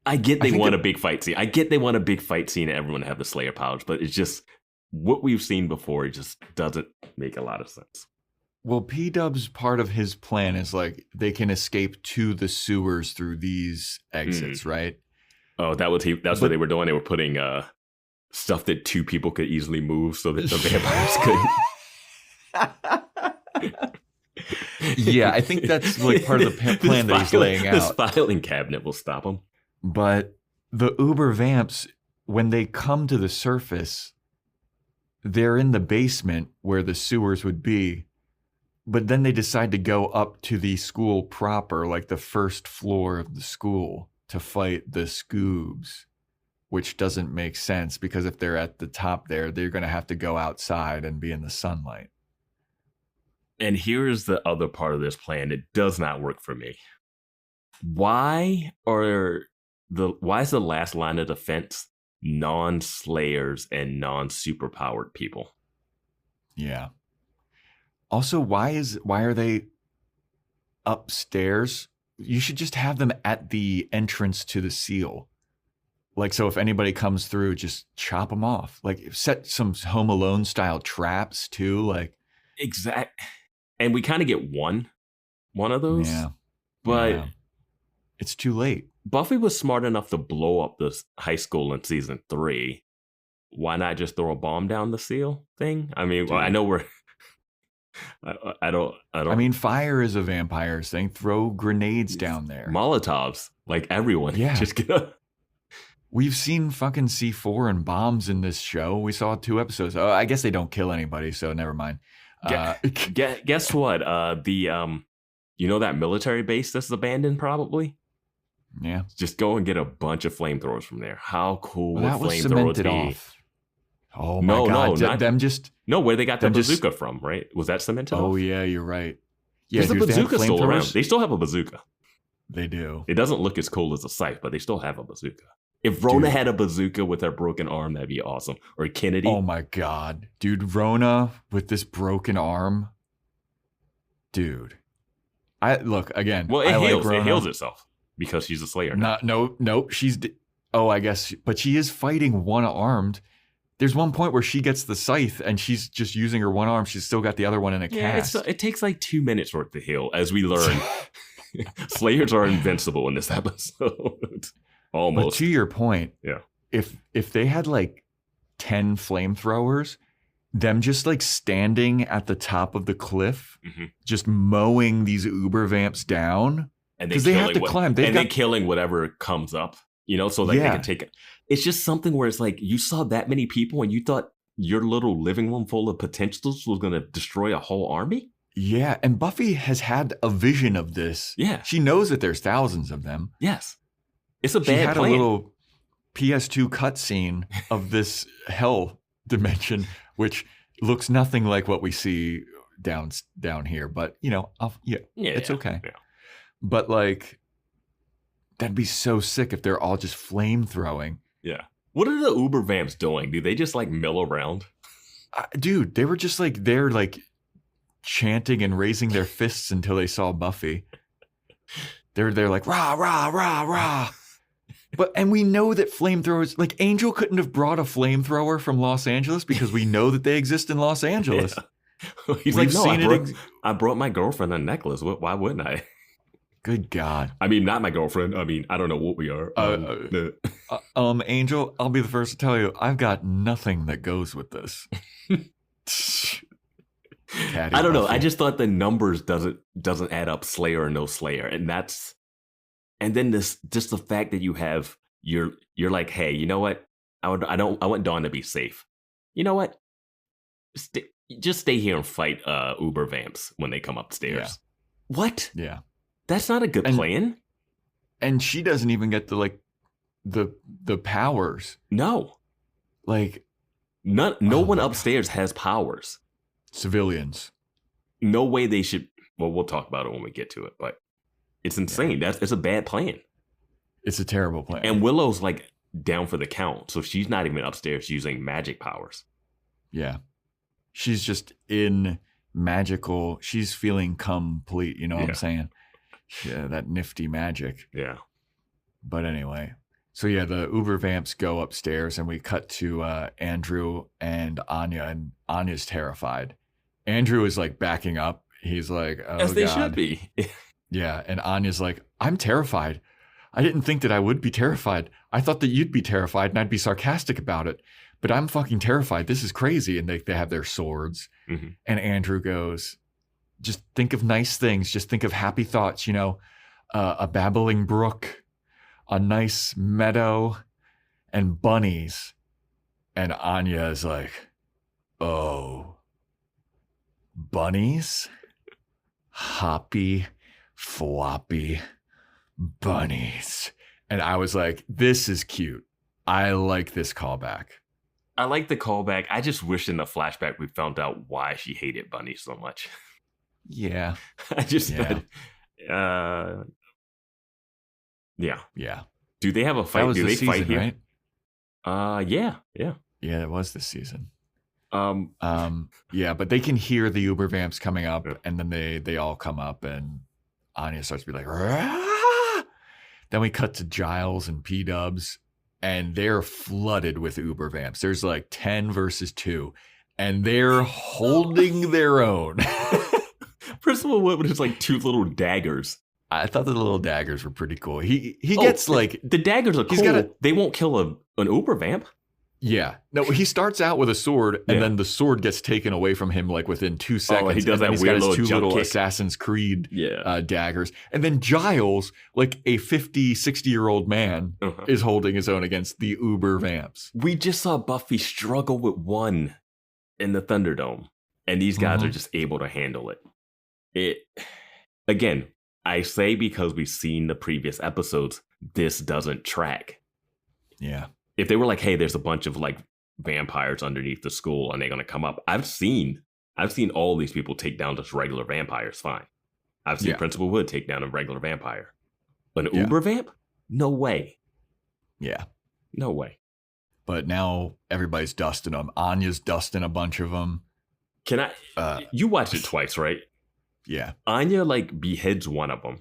I get they want a big fight scene. I get they want a big fight scene and everyone have the Slayer powers, but it's just what we've seen before. It just doesn't make a lot of sense. Well, P-Dub's part of his plan is like they can escape to the sewers through these exits, right? Oh, that's what they were doing. They were putting stuff that two people could easily move so that the vampires couldn't. Yeah, I think that's like part of the plan that he's laying out. This filing cabinet will stop them. But the Uber Vamps, when they come to the surface, they're in the basement where the sewers would be. But then they decide to go up to the school proper, like the first floor of the school, to fight the Scoobs, which doesn't make sense because if they're at the top there, they're going to have to go outside and be in the sunlight. And here's the other part of this plan. It does not work for me. Why is the last line of defense non-slayers and non-superpowered people? Yeah. Also, why are they upstairs? You should just have them at the entrance to the seal. Like, so if anybody comes through, just chop them off. Like, set some Home Alone style traps too. Like, exact. And we kind of get one of those. Yeah. But it's too late. Buffy was smart enough to blow up this high school in season 3. Why not just throw a bomb down the seal thing? I mean, I know we're. I don't. I mean, fire is a vampire's thing. Throw grenades down there. Molotovs, like everyone. Yeah. Just get a... We've seen fucking C4 and bombs in this show. We saw 2 episodes. Oh, I guess they don't kill anybody, so never mind. Guess what? That military base that's abandoned, probably. Yeah. Just go and get a bunch of flamethrowers from there. How cool would that was flamethrowers cemented be? Off. Oh my God! Not them just where they got the bazooka from, right? Was that cemented? Oh off? Yeah, you're right. Yeah, the bazooka's still around. They still have a bazooka. They do. It doesn't look as cool as a scythe, but they still have a bazooka. If Rona had a bazooka with her broken arm, that'd be awesome. Or Kennedy. Oh my God. Dude, Rona with this broken arm. Dude. Look, again. Well, it heals. Like It heals itself because she's a Slayer. No. I guess. But she is fighting one-armed. There's one point where she gets the scythe and she's just using her one arm. She's still got the other one in a cast. It takes like 2 minutes for it to heal, as we learn. Slayers are invincible in this episode. Almost. But to your point, yeah. If they had like 10 flamethrowers, them just like standing at the top of the cliff, just mowing these uber vamps down, because they have to climb. They're killing whatever comes up, so like they can take it. It's just something where it's like you saw that many people and you thought your little living room full of potentials was going to destroy a whole army. Yeah, and Buffy has had a vision of this. Yeah, she knows that there's thousands of them. Yes. It's a bad plan. She had plan. a little PS2 cutscene of this hell dimension, which looks nothing like what we see down here. But, it's okay. Yeah. But, like, that'd be so sick if they're all just flame throwing. Yeah. What are the Uber Vamps doing? Do they just, like, mill around? Dude, they were just, like, they're, like, chanting and raising their fists until they saw Buffy. They're like, rah, rah, rah, rah. And we know that flamethrowers, like Angel couldn't have brought a flamethrower from Los Angeles because we know that they exist in Los Angeles. Yeah. He's like, no, I brought my girlfriend a necklace. Why wouldn't I? Good God. I mean, not my girlfriend. I mean, I don't know what we are. Angel, I'll be the first to tell you, I've got nothing that goes with this. I don't know. I just thought the numbers doesn't add up, Slayer or no Slayer, and then just the fact that you're like, hey, you know what? I want Dawn to be safe. You know what? Just stay here and fight Uber Vamps when they come upstairs. Yeah. What? Yeah, that's not a good plan. And she doesn't even get the powers. No, like no one upstairs has powers. Civilians. No way they should. Well, we'll talk about it when we get to it, but it's insane. Yeah. It's a bad plan. It's a terrible plan. And Willow's like down for the count, so she's not even upstairs using magic powers. Yeah. She's just in magical. She's feeling complete. You know what I'm saying? Yeah, that nifty magic. Yeah. But anyway. So yeah, the Uber Vamps go upstairs and we cut to Andrew and Anya, and Anya's terrified. Andrew is like backing up. He's like, oh, as they God. should be. Yeah. And Anya's like, I'm terrified. I didn't think that I would be terrified. I thought that you'd be terrified and I'd be sarcastic about it. But I'm fucking terrified. This is crazy. And they have their swords. Mm-hmm. And Andrew goes, just think of nice things. Just think of happy thoughts, a babbling brook, a nice meadow, and bunnies. And Anya is like, oh, bunnies? Hoppy, floppy bunnies. And I was like, this is cute. I like this callback. I like the callback. I just wish in the flashback we found out why she hated bunnies so much. Yeah. I just thought, yeah. Yeah. Do they have a fight? Do they fight here? Right? Yeah. Yeah, it was this season. Yeah, but they can hear the Uber Vamps coming up, and then they all come up, and Anya starts to be like, rah! Then we cut to Giles and P-Dubs, and they're flooded with Uber Vamps. There's like 10 versus 2, and they're holding their own. Principal Wood with just like 2 little daggers. I thought the little daggers were pretty cool. He gets like... The daggers are cool. They won't kill an Uber Vamp. Yeah. No, he starts out with a sword, and then the sword gets taken away from him like within 2 seconds. He does that weird little jump little kick. Assassin's Creed daggers. And then Giles, like a 50, 60-year-old man, is holding his own against the Uber Vamps. We just saw Buffy struggle with one in the Thunderdome, and these guys are just able to handle it. Again, I say because we've seen the previous episodes, this doesn't track. Yeah. If they were like, hey, there's a bunch of like vampires underneath the school and they're going to come up. I've seen all these people take down just regular vampires. Fine. I've seen Principal Wood take down a regular vampire. But an Uber Vamp? No way. Yeah. No way. But now everybody's dusting them. Anya's dusting a bunch of them. Can I? You watched it twice, right? Yeah. Anya like beheads one of them,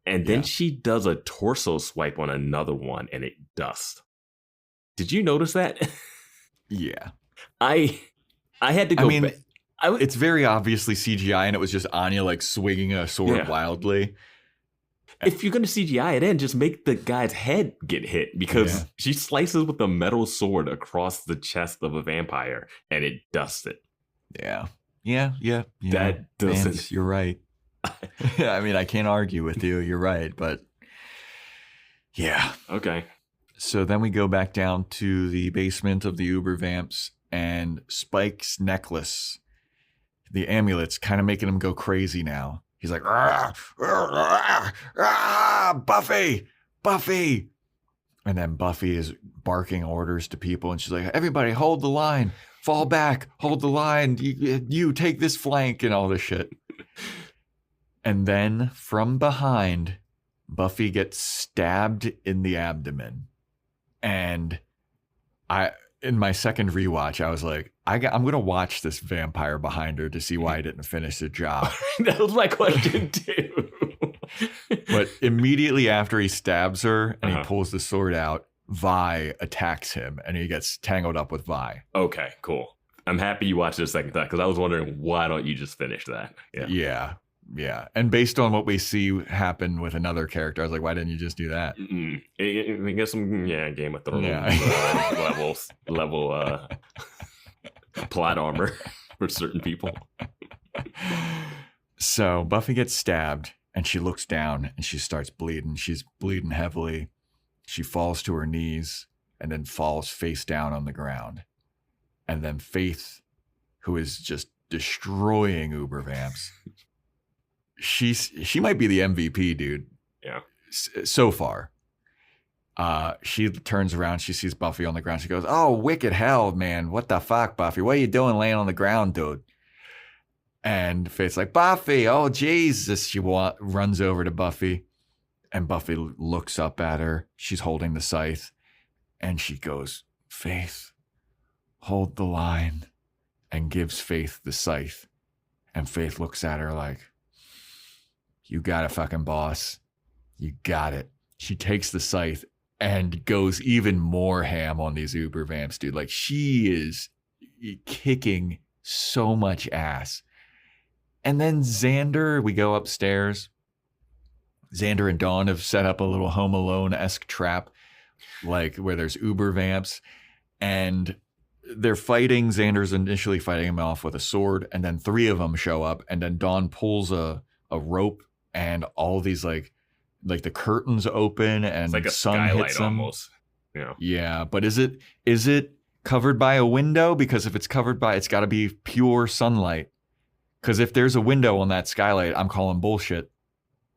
and then she does a torso swipe on another one, and it dusts. Did you notice that? Yeah. I had to go. I mean, it's very obviously CGI, and it was just Anya like swinging a sword wildly. If you're gonna CGI it in, just make the guy's head get hit, because she slices with a metal sword across the chest of a vampire, and it dusts it. Yeah. That doesn't. Vance, you're right. I mean, I can't argue with you. You're right, but yeah. Okay. So then we go back down to the basement of the Uber Vamps, and Spike's necklace, the amulets, kind of making him go crazy now. He's like, Buffy! And then Buffy is barking orders to people, and she's like, everybody hold the line, fall back, hold the line, you take this flank, and all this shit. And then from behind, Buffy gets stabbed in the abdomen. And in my second rewatch, I was like, I'm going to watch this vampire behind her to see why I didn't finish the job. That was my question too. But immediately after he stabs her and he pulls the sword out, Vi attacks him and he gets tangled up with Vi. Okay, cool. I'm happy you watched it a second time, because I was wondering, why don't you just finish that? Yeah. And based on what we see happen with another character, I was like, why didn't you just do that? I guess some Game of Thrones level plot armor for certain people. So Buffy gets stabbed and she looks down and she starts bleeding. She's bleeding heavily. She falls to her knees and then falls face down on the ground. And then Faith, who is just destroying Uber Vamps, she might be the MVP, dude. Yeah. So far. She turns around. She sees Buffy on the ground. She goes, oh, wicked hell, man. What the fuck, Buffy? What are you doing laying on the ground, dude? And Faith's like, Buffy, oh, Jesus. She runs over to Buffy. And Buffy looks up at her. She's holding the scythe. And she goes, Faith, hold the line. And gives Faith the scythe. And Faith looks at her like, you got it, fucking boss. You got it. She takes the scythe and goes even more ham on these Uber Vamps, dude. Like, she is kicking so much ass. And then Xander, we go upstairs. Xander and Dawn have set up a little Home Alone-esque trap, like where there's Uber Vamps. And they're fighting. Xander's initially fighting him off with a sword. And then 3 of them show up. And then Dawn pulls a rope. And all these like the curtains open and it's like a sun hits them. Almost. Yeah. Yeah, but is it covered by a window? Because if it's covered by, it's got to be pure sunlight. Because if there's a window on that skylight, I'm calling bullshit.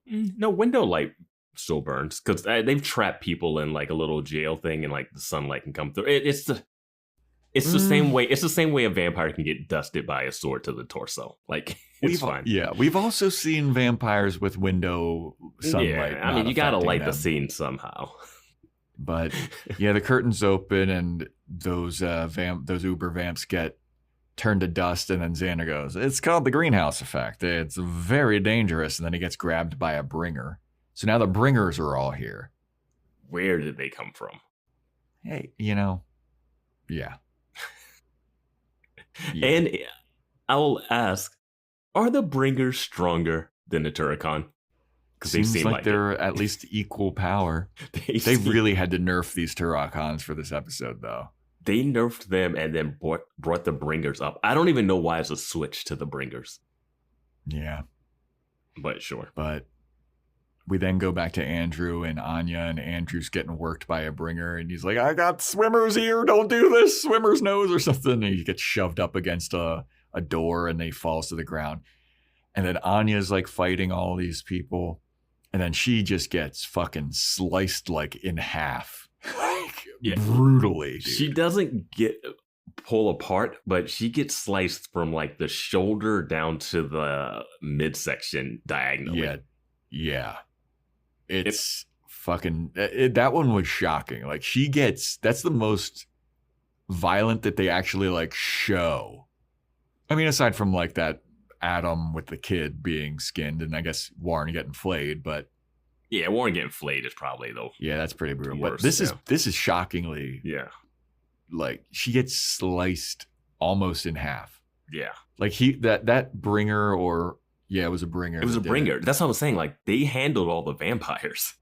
No, window light still burns, because they've trapped people in like a little jail thing, and like the sunlight can come through. It's the same way. It's the same way a vampire can get dusted by a sword to the torso. Like, it's fine. Yeah, we've also seen vampires with window sunlight. Yeah, I mean, you gotta light the scene somehow. But yeah, the curtains open and those Uber Vamps get turned to dust, and then Xander goes, "It's called the greenhouse effect. It's very dangerous." And then he gets grabbed by a bringer. So now the bringers are all here. Where did they come from? Hey, yeah. And I will ask, are the bringers stronger than the Turrican? Because they seem like they're at least equal power. They really had to nerf these Turricans for this episode, though. They nerfed them and then brought the bringers up. I don't even know why it's a switch to the bringers. Yeah. But sure. But we then go back to Andrew and Anya, and Andrew's getting worked by a bringer, and he's like, I got Swimmer's ear, don't do this, Swimmer's nose or something. And he gets shoved up against a door, and he falls to the ground. And then Anya's like fighting all these people, and then she just gets fucking sliced like in half. Brutally, dude. She doesn't get pull apart, but she gets sliced from like the shoulder down to the midsection diagonally. Yeah. It's fucking, that one was shocking. Like that's the most violent that they actually like show. I mean, aside from like that Adam with the kid being skinned and I guess Warren getting flayed, but. Yeah, Warren getting flayed is probably though. Yeah, that's pretty brutal. Worst, but this is shockingly. Yeah. Like she gets sliced almost in half. Yeah. Like that bringer it was a bringer. It was a bringer. That's what I was saying. Like they handled all the vampires.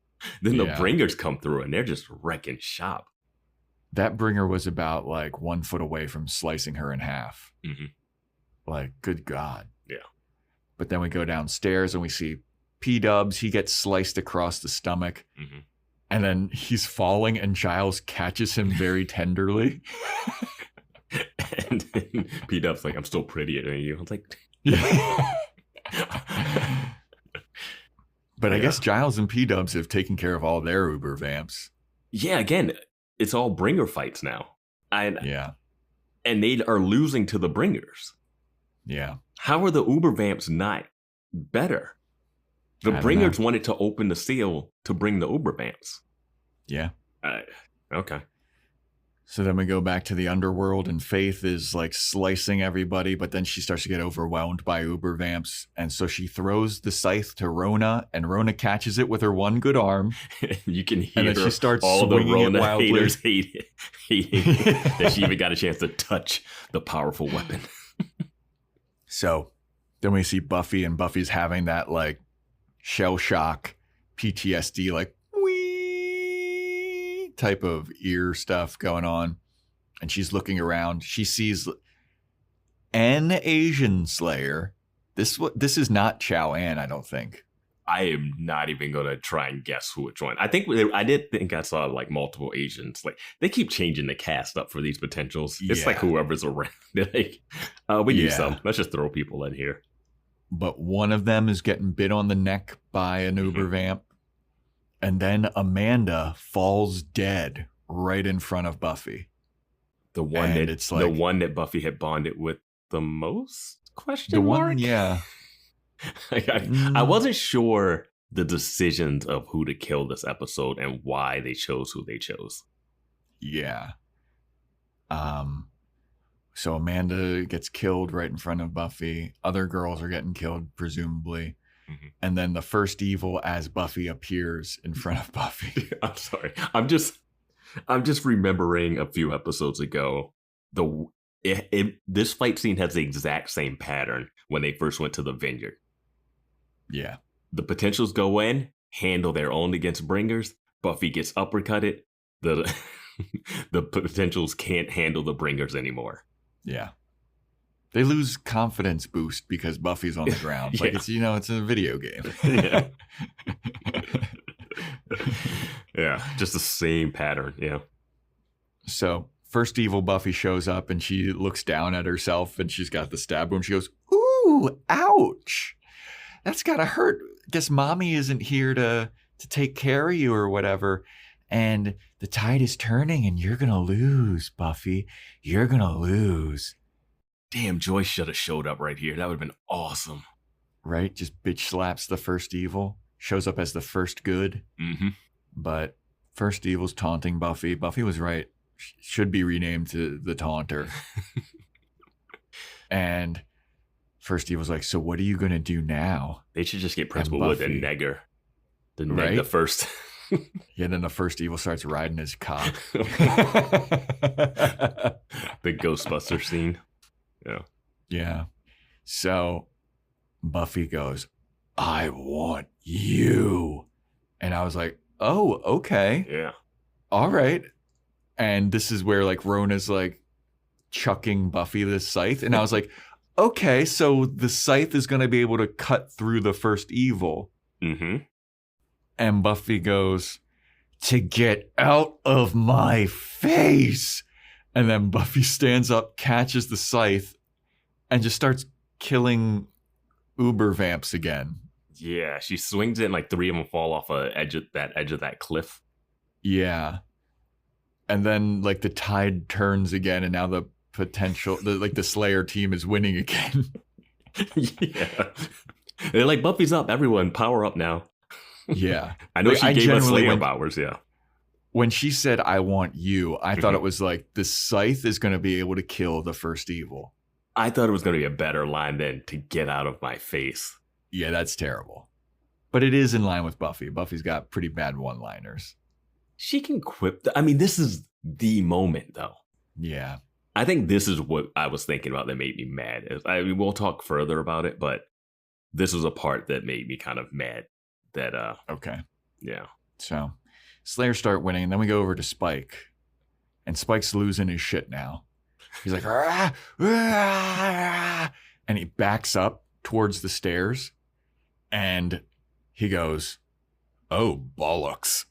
Then the bringers come through and they're just wrecking shop. That bringer was about like 1 foot away from slicing her in half. Mm-hmm. Like, good God. Yeah. But then we go downstairs and we see P-Dubs. He gets sliced across the stomach. Mm-hmm. And then he's falling and Giles catches him very tenderly. And then P-Dub's like, I'm still prettier than you. I was like, But I guess Giles and P-Dubs have taken care of all their Uber vamps. Yeah, again, it's all bringer fights now. And they are losing to the bringers. Yeah. How are the Uber vamps not better? The bringers wanted to open the seal to bring the Uber vamps. Yeah. Okay. So then we go back to the underworld and Faith is like slicing everybody, but then she starts to get overwhelmed by Uber vamps. And so she throws the scythe to Rona and Rona catches it with her one good arm. You can hear and then she starts all the swinging Rona haters hate it. that she even got a chance to touch the powerful weapon. So then we see Buffy and Buffy's having that like shell shock PTSD, like wee type of ear stuff going on. And she's looking around. She sees an Asian Slayer. This is not Chow Ann, I don't think. I am not even going to try and guess which one. I did think I saw like multiple Asians. Like they keep changing the cast up for these potentials. It's like whoever's around. They're like, we need some. Let's just throw people in here. But one of them is getting bit on the neck by an Uber vamp. And then Amanda falls dead right in front of Buffy. The one that Buffy had bonded with the most? Question mark? Yeah. I wasn't sure the decisions of who to kill this episode and why they chose who they chose. Yeah. So Amanda gets killed right in front of Buffy. Other girls are getting killed, presumably. Mm-hmm. And then the first evil as Buffy appears in front of Buffy. I'm sorry. I'm just remembering a few episodes ago. This fight scene has the exact same pattern when they first went to the vineyard. Yeah. The potentials go in, handle their own against bringers. Buffy gets uppercutted. The potentials can't handle the bringers anymore. Yeah. They lose confidence boost because Buffy's on the ground. Like it's a video game. Yeah. Yeah. Just the same pattern. Yeah. So first evil Buffy shows up and she looks down at herself and she's got the stab wound. She goes, ooh, ouch. That's gotta hurt. Guess mommy isn't here to take care of you or whatever. And the tide is turning and you're gonna lose, Buffy. You're gonna lose. Damn, Joyce should have showed up right here. That would have been awesome. Right? Just bitch slaps the first evil. Shows up as the first good. Mm-hmm. But first evil's taunting Buffy. Buffy was right. Should be renamed to the Taunter. And first evil's like, so what are you going to do now? They should just get Principal Wood and Negger. The neg the first. Yeah, then the first evil starts riding his cock. The Ghostbuster scene. Yeah. Yeah. So Buffy goes, I want you. And I was like, oh, okay. Yeah. All right. And this is where like Rona's like chucking Buffy the scythe. And I was like, okay, so the scythe is going to be able to cut through the first evil. Mm-hmm. And Buffy goes, to get out of my face. And then Buffy stands up, catches the scythe, and just starts killing Uber vamps again. Yeah, she swings it and like three of them fall off the edge of that cliff. Yeah. And then like the tide turns again and now the Slayer team is winning again. Yeah. They're like, Buffy's up, everyone, power up now. Yeah. I know Like, she gave us Slayer when, powers, yeah. When she said, I want you, I thought it was like, the scythe is going to be able to kill the first evil. I thought it was going to be a better line than to get out of my face. Yeah, that's terrible. But it is in line with Buffy. Buffy's got pretty bad one-liners. She can quip. I mean, this is the moment, though. Yeah. I think this is what I was thinking about that made me mad. I mean, we'll talk further about it, but this was a part that made me kind of mad. That Okay. Yeah. So Slayer start winning, and then we go over to Spike. And Spike's losing his shit now. He's like, "Rah, rah," and he backs up towards the stairs, and he goes, "Oh, bollocks."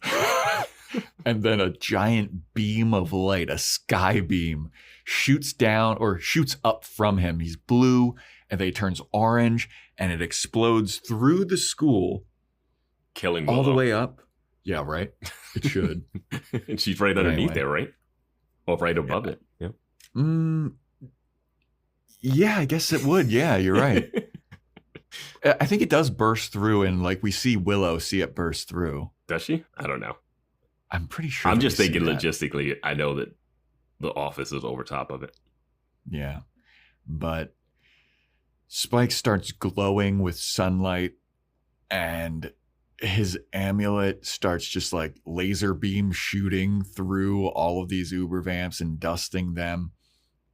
And then a giant beam of light, a sky beam, shoots down or shoots up from him. He's blue, and then he turns orange, and it explodes through the school. Killing Willow. All the way up. Yeah, right? It should. And she's right underneath there, right? Or right above it. Yeah. Yeah, I guess it would. Yeah, you're right. I think it does burst through, and like we see Willow see it burst through. Does she? I don't know. I'm pretty sure. I'm just thinking logistically, I know that the office is over top of it. Yeah. But Spike starts glowing with sunlight, and his amulet starts just like laser beam shooting through all of these Uber vamps and dusting them.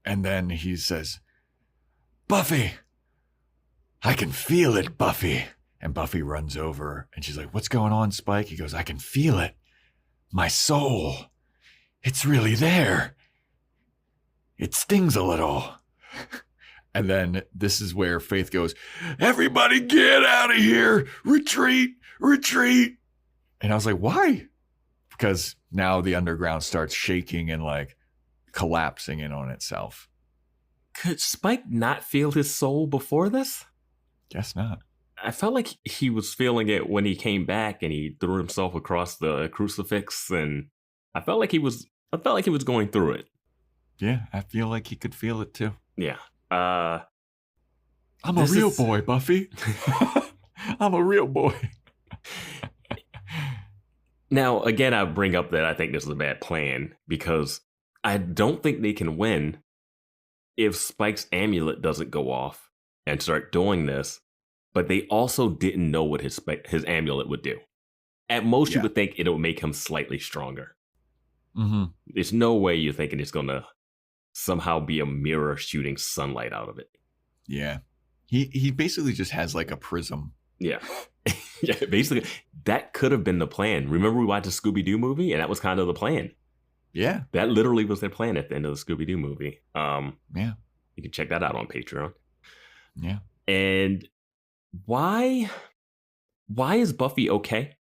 And then he says, "Buffy, I can feel it, Buffy." And Buffy runs over and she's like, "What's going on, Spike?" He goes, "I can feel it. My soul. It's really there. It stings a little." And then this is where Faith goes, "Everybody get out of here. Retreat, retreat." And I was like, why? Because now the underground starts shaking and like collapsing in on itself. Could Spike not feel his soul before this? Guess not. I felt like he was feeling it when he came back and he threw himself across the crucifix, and I felt like he was going through it. Yeah, I feel like he could feel it too. Yeah. I'm a real boy, Buffy. I'm a real boy. Now, again, I bring up that I think this is a bad plan because I don't think they can win if Spike's amulet doesn't go off and start doing this, but they also didn't know what his amulet would do. At most, you would think it would make him slightly stronger. Mm-hmm. There's no way you're thinking it's going to somehow be a mirror shooting sunlight out of it. Yeah. He basically just has like a prism. Yeah. Yeah, basically, that could have been the plan. Remember we watched the Scooby-Doo movie, and that was kind of the plan. Yeah. That literally was their plan at the end of the Scooby-Doo movie. Yeah. You can check that out on Patreon. Yeah. And why is Buffy okay?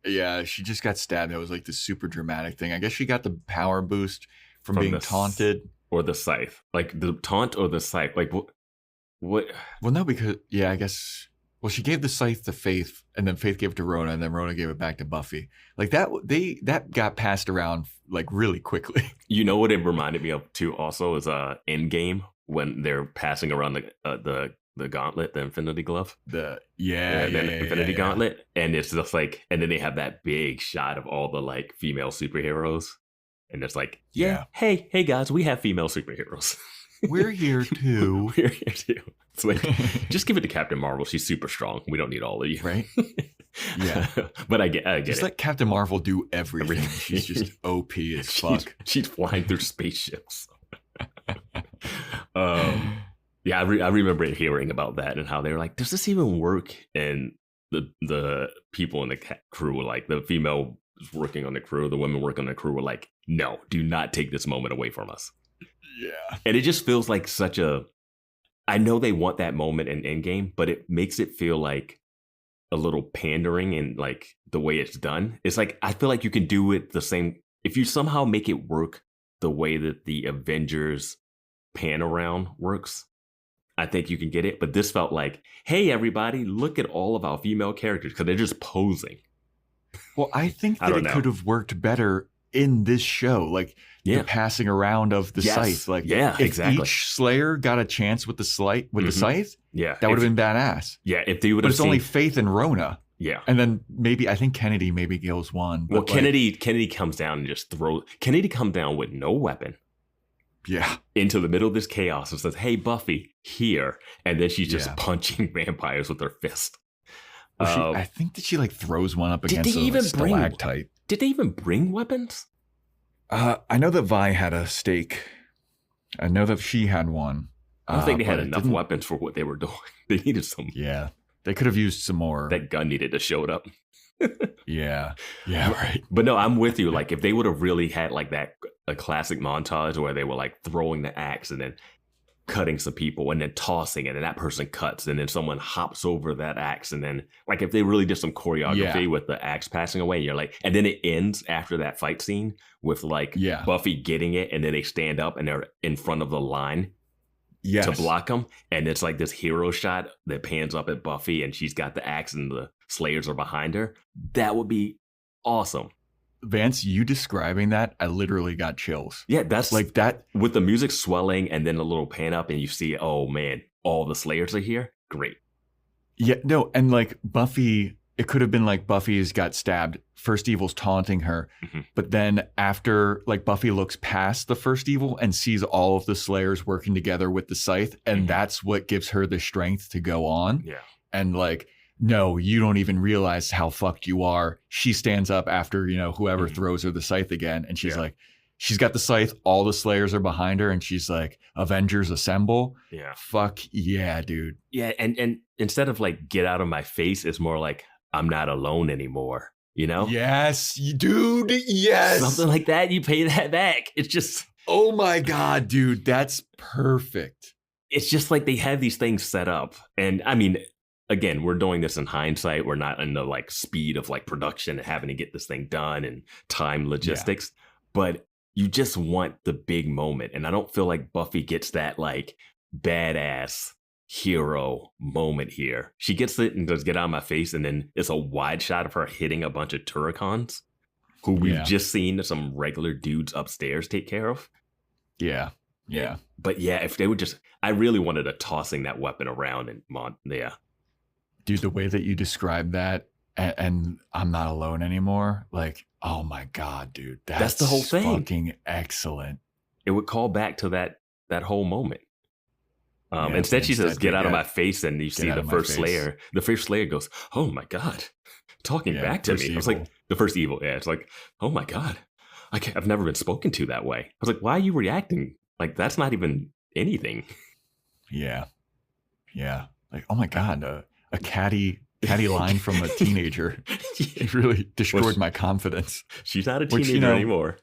Yeah, she just got stabbed. That was like this super dramatic thing. I guess she got the power boost from being taunted. Or the scythe. Like the taunt or the scythe. Like what? Well, no, because, yeah, I guess... Well, she gave the scythe to Faith, and then Faith gave it to Rona, and then Rona gave it back to Buffy. Like that got passed around like really quickly. You know what it reminded me of too? Also is Endgame when they're passing around the gauntlet, the Infinity Glove. Infinity Gauntlet, and it's just like, and then they have that big shot of all the like female superheroes, and it's like, hey guys, we have female superheroes. We're here too. We're here too. It's like, just give it to Captain Marvel. She's super strong. We don't need all of you. Right? Yeah. But I get just it. Let Captain Marvel do everything. She's just OP as fuck. She's flying through spaceships. Yeah, I remember hearing about that and how they were like, does this even work? And the people in the crew were like, the female working on the crew, the women working on the crew were like, no, do not take this moment away from us. Yeah. And it just feels like such a... I know they want that moment in Endgame, but it makes it feel like a little pandering in like the way it's done. It's like, I feel like you can do it the same. If you somehow make it work the way that the Avengers pan around works, I think you can get it. But this felt like, hey, everybody, look at all of our female characters because they're just posing. Well, I think that it could have worked better in this show. Like, the passing around of the scythe. Like, if each Slayer got a chance with the scythe, that would have been badass. Yeah, if they would but have it's only Faith and Rona. Yeah. And then maybe, I think Kennedy maybe kills one. Well, Kennedy comes down and just Kennedy comes down with no weapon. Yeah. Into the middle of this chaos and says, hey, Buffy, here. And then she's just punching vampires with her fist. Well, I think that she like throws one up against a stalactite. Did they even bring weapons? I know that Vi had a stake. I know that she had one. I don't think they had enough weapons for what they were doing. They needed some. Yeah. They could have used some more. That gun needed to show up. Yeah. Yeah, right. But no, I'm with you. Like, if they would have really had like a classic montage where they were like throwing the axe and then cutting some people and then tossing it, and that person cuts, and then someone hops over that axe, and then like if they really did some choreography with the axe passing away, you're like, and then it ends after that fight scene with like Buffy getting it, and then they stand up and they're in front of the line. To block them, and it's like this hero shot that pans up at Buffy, and she's got the axe, and the Slayers are behind her. That would be awesome. Vance, you describing that, I literally got chills. Yeah, that's like that with the music swelling, and then a little pan up, and you see, oh man, all the Slayers are here. Great. Yeah, no, and like Buffy, it could have been like Buffy's got stabbed. First Evil's taunting her. Mm-hmm. But then after like Buffy looks past the First Evil and sees all of the Slayers working together with the scythe. And that's what gives her the strength to go on. Yeah. And like, no, you don't even realize how fucked you are. She stands up after, whoever throws her the scythe again. And she's like, she's got the scythe. All the Slayers are behind her. And she's like, Avengers assemble. Yeah. Fuck yeah, dude. Yeah. And instead of like, get out of my face, it's more like, I'm not alone anymore. Yes, dude. Yes. Something like that. You pay that back. It's just. Oh my God, dude. That's perfect. It's just like they had these things set up. And I mean, again, we're doing this in hindsight. We're not in the like speed of like production and having to get this thing done and time logistics. Yeah. But you just want the big moment. And I don't feel like Buffy gets that like badass hero moment here. She gets it and goes, get out of my face, and then it's a wide shot of her hitting a bunch of Turricons who we've just seen some regular dudes upstairs take care of. Yeah. But yeah, if they would just, I really wanted a tossing that weapon around and dude, the way that you described that, and I'm not alone anymore, like, oh my God, dude, that's the whole thing. Fucking excellent. It would call back to that whole moment. Instead, she says, get out of my face, and you see the first Slayer. The first Slayer goes, oh my God, talking back to me. I was like, the First Evil. Yeah, it's like, oh my God, I've never been spoken to that way. I was like, why are you reacting? Like, that's not even anything. Yeah. Like, oh my God, a catty line from a teenager. It really destroyed my confidence. She's not a teenager anymore.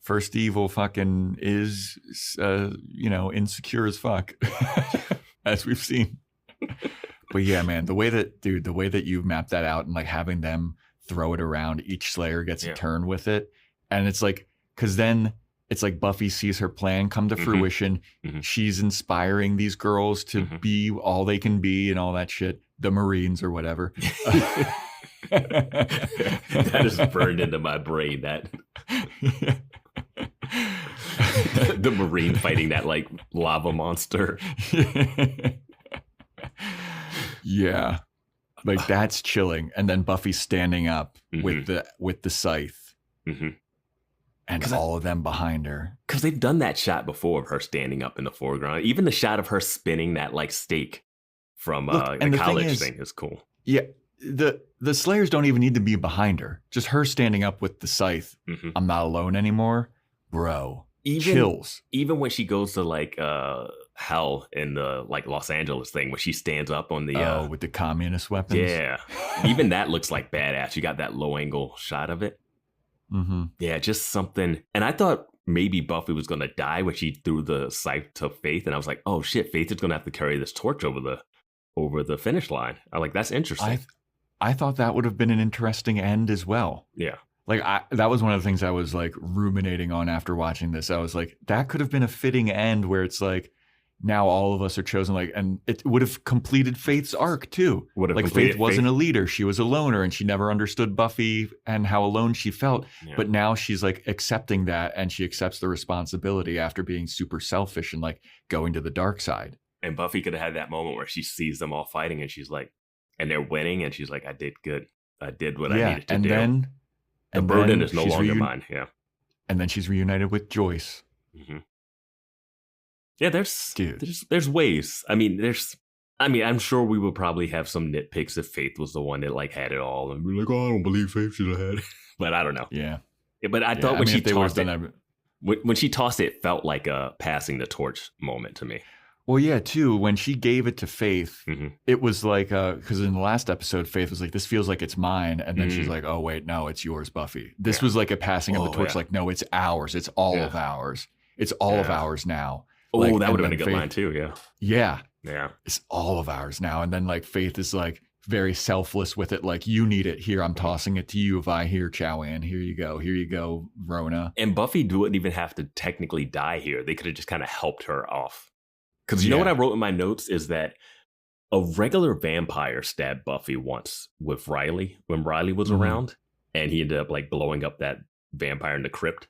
First Evil fucking is, insecure as fuck, as we've seen. But yeah, man, the way that you mapped that out and like having them throw it around, each Slayer gets a turn with it. And it's like, because then it's like Buffy sees her plan come to fruition. Mm-hmm. She's inspiring these girls to be all they can be and all that shit. The Marines or whatever. That is burned into my brain. That the Marine fighting that like lava monster. Yeah, like that's chilling. And then Buffy standing up with the scythe, and all of them behind her. Because they've done that shot before of her standing up in the foreground. Even the shot of her spinning that like stake from the college thing is cool. Yeah. The Slayers don't even need to be behind her. Just her standing up with the scythe. I'm not alone anymore. Bro. Chills. Even when she goes to like hell in the like Los Angeles thing, when she stands up on the with the communist weapons. Yeah. Even that looks like badass. You got that low angle shot of it. Yeah, just something. And I thought maybe Buffy was gonna die when she threw the scythe to Faith, and I was like, oh shit, Faith is gonna have to carry this torch over the finish line. I'm like, that's interesting. I thought that would have been an interesting end as well. Yeah. Like that was one of the things I was like ruminating on after watching this. I was like, that could have been a fitting end where it's like, now all of us are chosen, like, and it would have completed Faith's arc too. Like Faith wasn't a leader. She was a loner and she never understood Buffy and how alone she felt. Yeah. But now she's like accepting that, and she accepts the responsibility after being super selfish and like going to the dark side. And Buffy could have had that moment where she sees them all fighting and she's like, and they're winning, and she's like, I did good. I did what I needed to do. Then the burden is no longer mine. Yeah. And then she's reunited with Joyce. Mm-hmm. Yeah, there's ways. I mean, I'm sure we would probably have some nitpicks if Faith was the one that like had it all, and we're like, oh, I don't believe Faith should have had it. But I don't know. Yeah. But I thought when she tossed it, when she tossed it, it felt like a passing the torch moment to me. Well, yeah, too. When she gave it to Faith, mm-hmm. it was like, because in the last episode, Faith was like, this feels like it's mine. And then she's like, oh, wait, no, it's yours, Buffy. This was like a passing of the torch. Like, no, it's ours. It's all of ours. It's all of ours now. Oh, like, that would have been a good line too. Yeah. Yeah. Yeah. It's all of ours now. And then like Faith is like very selfless with it. Like, you need it. Here, I'm tossing it to you. If I hear Chowan, here you go. Here you go, Rona. And Buffy wouldn't even have to technically die here. They could have just kind of helped her off. Because you know what I wrote in my notes is that a regular vampire stabbed Buffy once with Riley when Riley was around, and he ended up like blowing up that vampire in the crypt.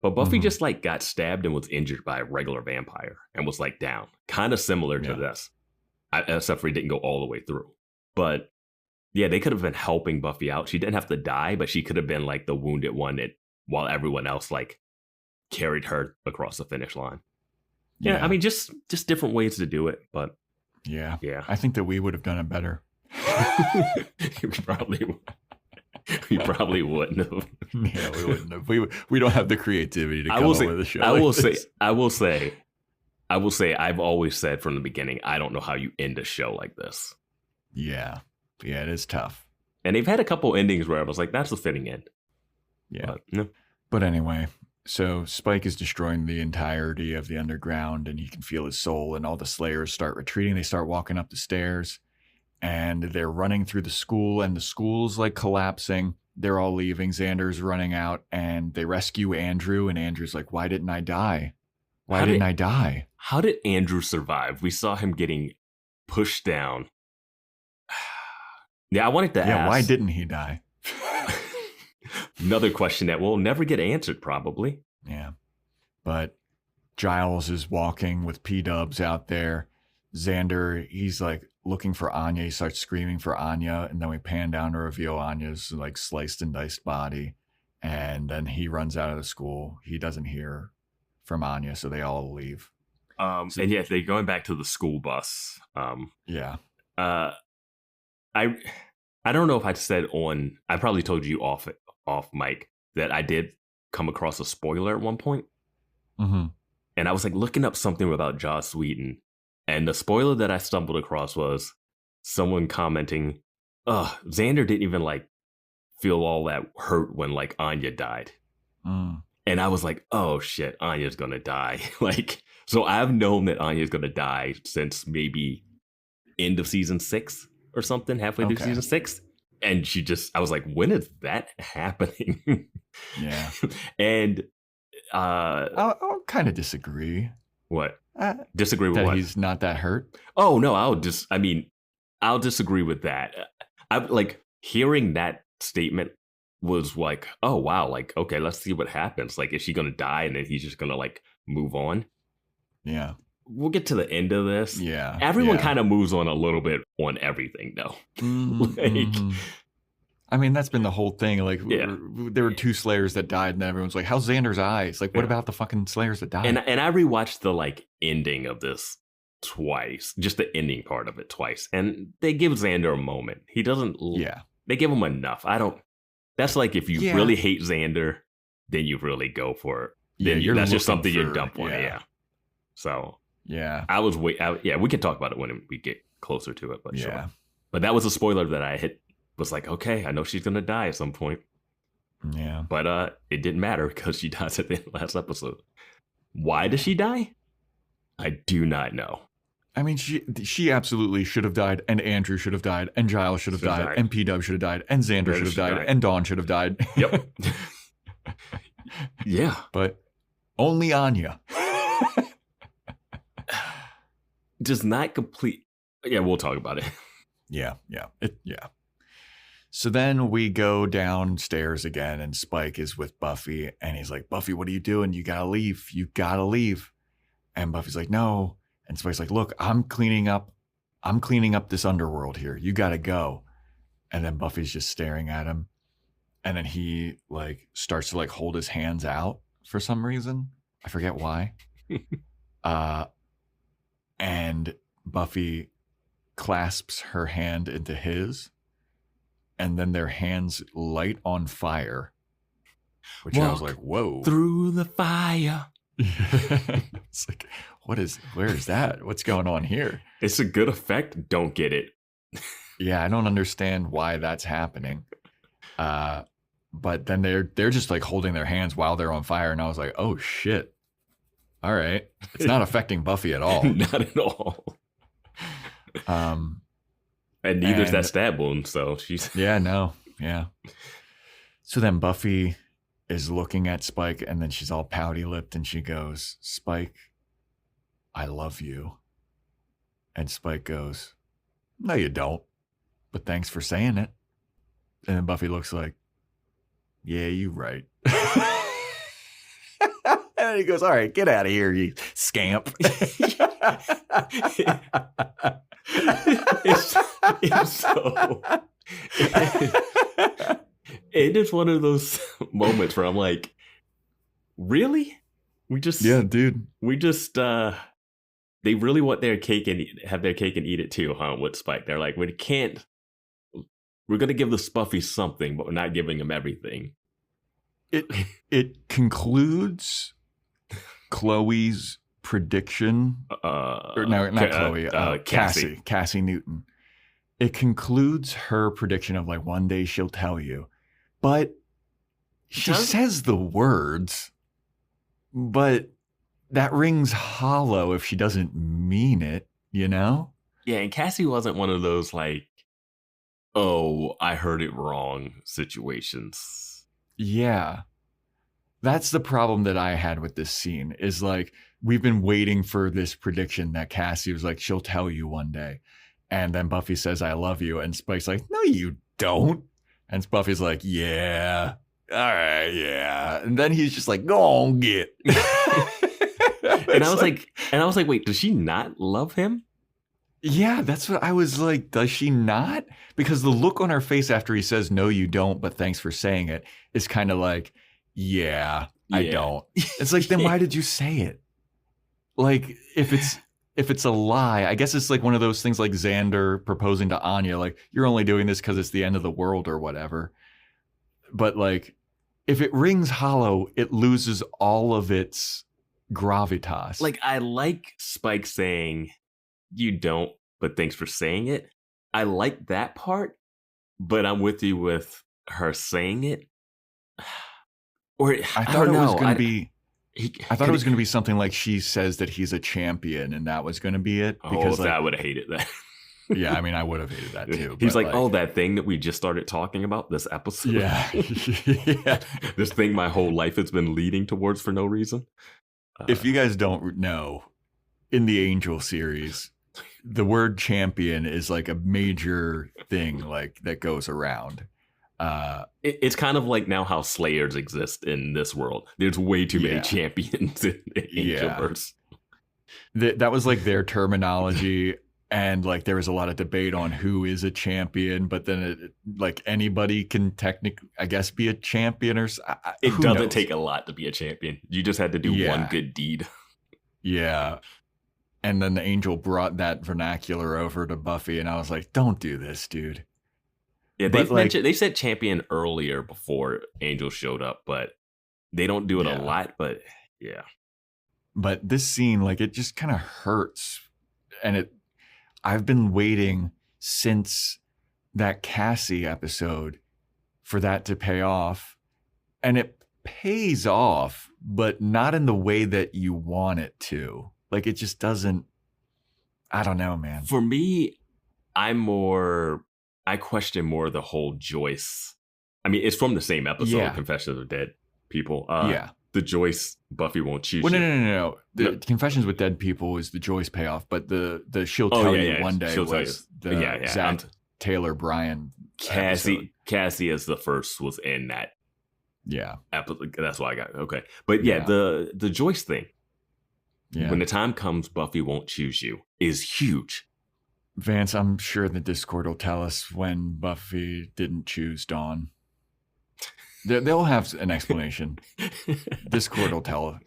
But Buffy just like got stabbed and was injured by a regular vampire and was like down, kind of similar to this, except for he didn't go all the way through. But yeah, they could have been helping Buffy out. She didn't have to die, but she could have been like the wounded one while everyone else like carried her across the finish line. Yeah, I mean, just different ways to do it, but yeah, I think that we would have done it better. we probably wouldn't have. Yeah, we wouldn't have. We don't have the creativity to come up with a show. I will say, I've always said from the beginning, I don't know how you end a show like this. Yeah, it is tough. And they've had a couple endings where I was like, that's a fitting end. Yeah, but anyway. So Spike is destroying the entirety of the underground, and he can feel his soul, and all the Slayers start retreating. They start walking up the stairs, and they're running through the school, and the school's like collapsing. They're all leaving. Xander's running out, and they rescue Andrew, and Andrew's like, why didn't I die? Why didn't I die? How did Andrew survive? We saw him getting pushed down. Yeah, I wanted to ask. Yeah, why didn't he die? Another question that will never get answered, probably. Yeah. But Giles is walking with P-dubs out there. Xander, he's like looking for Anya. He starts screaming for Anya. And then we pan down to reveal Anya's like sliced and diced body. And then he runs out of the school. He doesn't hear from Anya, so they all leave. And yeah, they're going back to the school bus. Yeah. I don't know if I said I probably told you off mic that I did come across a spoiler at one point. Mm-hmm. And I was like looking up something about Joss Whedon. And the spoiler that I stumbled across was someone commenting, Xander didn't even like feel all that hurt when like Anya died. Mm. And I was like, oh shit, Anya's gonna die. Like, so I've known that Anya's gonna die since maybe end of season 6 or something, halfway through season 6. And I was like, when is that happening? Yeah. And I'll kind of disagree. What? Disagree with that what? He's not that hurt. Oh no, I'll disagree with that. I like hearing that statement was like, oh wow, like okay, let's see what happens. Like, is she gonna die and then he's just gonna like move on? Yeah. We'll get to the end of this. Yeah. Everyone kind of moves on a little bit on everything, though. Mm-hmm. I mean, that's been the whole thing. Like, there were 2 Slayers that died, and then everyone's like, how's Xander's eyes? Like, what about the fucking Slayers that died? And I rewatched the, like, ending of this twice. Just the ending part of it twice. And they give Xander a moment. He doesn't... Yeah. They give him enough. That's like if you really hate Xander, then you really go for it. Then that's just something you dump on. Yeah. So... Yeah. we can talk about it when we get closer to it, but sure. But that was a spoiler that I was like, okay, I know she's going to die at some point. Yeah. But it didn't matter because she dies at the end of the last episode. Why does she die? I do not know. I mean, she absolutely should have died, and Andrew should have died, and Giles should have died, and P-Dub should have died, and Xander should have died, and Dawn should have died. Yep. Yeah. But only Anya. Does not complete. Yeah, we'll talk about it. Yeah. So then we go downstairs again, and Spike is with Buffy, and he's like, Buffy, what are you doing? You gotta leave. And Buffy's like, no. And Spike's like, look, I'm cleaning up I'm cleaning up this underworld here. You got to go. And then Buffy's just staring at him. And then he like starts to like hold his hands out for some reason. I forget why. And Buffy clasps her hand into his. And then their hands light on fire. Which I was like, whoa. Through the fire. It's like, where is that? What's going on here? It's a good effect. Don't get it. Yeah, I don't understand why that's happening. But then they're just like holding their hands while they're on fire. And I was like, oh shit. All right. It's not affecting Buffy at all. Not at all. And neither's that stab wound, so she's... Yeah, no. Yeah. So then Buffy is looking at Spike, and then she's all pouty-lipped, and she goes, Spike, I love you. And Spike goes, no, you don't. But thanks for saying it. And then Buffy looks like, yeah, you right. And he goes, all right, get out of here, you scamp. It's so... It is one of those moments where I'm like, really? Yeah, dude. They really want their cake and have their cake and eat it too, huh? With Spike. They're like, we're going to give this Buffy something, but we're not giving him everything. It concludes Chloe's prediction. Cassie Newton. It concludes her prediction of like, one day she'll tell you. But she says the words, but that rings hollow if she doesn't mean it, you know? Yeah, and Cassie wasn't one of those like, oh, I heard it wrong situations. Yeah. That's the problem that I had with this scene is like, we've been waiting for this prediction that Cassie was like, she'll tell you one day. And then Buffy says, I love you. And Spike's like, no, you don't. And Buffy's like, yeah, all right, yeah. And then he's just like, go on, get. And I was like, wait, does she not love him? Yeah, that's what I was like. Does she not? Because the look on her face after he says, no, you don't, but thanks for saying it, is kind of like, yeah, I don't. It's like, then why did you say it? Like, if it's a lie, I guess it's like one of those things like Xander proposing to Anya, like, you're only doing this because it's the end of the world or whatever. But like, if it rings hollow, it loses all of its gravitas. Like, I like Spike saying, you don't, but thanks for saying it. I like that part, but I'm with you with her saying it. Or I thought it was going to be... I thought it was going to be something like she says that he's a champion and that was going to be it. Because I would have hated that. Yeah, I mean, I would have hated that too. He's like, oh, that thing that we just started talking about this episode. Yeah. Yeah. This thing my whole life has been leading towards for no reason. If you guys don't know, in the Angel series, the word champion is like a major thing like that goes around. It's kind of like now how Slayers exist in this world. There's way too many champions in Angelverse. That was like their terminology, and like there was a lot of debate on who is a champion, but then like anybody can technically, I guess, be a champion or it doesn't take a lot to be a champion. You just had to do one good deed. Yeah. And then the Angel brought that vernacular over to Buffy, and I was like, don't do this, dude. Yeah, they said champion earlier before Angel showed up, but they don't do it a lot, but yeah. But this scene, like, it just kind of hurts. And I've been waiting since that Cassie episode for that to pay off. And it pays off, but not in the way that you want it to. Like, it just doesn't, I don't know, man. For me, I question more the whole Joyce. I mean, it's from the same episode, Confessions of Dead People. The Joyce, Buffy won't choose you. No. The Confessions with Dead People is the Joyce payoff, but the she'll tell you one day was the Zach Taylor Bryan episode. Cassie as the first was in that. Yeah. Episode. That's why I got it. Okay. But the Joyce thing. Yeah. When the time comes, Buffy won't choose you is huge. Vance, I'm sure the Discord will tell us when Buffy didn't choose Dawn. They'll have an explanation. Discord will tell.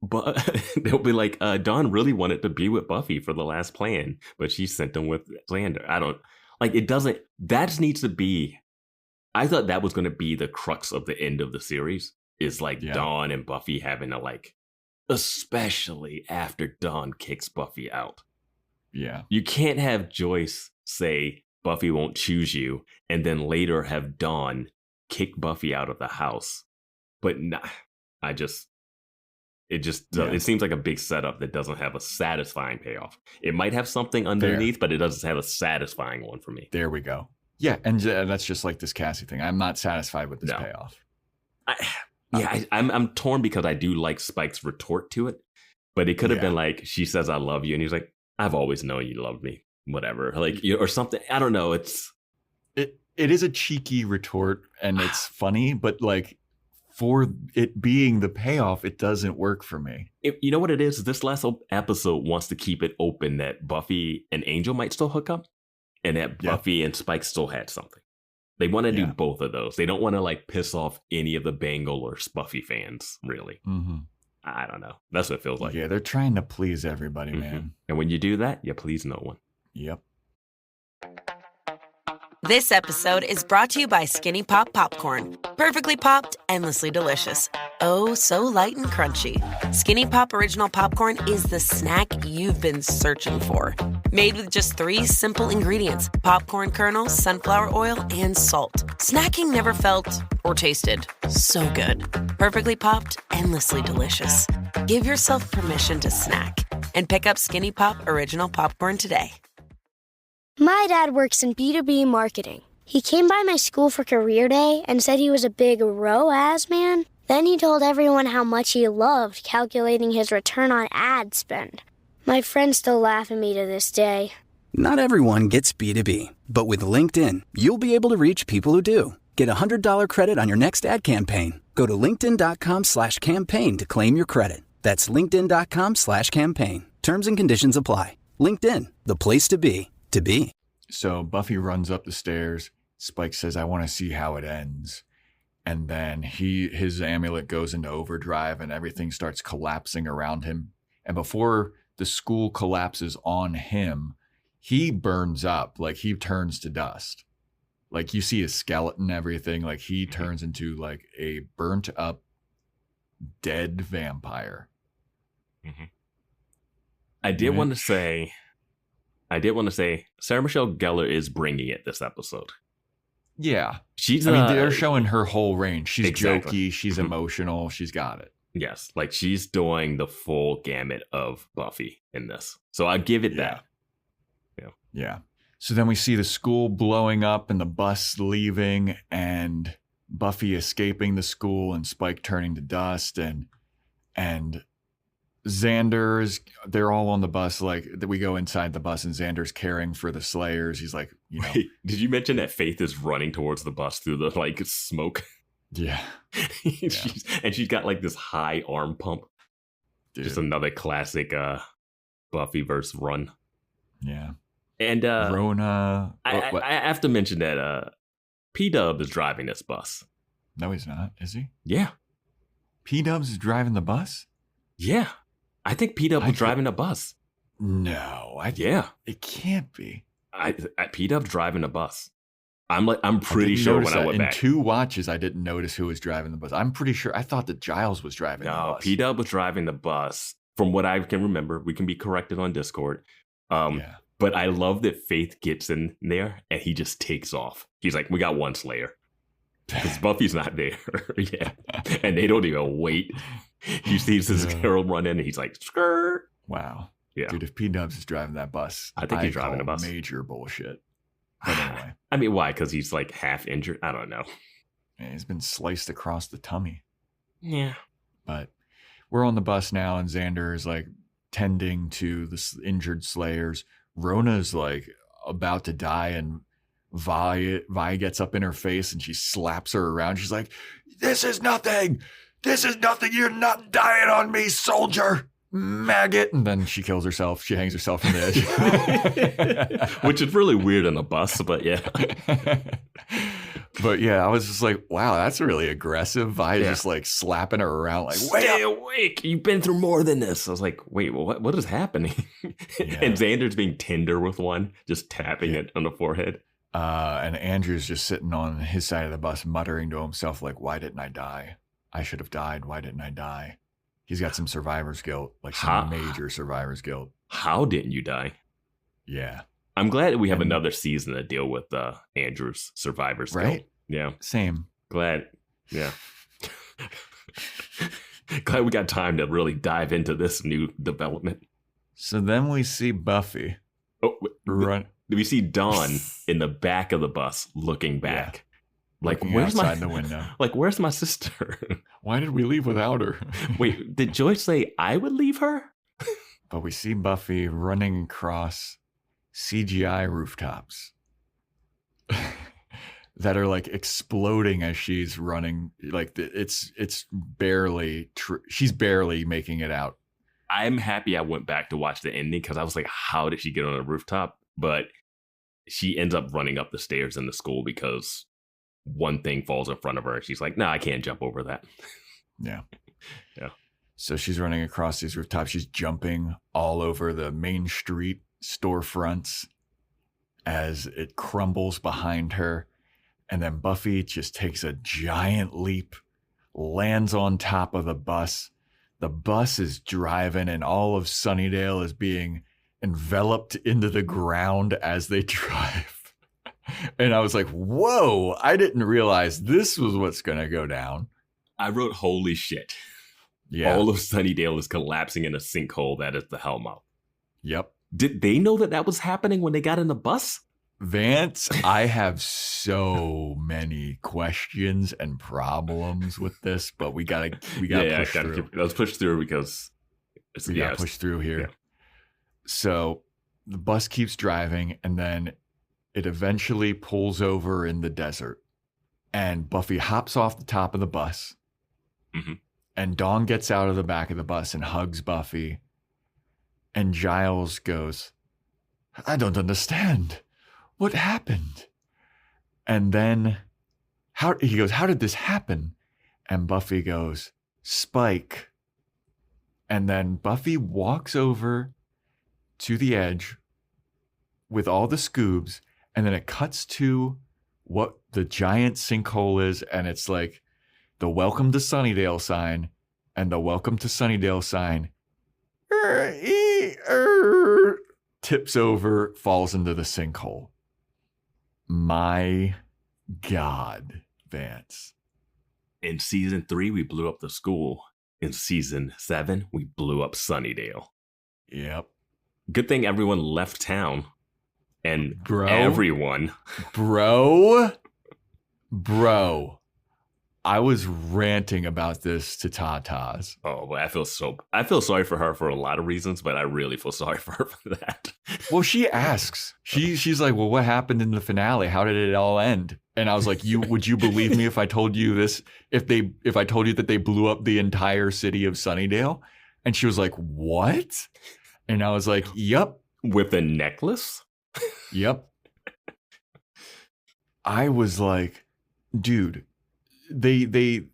But they'll be like, Dawn really wanted to be with Buffy for the last plan, but she sent him with Xander. I don't like it. Doesn't that needs to be? I thought that was going to be the crux of the end of the series. Is like Dawn and Buffy having to like, especially after Dawn kicks Buffy out. Yeah. You can't have Joyce say Buffy won't choose you and then later have Dawn kick Buffy out of the house. But it seems like a big setup that doesn't have a satisfying payoff. It might have something underneath, but it doesn't have a satisfying one for me. There we go. Yeah, and that's just like this Cassie thing. I'm not satisfied with this payoff. I'm torn because I do like Spike's retort to it, but it could have been like, she says, I love you. And he's like, I've always known you loved me, whatever. Like, or something. I don't know. It is a cheeky retort and it's funny, but like for it being the payoff, it doesn't work for me. You know what it is? This last episode wants to keep it open that Buffy and Angel might still hook up and that Buffy and Spike still had something. They want to do both of those. They don't want to like piss off any of the Bengal or Buffy fans, really. Mm-hmm. I don't know. That's what it feels like. Yeah, they're trying to please everybody, man. And when you do that, you please no one. Yep. This episode is brought to you by Skinny Pop Popcorn. Perfectly popped, endlessly delicious. Oh, so light and crunchy. Skinny Pop Original Popcorn is the snack you've been searching for. Made with just 3 simple ingredients: popcorn kernels, sunflower oil, and salt. Snacking never felt or tasted so good. Perfectly popped, endlessly delicious. Give yourself permission to snack and pick up Skinny Pop Original Popcorn today. My dad works in B2B marketing. He came by my school for career day and said he was a big ROAS man. Then he told everyone how much he loved calculating his return on ad spend. My friends still laugh at me to this day. Not everyone gets B2B, but with LinkedIn, you'll be able to reach people who do. Get a $100 credit on your next ad campaign. Go to linkedin.com/campaign to claim your credit. That's linkedin.com/campaign. Terms and conditions apply. LinkedIn, the place to be. So Buffy runs up the stairs. Spike says, I want to see how it ends. And then his amulet goes into overdrive and everything starts collapsing around him. And before the school collapses on him, he burns up, like he turns to dust. Like you see his skeleton and everything. Like he turns into like a burnt up, dead vampire. Mm-hmm. I did want to say, Sarah Michelle Gellar is bringing it this episode. Yeah. She's. They're showing her whole range. She's jokey. She's emotional. She's got it. Yes. Like she's doing the full gamut of Buffy in this. So I give it that. Yeah. So then we see the school blowing up and the bus leaving and Buffy escaping the school and Spike turning to dust and Xander's, they're all on the bus. Like we go inside the bus and Xander's caring for the Slayers. He's like, Wait, did you mention that Faith is running towards the bus through the like smoke? Yeah. she's got like this high arm pump. Dude. Just another classic Buffyverse run. Yeah. And Rona. I have to mention that P-Dub is driving this bus. No, he's not. Is he? Yeah. P-Dubs is driving the bus? Yeah. I think P-Dub was driving a bus. No. It can't be. P-Dub's driving a bus. I'm pretty sure when I went back. In 2 watches, I didn't notice who was driving the bus. I'm pretty sure. I thought that Giles was driving the bus. P-Dub was driving the bus. From what I can remember, we can be corrected on Discord. But I love that Faith gets in there and he just takes off. He's like, we got one Slayer. Because Buffy's not there. Yeah. And they don't even wait. He sees this girl run in and he's like, skirt. Wow. Yeah. Dude, if P-Dubs is driving that bus, I think he's driving the bus. Major bullshit. But anyway. I mean, why? Because he's like half injured? I don't know. Yeah, he's been sliced across the tummy. Yeah. But we're on the bus now and Xander is like tending to the injured Slayers. Rona's like about to die and Vi gets up in her face and she slaps her around. She's like, this is nothing. This is nothing. You're not dying on me, soldier. maggot. And then she kills herself. She hangs herself from the edge. Which is really weird on a bus, but yeah. But yeah, I was just like, wow, that's really aggressive. Vi just like slapping her around like, stay awake. You've been through more than this. I was like, wait, what is happening? And Xander's being tender with one, just tapping it on the forehead. And Andrew's just sitting on his side of the bus, muttering to himself like, why didn't I die? I should have died. Why didn't I die? He's got some survivor's guilt, like some major survivor's guilt. How didn't you die? Yeah. I'm glad that we have another season to deal with Andrew's survivor's guilt. Right? Yeah. Same. Glad. Yeah. Glad we got time to really dive into this new development. So then we see Buffy run. We see Dawn in the back of the bus looking back. Yeah. Like, looking where's outside the window? Like, where's my sister? Why did we leave without her? Wait, did Joyce say I would leave her? But we see Buffy running across CGI rooftops that are like exploding as she's running. Like it's barely she's barely making it out. I'm happy I went back to watch the ending because I was like, how did she get on a rooftop? But she ends up running up the stairs in the school because one thing falls in front of her and she's like, no, I can't jump over that. Yeah. Yeah. So she's running across these rooftops. She's jumping all over the main street storefronts as it crumbles behind her. And then Buffy just takes a giant leap, lands on top of the bus. The bus is driving and all of Sunnydale is being enveloped into the ground as they drive. And I was like, whoa, I didn't realize this was what's going to go down. I wrote, holy shit. Yeah. All of Sunnydale is collapsing in a sinkhole that is the Hellmouth. Yep. Did they know that was happening when they got in the bus? Vance, I have so many questions and problems with this, but we gotta push through. Let's push through because we gotta push through here. Yeah. So the bus keeps driving, and then it eventually pulls over in the desert, and Buffy hops off the top of the bus, and Dawn gets out of the back of the bus and hugs Buffy, and Giles goes, "I don't understand. What happened?" And then he goes, "How did this happen?" And Buffy goes, "Spike." And then Buffy walks over to the edge with all the scoobs, and then it cuts to what the giant sinkhole is, and it's like the Welcome to Sunnydale sign and the Welcome to Sunnydale sign tips over, falls into the sinkhole. My God, Vance. In season 3, we blew up the school. In season 7, we blew up Sunnydale. Yep. Good thing everyone left town. And Bro, I was ranting about this to Tatas. Oh, but I feel sorry for her for a lot of reasons, but I really feel sorry for her for that. Well, she asks. She's like, "Well, what happened in the finale? How did it all end?" And I was like, would you believe me if I told you this? If I told you that they blew up the entire city of Sunnydale? And she was like, "What?" And I was like, "Yep." With a necklace? Yep. I was like, dude, they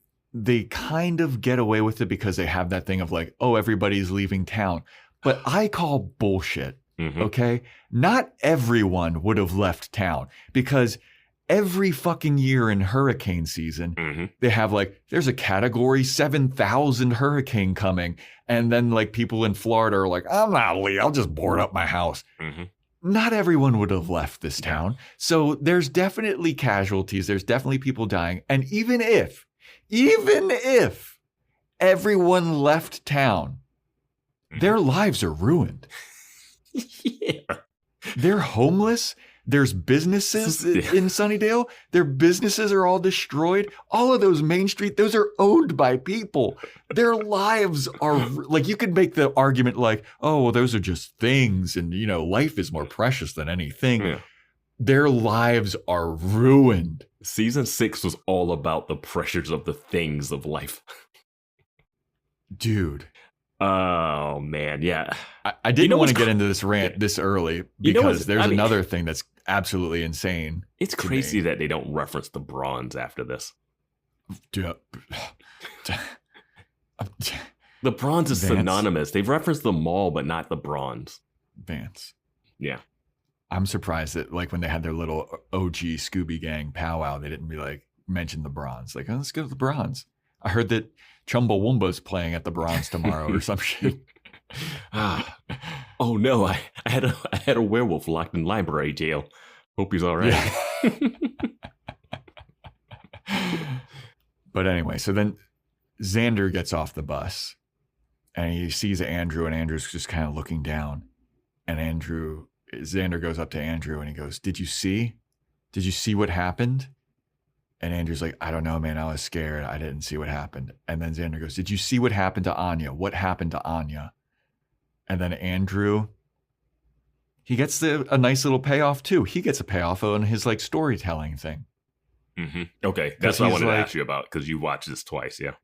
kind of get away with it because they have that thing of like, oh, everybody's leaving town. But I call bullshit, okay? Not everyone would have left town because every fucking year in hurricane season, they have like, there's a category 7,000 hurricane coming. And then like people in Florida are like, I'm not leaving, I'll just board up my house. Not everyone would have left this town. So there's definitely casualties. There's definitely people dying. And even if everyone left town, their lives are ruined. Yeah. They're homeless. There's businesses in Sunnydale. Their businesses are all destroyed. All of those Main Street, those are owned by people. Their lives are like, you could make the argument like, oh, well, those are just things. And, you know, life is more precious than anything. Yeah. Their lives are ruined. Season 6 was all about the pressures of the things of life. Dude, Oh man, yeah. I didn't want to get into this rant this early because there's another thing that's absolutely insane. It's crazy that they don't reference the bronze after this. Dude, the bronze is Vance. synonymous. They've referenced the mall, but not the bronze. Vance. Yeah. I'm surprised that like when they had their little OG Scooby Gang powwow, they didn't mention the bronze. Like, oh, let's go to the bronze. I heard that Chumbawamba's playing at the bronze tomorrow or some shit. Oh no, I had a werewolf locked in library jail. Hope he's all right. Yeah. But anyway, so then Xander gets off the bus and he sees Andrew, and Andrew's just kind of looking down. And Xander goes up to Andrew and he goes, Did you see what happened? And Andrew's like, I don't know, man. I was scared. I didn't see what happened. And then Xander goes, Did you see what happened to Anya? What happened to Anya? And then Andrew, he gets a nice little payoff too. He gets a payoff on his like storytelling thing. Mm-hmm. Okay, that's what I wanted to ask you about because you watched this twice, yeah.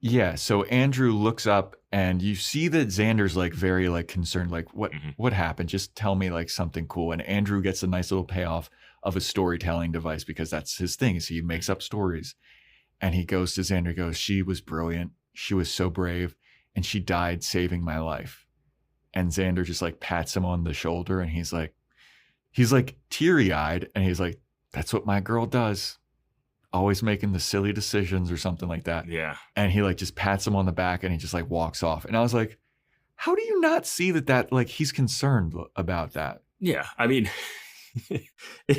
Yeah, so Andrew looks up and you see that Xander's like very like concerned, like what happened? Just tell me like something cool. And Andrew gets a nice little payoff of a storytelling device because that's his thing. Is he makes up stories. And he goes to Xander, goes, She was brilliant. She was so brave. And she died saving my life. And Xander just like pats him on the shoulder and he's like teary-eyed and he's like, That's what my girl does. Always making the silly decisions or something like that. Yeah. And he like just pats him on the back and he just like walks off. And I was like, how do you not see that like he's concerned about that? Yeah. I mean,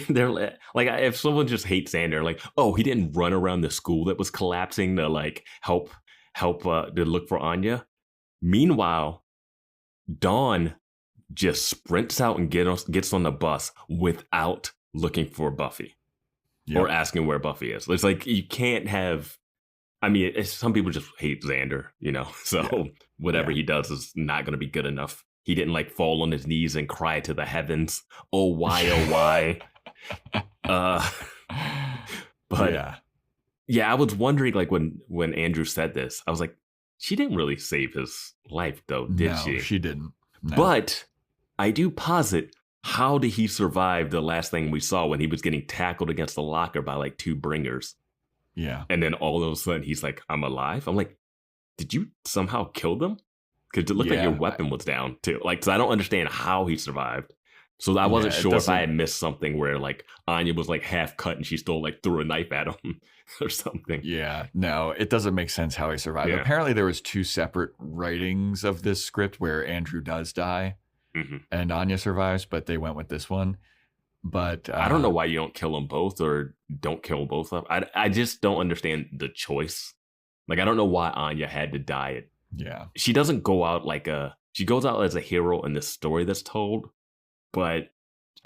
they're like, if someone just hates Xander, like, oh, he didn't run around the school that was collapsing to like help to look for Anya. Meanwhile, Dawn just sprints out and gets on the bus without looking for Buffy. Yep. Or asking where Buffy is. It's like you can't have. I mean, some people just hate Xander, So whatever he does is not going to be good enough. He didn't like fall on his knees and cry to the heavens. Oh why? Oh why? But yeah, I was wondering like when Andrew said this, I was like, she didn't really save his life though, did she? No, she didn't. No. But I do posit. How did he survive the last thing we saw when he was getting tackled against the locker by like two bringers? Yeah. And then all of a sudden he's like, I'm alive. I'm like, did you somehow kill them? Because it looked like your weapon was down too. Like, so I don't understand how he survived. So I wasn't sure if I had missed something where like Anya was like half cut and she still like threw a knife at him or something. Yeah. No, it doesn't make sense how he survived. Yeah. Apparently there was two separate writings of this script where Andrew does die. Mm-hmm. And Anya survives, but they went with this one. But I don't know why you don't kill them both or don't kill both of them. I just don't understand the choice. Like, I don't know why Anya had to die. Yeah. She doesn't go out she goes out as a hero in this story that's told, but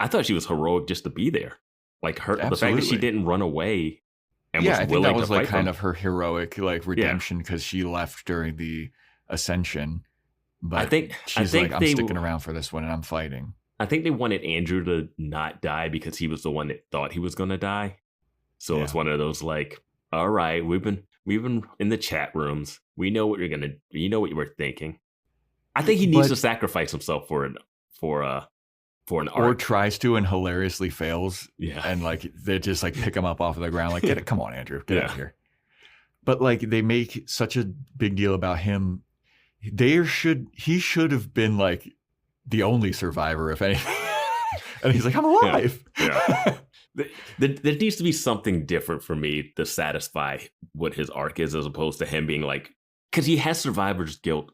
I thought she was heroic just to be there. Like the fact that she didn't run away and was willing to fight. Yeah, I think that was like kind of her heroic like redemption because she left during the ascension. But I think I'm sticking around for this one and I'm fighting. I think they wanted Andrew to not die because he was the one that thought he was going to die. So it's one of those like, all right, we've been in the chat rooms. We know what you know what you were thinking. I think he needs to sacrifice himself for an arc. Or tries to and hilariously fails. Yeah. And like they just like pick him up off of the ground like, come on, Andrew, get out of here. But like they make such a big deal about him. He should have been like the only survivor, if anything. And he's like, I'm alive. Yeah. There needs to be something different for me to satisfy what his arc is, as opposed to him being like, because he has survivor's guilt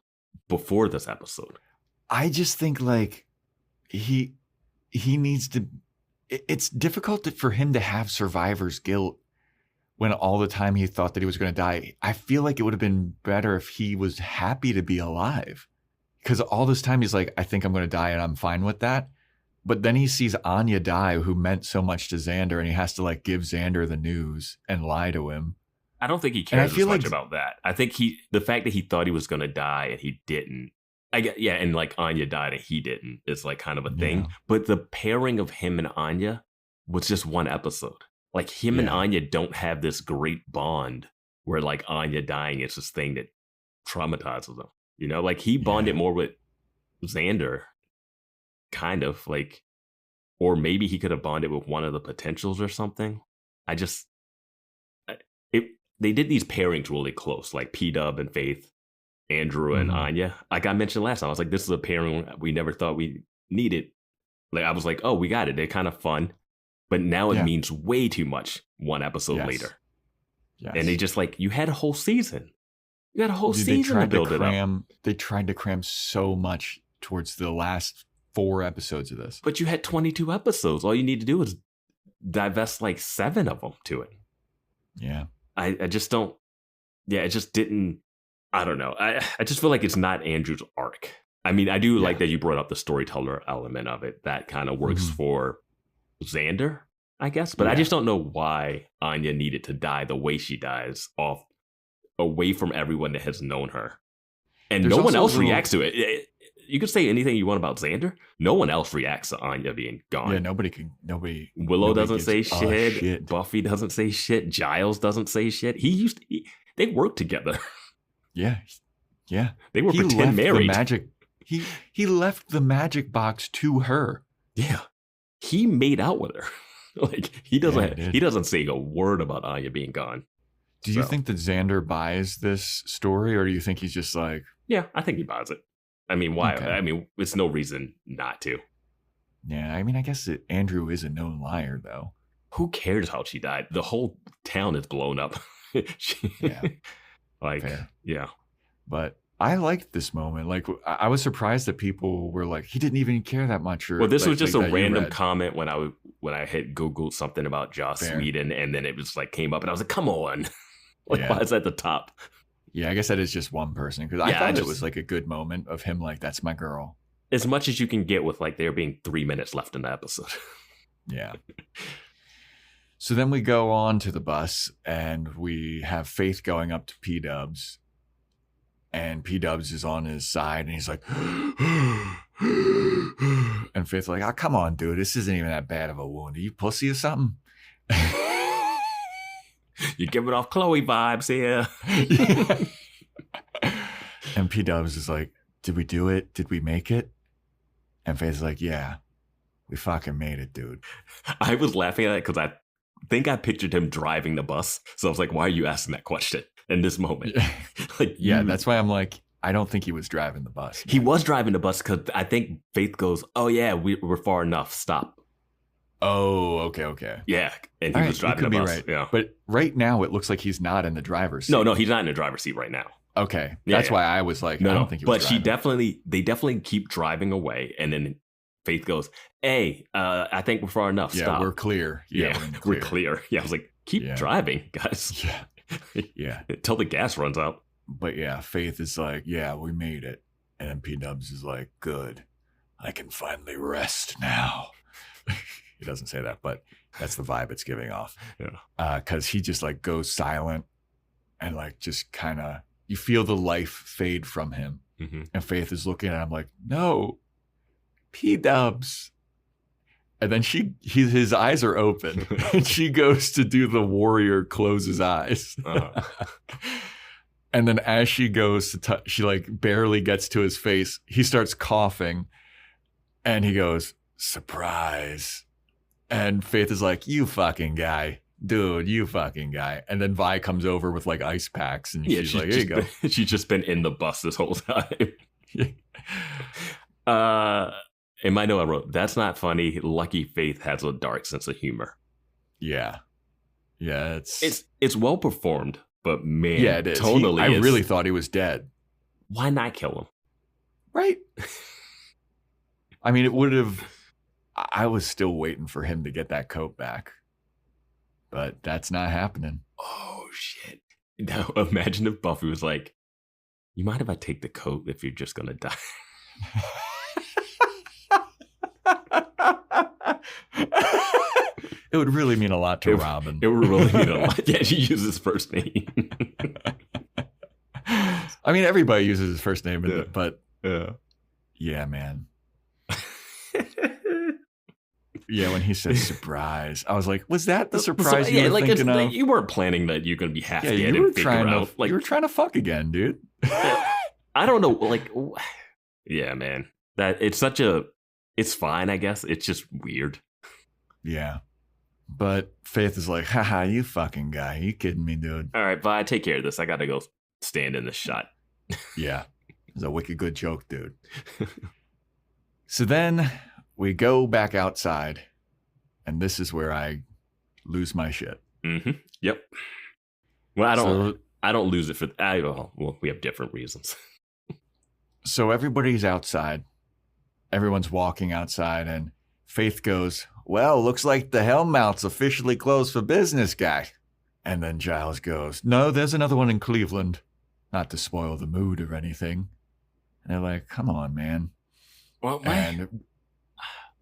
before this episode. I just think like he needs to. It's difficult for him to have survivor's guilt when all the time he thought that he was going to die. I feel like it would have been better if he was happy to be alive. Because all this time he's like, I think I'm going to die and I'm fine with that. But then he sees Anya die, who meant so much to Xander, and he has to like give Xander the news and lie to him. I don't think he cares as much about that. I think the fact that he thought he was going to die and he didn't. And like Anya died and he didn't. It's like kind of a thing. But the pairing of him and Anya was just one episode. Like him and Anya don't have this great bond where like Anya dying is this thing that traumatizes them. You know, like he bonded more with Xander, kind of like, or maybe he could have bonded with one of the potentials or something. They did these pairings really close, like P-Dub and Faith, Andrew and Anya. Like I mentioned last time, I was like, this is a pairing we never thought we needed. Like I was like, oh, we got it. They're kind of fun. But now it means way too much one episode later. Yes. And they just like, you had a whole season. You had a whole season to build it up. They tried to cram so much towards the last 4 episodes of this. But you had 22 episodes. All you need to do is divest like 7 of them to it. Yeah. I just don't. Yeah, it just didn't. I don't know. I just feel like it's not Andrew's arc. I mean, I do like that you brought up the storyteller element of it. That kind of works for Xander, I guess. But I just don't know why Anya needed to die the way she dies, off away from everyone that has known her. And no one else reacts to it. You could say anything you want about Xander. No one else reacts to Anya being gone. Yeah, nobody. Willow doesn't say shit. Buffy doesn't say shit. Giles doesn't say shit. They worked together. Yeah. They were pretend married. He left the magic box to her. Yeah. He made out with her. Like he doesn't say a word about Anya being gone. Do you think that Xander buys this story, or do you think he's just like? Yeah, I think he buys it. I mean, why? Okay. I mean, it's no reason not to. Yeah, I mean, I guess Andrew is a known liar, though. Who cares how she died? The whole town is blown up. Fair. Yeah. But I liked this moment. Like, I was surprised that people were like, he didn't even care that much. Or, well, this was just like a random comment when I had Googled something about Joss Whedon, and then it was like came up, and I was like, come on. Why is that at the top? Yeah, I guess that is just one person, because I thought it was like a good moment of him like, that's my girl. As much as you can get with like there being 3 minutes left in the episode. Yeah. So then we go on to the bus, and we have Faith going up to P-Dubs, and P-Dubs is on his side, and he's like, and Faith's like, oh, come on, dude, this isn't even that bad of a wound. Are you pussy or something? You're giving off Chloe vibes here. And P-Dubs is like, did we do it? Did we make it? And Faith's like, yeah, we fucking made it, dude. I was laughing at it because I think I pictured him driving the bus. So I was like, why are you asking that question in this moment? That's why I'm like, I don't think he was driving the bus. He was driving the bus because I think Faith goes, oh yeah, we're far enough. Stop. Oh, okay. Yeah, and he was driving the bus. Right. Yeah. But right now, it looks like he's not in the driver's seat. No, he's not in the driver's seat right now. Okay, that's why I was like, I don't think he was driving. But they definitely keep driving away, and then Faith goes, hey, I think we're far enough. Yeah, Stop. we're clear. Yeah, we're clear. Yeah, I was like, keep driving, guys. Yeah. Until the gas runs out. But yeah, Faith is like, yeah, we made it. And then P-Dubs is like, good. I can finally rest now. He doesn't say that, but that's the vibe it's giving off. Yeah. Because he just like goes silent and like just kind of, you feel the life fade from him. Mm-hmm. And Faith is looking at him like, no, P-Dubs. And then his eyes are open and she goes to do the warrior close his eyes. Uh-huh. And then as she goes to touch, she like barely gets to his face. He starts coughing and he goes, surprise. And Faith is like, you fucking guy. Dude, you fucking guy. And then Vi comes over with like ice packs and she's like, here you go. She's just been in the bus this whole time. In my note I wrote, that's not funny. Lucky Faith has a dark sense of humor. Yeah. Yeah, it's well performed, but man, it is. Tonally, I really thought he was dead. Why not kill him? Right. I mean, it would have. I was still waiting for him to get that coat back, but that's not happening. Oh shit! Now imagine if Buffy was like, "You mind if I take the coat if you're just gonna die?" It would really mean a lot to Robin. It would really mean a lot. Yeah, she uses his first name. I mean, everybody uses his first name, but yeah, man. Yeah, when he said surprise, I was like, was that the surprise you were thinking of? You weren't planning that you're going to be half dead you were and figure out. You were trying to fuck again, dude. I don't know. Like, yeah, man. It's fine, I guess. It's just weird. Yeah. But Faith is like, haha, you fucking guy. You kidding me, dude? All right, Vi, take care of this. I got to go stand in this shot. Yeah. It's a wicked good joke, dude. So then we go back outside, and this is where I lose my shit. Mm-hmm. Yep. Well, I don't lose it for... well, we have different reasons. So everybody's outside. Everyone's walking outside, and Faith goes, well, looks like the Hellmouth's officially closed for business, guy. And then Giles goes, no, there's another one in Cleveland. Not to spoil the mood or anything. And they're like, come on, man. Well, and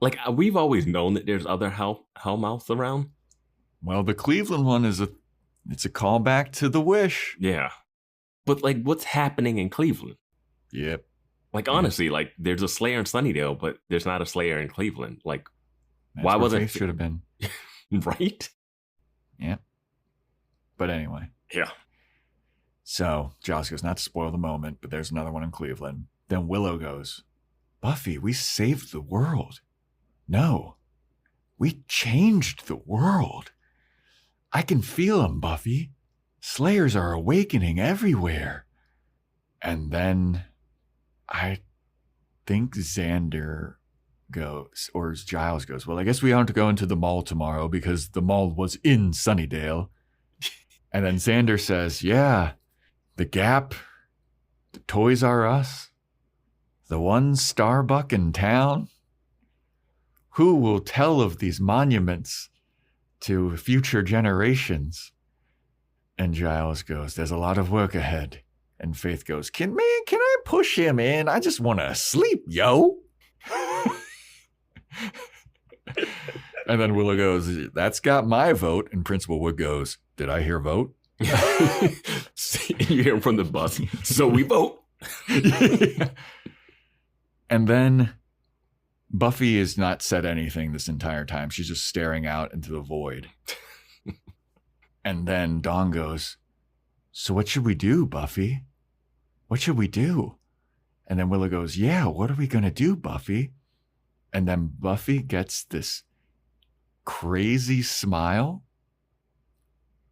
like, we've always known that there's other Hellmouths around. Well, the Cleveland one it's a callback to The Wish. Yeah. But, like, what's happening in Cleveland? Yep. Like, honestly, like, there's a Slayer in Sunnydale, but there's not a Slayer in Cleveland. Like, that's why wasn't Faith should have been. Right? Yeah. But anyway. Yeah. So Giles goes, not to spoil the moment, but there's another one in Cleveland. Then Willow goes, Buffy, we saved the world. No, we changed the world. I can feel them, Buffy. Slayers are awakening everywhere. And then I think Xander goes, or Giles goes, well, I guess we aren't going to the mall tomorrow because the mall was in Sunnydale. And then Xander says, yeah, the Gap, the Toys R Us, the one Starbucks in town. Who will tell of these monuments to future generations? And Giles goes, there's a lot of work ahead. And Faith goes, can I push him in? I just want to sleep, yo. And then Willow goes, that's got my vote. And Principal Wood goes, did I hear vote? You hear him from the bus. So we vote. And then Buffy has not said anything this entire time. She's just staring out into the void. And then Dawn goes, so what should we do, Buffy? What should we do? And then Willow goes, yeah, what are we going to do, Buffy? And then Buffy gets this crazy smile.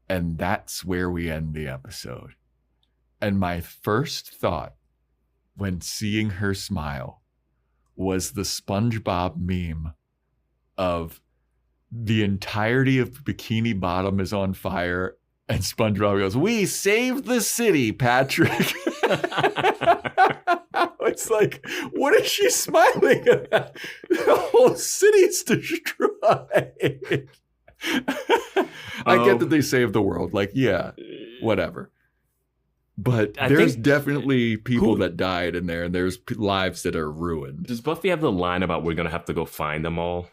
And that's where we end the episode. And my first thought when seeing her smile was the SpongeBob meme of the entirety of Bikini Bottom is on fire. And SpongeBob goes, we saved the city, Patrick. It's like, what is she smiling at? The whole city's destroyed. I get that they saved the world. Like, yeah, whatever. But there's definitely people that died in there, and there's lives that are ruined. Does Buffy have the line about we're going to have to go find them all?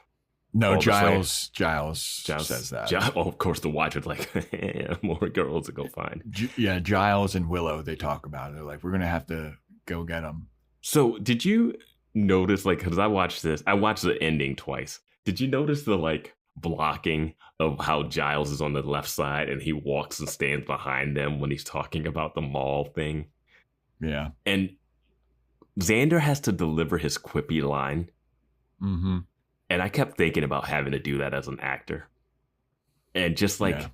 No, Giles says that. Oh, of course, the Watcher's like, more girls to go find. Yeah, Giles and Willow, they talk about it. They're like, we're going to have to go get them. So did you notice, like, because I watched the ending twice. Did you notice the, like, blocking of how Giles is on the left side and he walks and stands behind them when he's talking about the mall thing? Yeah. And Xander has to deliver his quippy line. Mm-hmm. And I kept thinking about having to do that as an actor. And just like,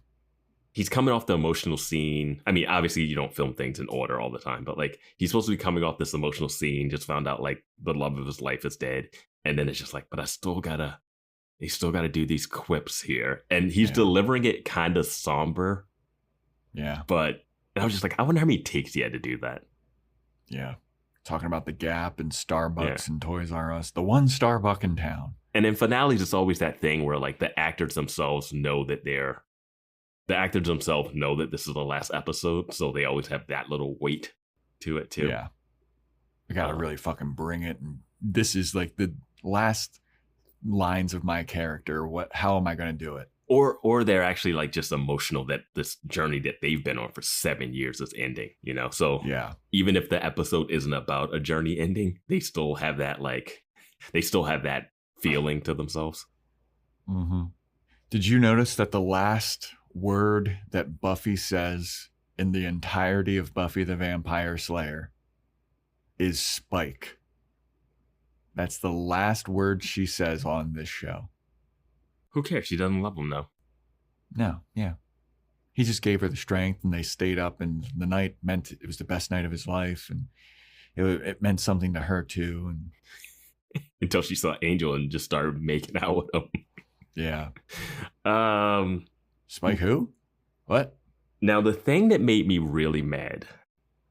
he's coming off the emotional scene. I mean, obviously you don't film things in order all the time, but like, he's supposed to be coming off this emotional scene, just found out like the love of his life is dead. And then it's just like, but he still gotta do these quips here. And he's delivering it kind of somber. Yeah. But I was just like, I wonder how many takes he had to do that. Yeah. Talking about the Gap and Starbucks and Toys R Us, the one Starbucks in town. And in finales, it's always that thing where like the actors themselves know that this is the last episode. So they always have that little weight to it too. Yeah. I gotta really fucking bring it. And this is like the last lines of my character. How am I going to do it? Or they're actually like just emotional that this journey that they've been on for 7 years is ending, you know? So even if the episode isn't about a journey ending, they still have that feeling to themselves. Mm-hmm. Did you notice that the last word that Buffy says in the entirety of Buffy the Vampire Slayer is Spike. That's the last word she says on this show. Who cares? She doesn't love him, though. No, yeah. He just gave her the strength, and they stayed up, and the night meant it was the best night of his life, and it meant something to her, too. And until she saw Angel and just started making out with him. Yeah. Spike who? What? Now, the thing that made me really mad.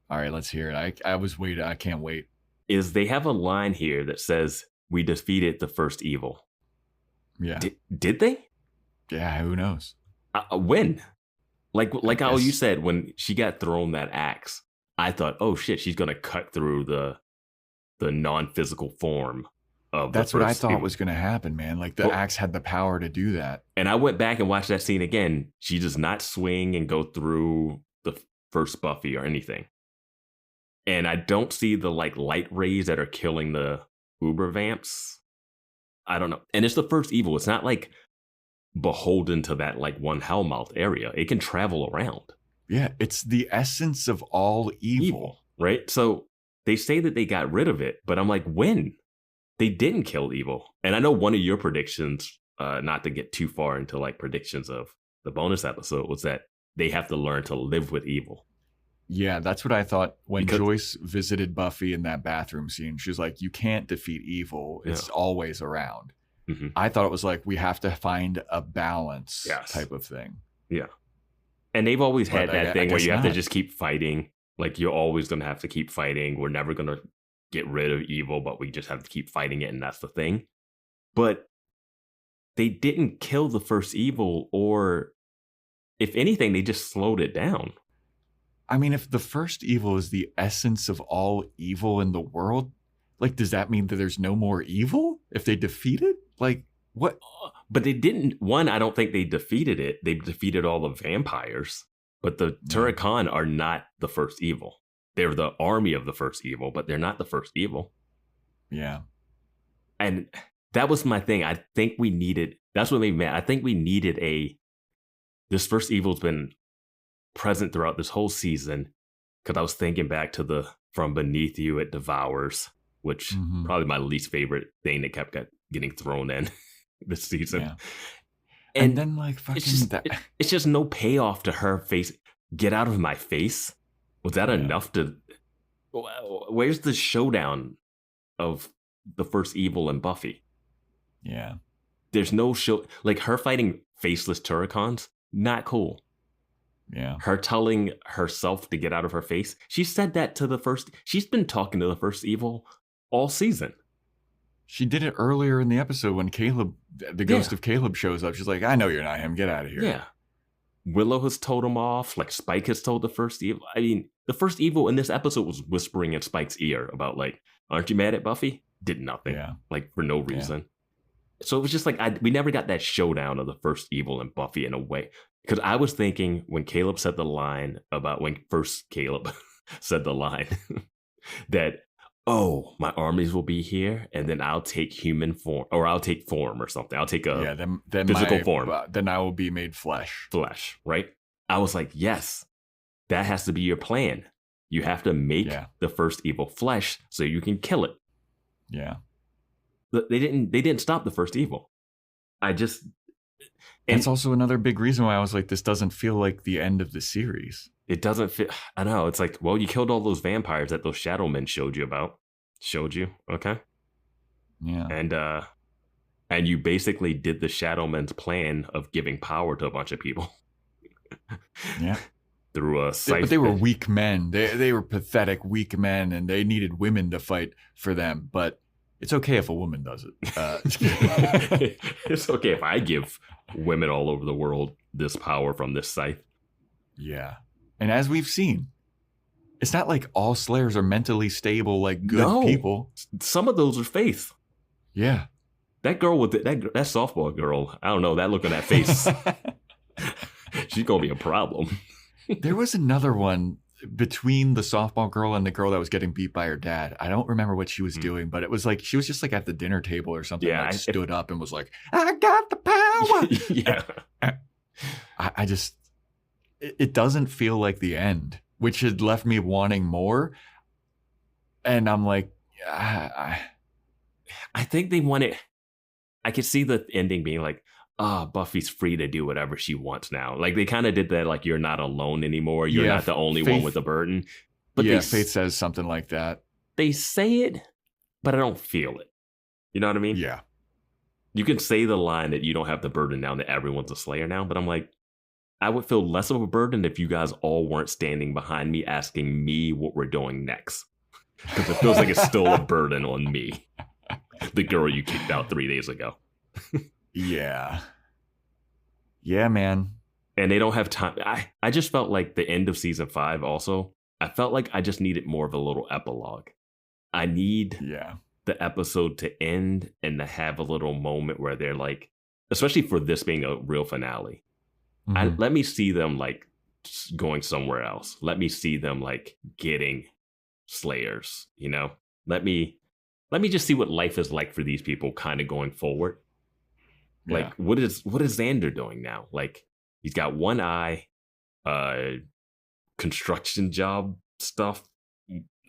All right, let's hear it. I was waiting. I can't wait. Is they have a line here that says, "We defeated the first evil." Yeah. Did they? Yeah, who knows? When? Like how you said, when she got thrown that axe, I thought, oh shit, she's gonna cut through the non-physical form of That's the what I first thought evil. Was going to happen, man. Like the axe had the power to do that. And I went back and watched that scene again. She does not swing and go through the first Buffy or anything. And I don't see the light rays that are killing the Uber vamps. I don't know. And it's the first evil. It's not like beholden to that one Hellmouth area. It can travel around. Yeah, it's the essence of all evil. Right? So they say that they got rid of it, but I'm like, when? They didn't kill evil. And I know one of your predictions, not to get too far into predictions of the bonus episode, was that they have to learn to live with evil. Yeah, that's what I thought when Joyce visited Buffy in that bathroom scene. She's like, you can't defeat evil. It's always around. Mm-hmm. I thought it was we have to find a balance type of thing. Yeah. And they've always had that thing where you have to just keep fighting. You're always going to have to keep fighting. We're never going to get rid of evil, but we just have to keep fighting it. And that's the thing. But they didn't kill the first evil, or if anything, they just slowed it down. I mean, if the first evil is the essence of all evil in the world, does that mean that there's no more evil if they defeat it? What? But they didn't. One, I don't think they defeated it. They defeated all the vampires. But the Turrican are not the first evil. They're the army of the first evil, but they're not the first evil. Yeah. And that was my thing. I think we needed, that's what made me mad. I think we needed this first evil's been present throughout this whole season, because I was thinking back to the From Beneath You It Devours, which probably my least favorite thing that kept getting thrown in this season. Yeah. And then it's just no payoff to her face. Get out of my face. Was that enough to? Where's the showdown of the first evil and Buffy? Yeah. There's no show. Her fighting faceless Turricans, not cool. Yeah. Her telling herself to get out of her face. She said that to the first. She's been talking to the first evil all season. She did it earlier in the episode when Caleb, the ghost of Caleb, shows up. She's like, I know you're not him. Get out of here. Yeah. Willow has told him off. Spike has told the first evil. I mean, the first evil in this episode was whispering in Spike's ear about aren't you mad at Buffy? Did nothing. Yeah. For no reason. Yeah. So it was just we never got that showdown of the first evil and Buffy in a way. Because I was thinking when Caleb said the line about when first Caleb said the line that, oh, my armies will be here, and then I'll take human form, or I'll take form or something. I'll take a then physical form. Then I will be made flesh. Flesh, right? I was like, yes, that has to be your plan. You have to make the first evil flesh so you can kill it. Yeah. They didn't stop the first evil. That's also another big reason why I was like, this doesn't feel like the end of the series. It doesn't fit. I know. It's well, you killed all those vampires that those shadow men showed you. Okay. Yeah. And you basically did the shadow men's plan of giving power to a bunch of people. Yeah. Through a siphon. But they were weak men. They were pathetic, weak men, and they needed women to fight for them. But it's okay if a woman does it. It's okay if I give women all over the world this power from this scythe. Yeah. And as we've seen, it's not like all Slayers are mentally stable, good people. Some of those are faith. Yeah. That girl with that softball girl, I don't know, that look on that face. She's going to be a problem. There was another one between the softball girl and the girl that was getting beat by her dad. I don't remember what she was doing, but it was she was just at the dinner table or something. Yeah, stood up and was like, I got the power. Yeah. I just, it doesn't feel like the end, which had left me wanting more. And I'm like, I think they wanted. I could see the ending being like, Buffy's free to do whatever she wants now. Like they kind of did that. Like you're not alone anymore. You're not the only one with a burden. But Faith says something like that. They say it, but I don't feel it. You know what I mean? Yeah. You can say the line that you don't have the burden now that everyone's a Slayer now, but I'm like, I would feel less of a burden if you guys all weren't standing behind me asking me what we're doing next. Because it feels like it's still a burden on me. The girl you kicked out 3 days ago. Yeah. Yeah, man. And they don't have time. I just felt like the end of season 5 also, I felt like I just needed more of a little epilogue. I need the episode to end and to have a little moment where they're like, especially for this being a real finale. Let me see them like going somewhere else. Let me see them like getting Slayers, you know? Let me just see what life is like for these people kind of going forward. Like, what is Xander doing now? Like, he's got one eye, construction job stuff.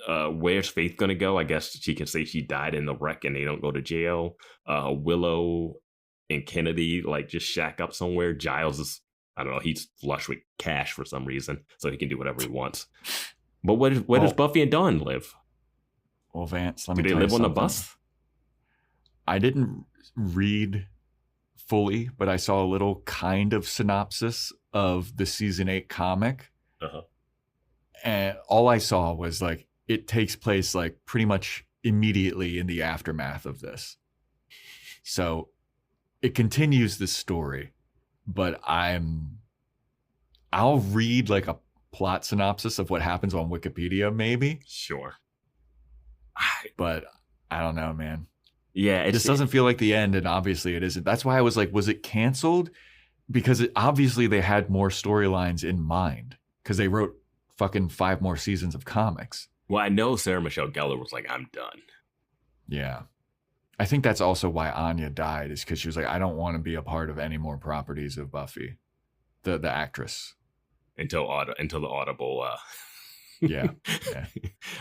Where's Faith gonna go? I guess she can say she died in the wreck and they don't go to jail. Willow and Kennedy like just shack up somewhere. Giles is, I don't know, he's flush with cash for some reason, so he can do whatever he wants. But where does Buffy and Dawn live? Well, Vance, let me do tell they you live on something. the bus? I didn't read fully, but I saw a little kind of synopsis of the season 8 comic. And all I saw was like, it takes place like pretty much immediately in the aftermath of this. So it continues the story, but I'll read like a plot synopsis of what happens on Wikipedia, maybe. Sure. But I don't know, man. Yeah, it just doesn't feel like the end, and obviously it isn't. That's why I was like, was it canceled? Because obviously they had more storylines in mind, because they wrote fucking 5 more seasons of comics. Well, I know Sarah Michelle Gellar was like, I'm done. Yeah. I think that's also why Anya died, is because she was like, I don't want to be a part of any more properties of Buffy, the actress. Until the Audible. Yeah.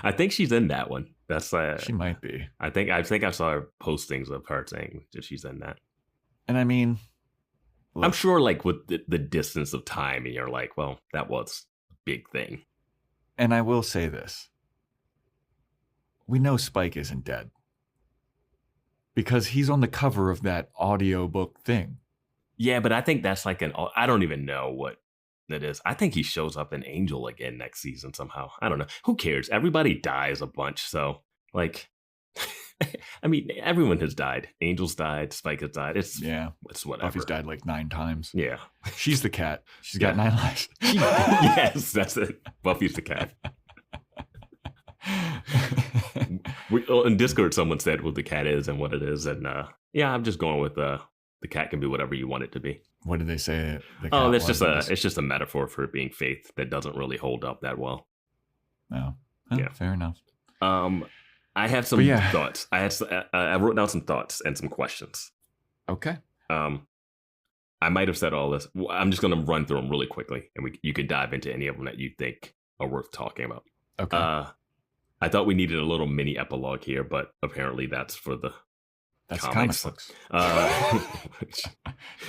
I think she's in that one. That's she might be. I think I saw postings of her saying that she's in that. And I mean, look, I'm sure, like with the distance of time, and you're like, well, that was a big thing. And I will say this: we know Spike isn't dead because he's on the cover of that audiobook thing. Yeah, but I think that's like I don't even know what that is. I think he shows up in Angel again next season somehow. I don't know. Who cares? Everybody dies a bunch. So, like, I mean, everyone has died. Angel's died. Spike has died. It's whatever. Buffy's died like 9 times. Yeah. She's the cat. She's got 9 lives. Yes, that's it. Buffy's the cat. In Discord, someone said what the cat is and what it is. And I'm just going with the cat can be whatever you want it to be. What did they say? That's it's just a metaphor for it being Faith that doesn't really hold up that well. No. Yeah. Fair enough. I have some thoughts. I wrote down some thoughts and some questions. Okay. I might have said all this. I'm just going to run through them really quickly, and you can dive into any of them that you think are worth talking about. Okay. I thought we needed a little mini epilogue here, but apparently that's for the comics.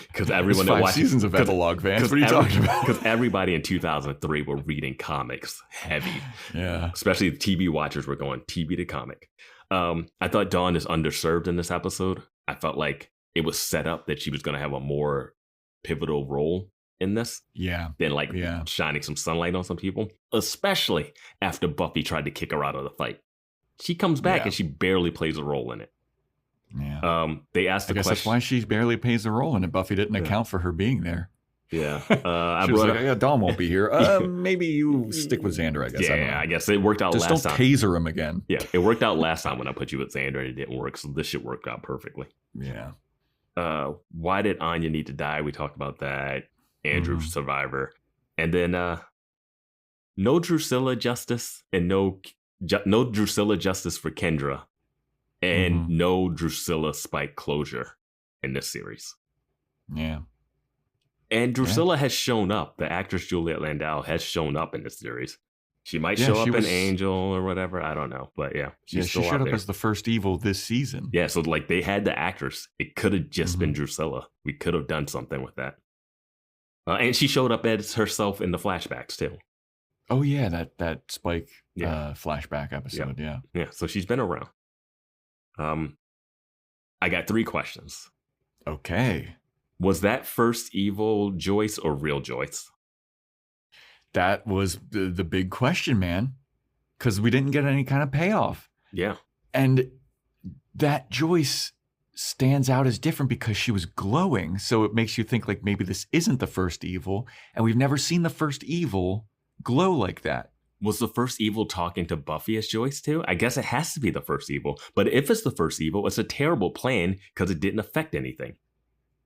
Because everyone that watched seasons of epilogue, Vance. What are you talking about? Because everybody in 2003 were reading comics heavy. Yeah. Especially the TV watchers were going TV to comic. I thought Dawn is underserved in this episode. I felt like it was set up that she was going to have a more pivotal role in this. Yeah. Than shining some sunlight on some people. Especially after Buffy tried to kick her out of the fight. She comes back and she barely plays a role in it. Yeah. They asked the question. That's why she barely plays a role in it. Buffy didn't account for her being there. Yeah. She was like, Dawn won't be here. Maybe you stick with Xander, I guess. I guess it worked out last time. Just don't taser him again. Yeah, it worked out last time when I put you with Xander and it didn't work. So this shit worked out perfectly. Yeah. Why did Anya need to die? We talked about that. Andrew, survivor. And then no Drusilla justice and no Drusilla justice for Kendra. And no Drusilla Spike closure in this series. Yeah. And Drusilla has shown up. The actress Juliet Landau has shown up in this series. She might show up in Angel or whatever. I don't know. But yeah, she showed up as the first evil this season. Yeah, so like they had the actors. It could have just been Drusilla. We could have done something with that. And she showed up as herself in the flashbacks too. Oh yeah, that Spike flashback episode. Yeah. So she's been around. I got 3 questions. Okay. Was that first evil Joyce or real Joyce? That was the big question, man, because we didn't get any kind of payoff. Yeah. And that Joyce stands out as different because she was glowing. So it makes you think like maybe this isn't the first evil. And we've never seen the first evil glow like that. Was the first evil talking to Buffy as Joyce too? I guess it has to be the first evil. But if it's the first evil, it's a terrible plan because it didn't affect anything.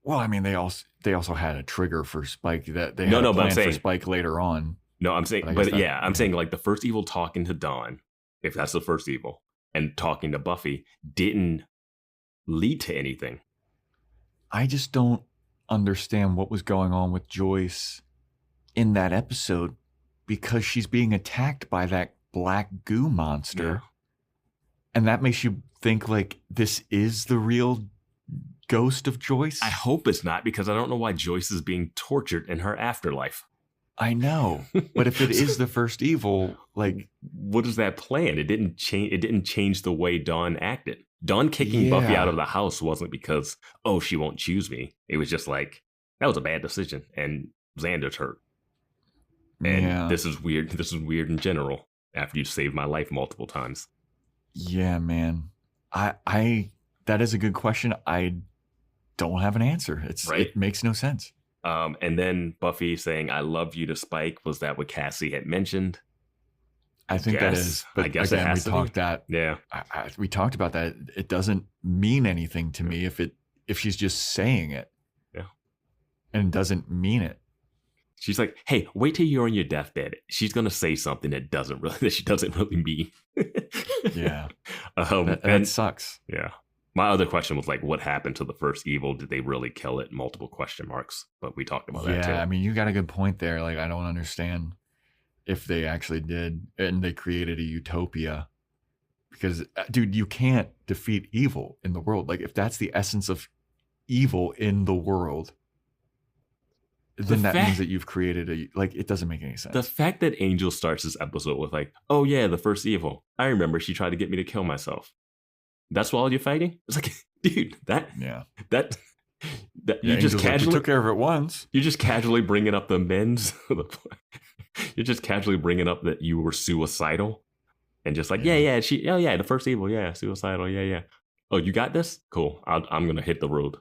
Well, I mean, they also had a trigger for Spike that they had a plan for Spike later on. No, I'm saying, I'm saying like the first evil talking to Dawn, if that's the first evil, and talking to Buffy didn't lead to anything. I just don't understand what was going on with Joyce in that episode because she's being attacked by that black goo monster. Yeah. And that makes you think like this is the real ghost of Joyce? I hope it's not, because I don't know why Joyce is being tortured in her afterlife. I know, but if it is the first evil, like, what is that plan? It didn't change the way Dawn acted. Dawn kicking Buffy out of the house wasn't because, oh, she won't choose me. It was just like, that was a bad decision, and Xander's hurt. And this is weird. This is weird in general. After you saved my life multiple times. Yeah, man. I that is a good question. I don't have an answer. It makes no sense. And then Buffy saying, I love you to Spike. Was that what Cassie had mentioned? I think that is. But I guess again, we talked that. Yeah. We talked about that. It doesn't mean anything to me if she's just saying it. Yeah. And doesn't mean it. She's like, hey, wait till you're on your deathbed. She's going to say something that she doesn't really mean. Yeah. That sucks. Yeah. My other question was like, what happened to the first evil? Did they really kill it? Multiple question marks. But we talked about that too. Yeah, I mean, you got a good point there. Like, I don't understand if they actually did and they created a utopia. Because, dude, you can't defeat evil in the world. Like, if that's the essence of evil in the world, then that means that you've created it doesn't make any sense. The fact that Angel starts this episode with like, oh yeah, the first evil. I remember she tried to get me to kill myself. That's all you're fighting? It's like, dude, you just casually took care of it once. You're just casually bringing up the men's. You're just casually bringing up that you were suicidal, and just like, the first evil, suicidal, yeah. Oh, you got this? Cool. I'm gonna hit the road.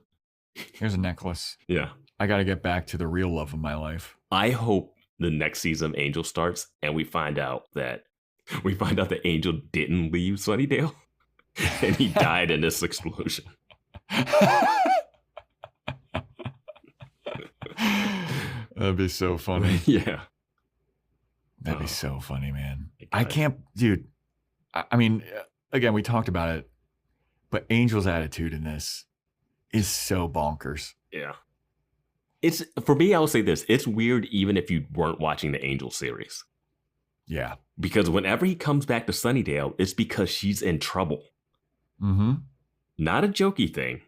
Here's a necklace. Yeah. I got to get back to the real love of my life. I hope the next season of Angel starts and we find out that Angel didn't leave Sunnydale and he died in this explosion. That'd be so funny. Yeah. That'd be so funny, man. I can't, dude. I mean, again, we talked about it, but Angel's attitude in this is so bonkers. Yeah. It's, for me, I will say this. It's weird even if you weren't watching the Angel series. Yeah. Because whenever he comes back to Sunnydale, it's because she's in trouble. Mm-hmm. Not a jokey thing.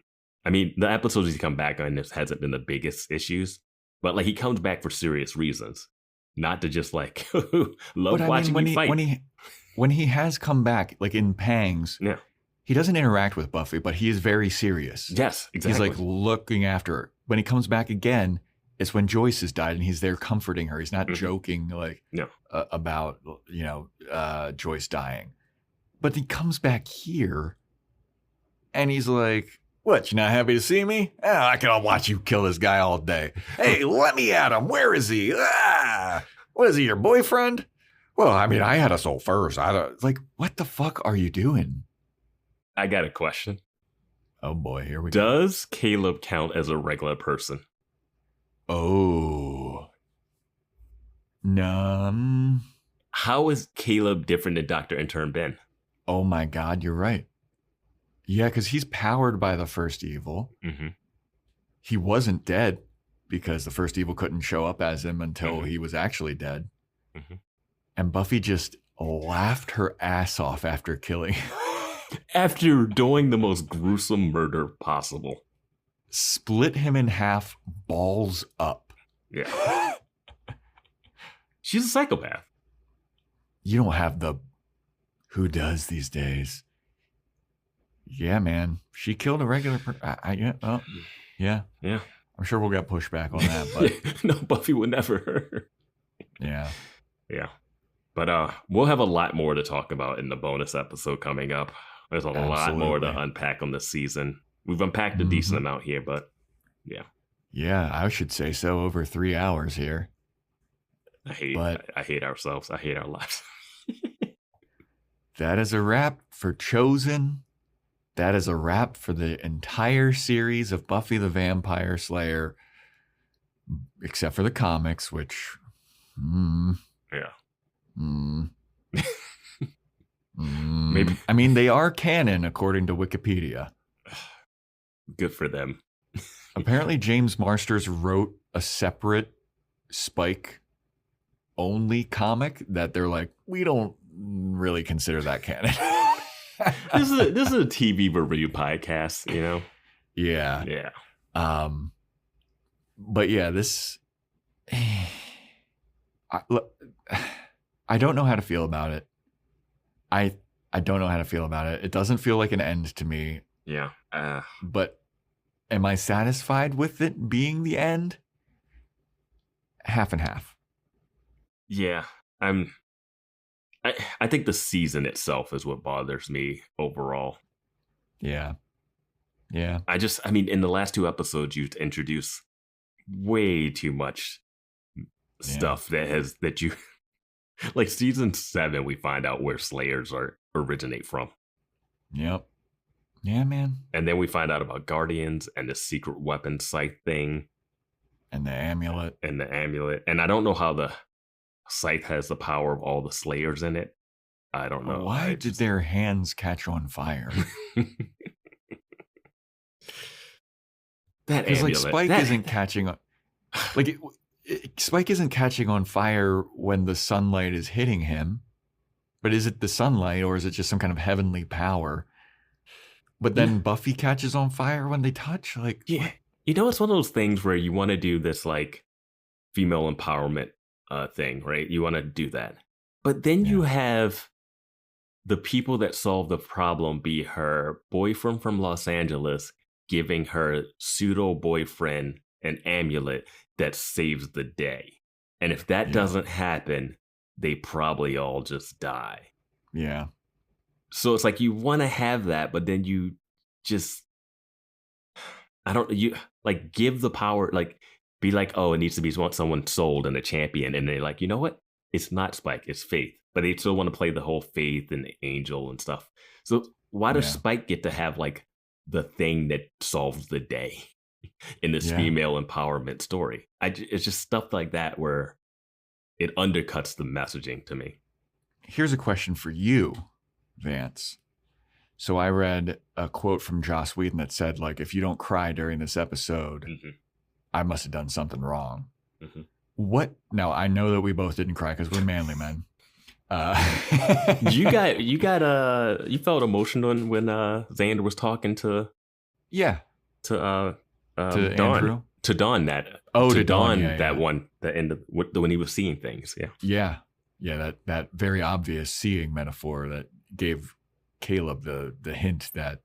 I mean, the episodes he's come back on hasn't been the biggest issues, but like he comes back for serious reasons. Not to just like, love watching me fight. When he has come back, like in Pangs, he doesn't interact with Buffy, but he is very serious. Yes, exactly. He's like looking after her. When he comes back again, it's when Joyce has died and he's there comforting her. He's not joking about, Joyce dying. But he comes back here and he's like, what, you not happy to see me? Oh, I can watch you kill this guy all day. Hey, let me at him. Where is he? What is he, your boyfriend? Well, I mean, I had a soul first. Like, what the fuck are you doing? I got a question. Oh boy, here we go. Does Caleb count as a regular person? Oh. No. How is Caleb different than Dr. Intern Ben? Oh my God, you're right. Yeah, because he's powered by the first evil. Mm-hmm. He wasn't dead because the first evil couldn't show up as him until he was actually dead. Mm-hmm. And Buffy just laughed her ass off after killing him. After doing the most gruesome murder possible. Split him in half, balls up. Yeah. She's a psychopath. You don't have the who does these days. Yeah, man. She killed a regular person. Yeah. Yeah. I'm sure we'll get pushback on that, but no, Buffy would never. Yeah. Yeah. But we'll have a lot more to talk about in the bonus episode coming up. There's a lot more to unpack on this season. We've unpacked a decent amount here, but yeah. Yeah, I should say so. Over 3 hours here. I hate ourselves. I hate our lives. That is a wrap for Chosen. That is a wrap for the entire series of Buffy the Vampire Slayer, except for the comics, which, yeah. Maybe. I mean, they are canon according to Wikipedia. Good for them. Apparently, James Marsters wrote a separate Spike only comic that they're like, we don't really consider that canon. This is a TV review podcast, you know? Yeah. Yeah. But yeah, this I don't know how to feel about it. I don't know how to feel about it. It doesn't feel like an end to me. Yeah. But am I satisfied with it being the end? Half and half. Yeah. I think the season itself is what bothers me overall. Yeah. Yeah. I mean, in the last 2 episodes, you've introduced way too much stuff that you like season 7, we find out where Slayers originate from. Yep. Yeah, man. And then we find out about Guardians and the secret weapon scythe thing. And the amulet. And I don't know how the scythe has the power of all the Slayers in it. I don't know. Why did their hands catch on fire? That amulet. Like Spike isn't catching on. Like Spike isn't catching on fire when the sunlight is hitting him. But is it the sunlight or is it just some kind of heavenly power? But then Buffy catches on fire when they touch? Like, yeah. What? You know, it's one of those things where you want to do this like female empowerment thing, right? You want to do that. But then you have the people that solve the problem be her boyfriend from Los Angeles giving her pseudo boyfriend an amulet that saves the day. And if that doesn't happen, they probably all just die. Yeah. So it's like you want to have that, but then you just, give the power, like be like, oh, it needs to be someone sold and a champion. And they're like, you know what? It's not Spike, it's Faith. But they still want to play the whole Faith and the Angel and stuff. So why does Spike get to have like the thing that solves the day in this female empowerment story? It's just stuff like that where it undercuts the messaging to me. Here's a question for you, Vance. So I read a quote from Joss Whedon that said, like, if you don't cry during this episode, I must have done something wrong. What? Now, I know that we both didn't cry because we're manly men. You felt emotional when Xander was talking to Andrew? Dawn. To Dawn when he was seeing things. Yeah. That very obvious seeing metaphor that gave Caleb the hint that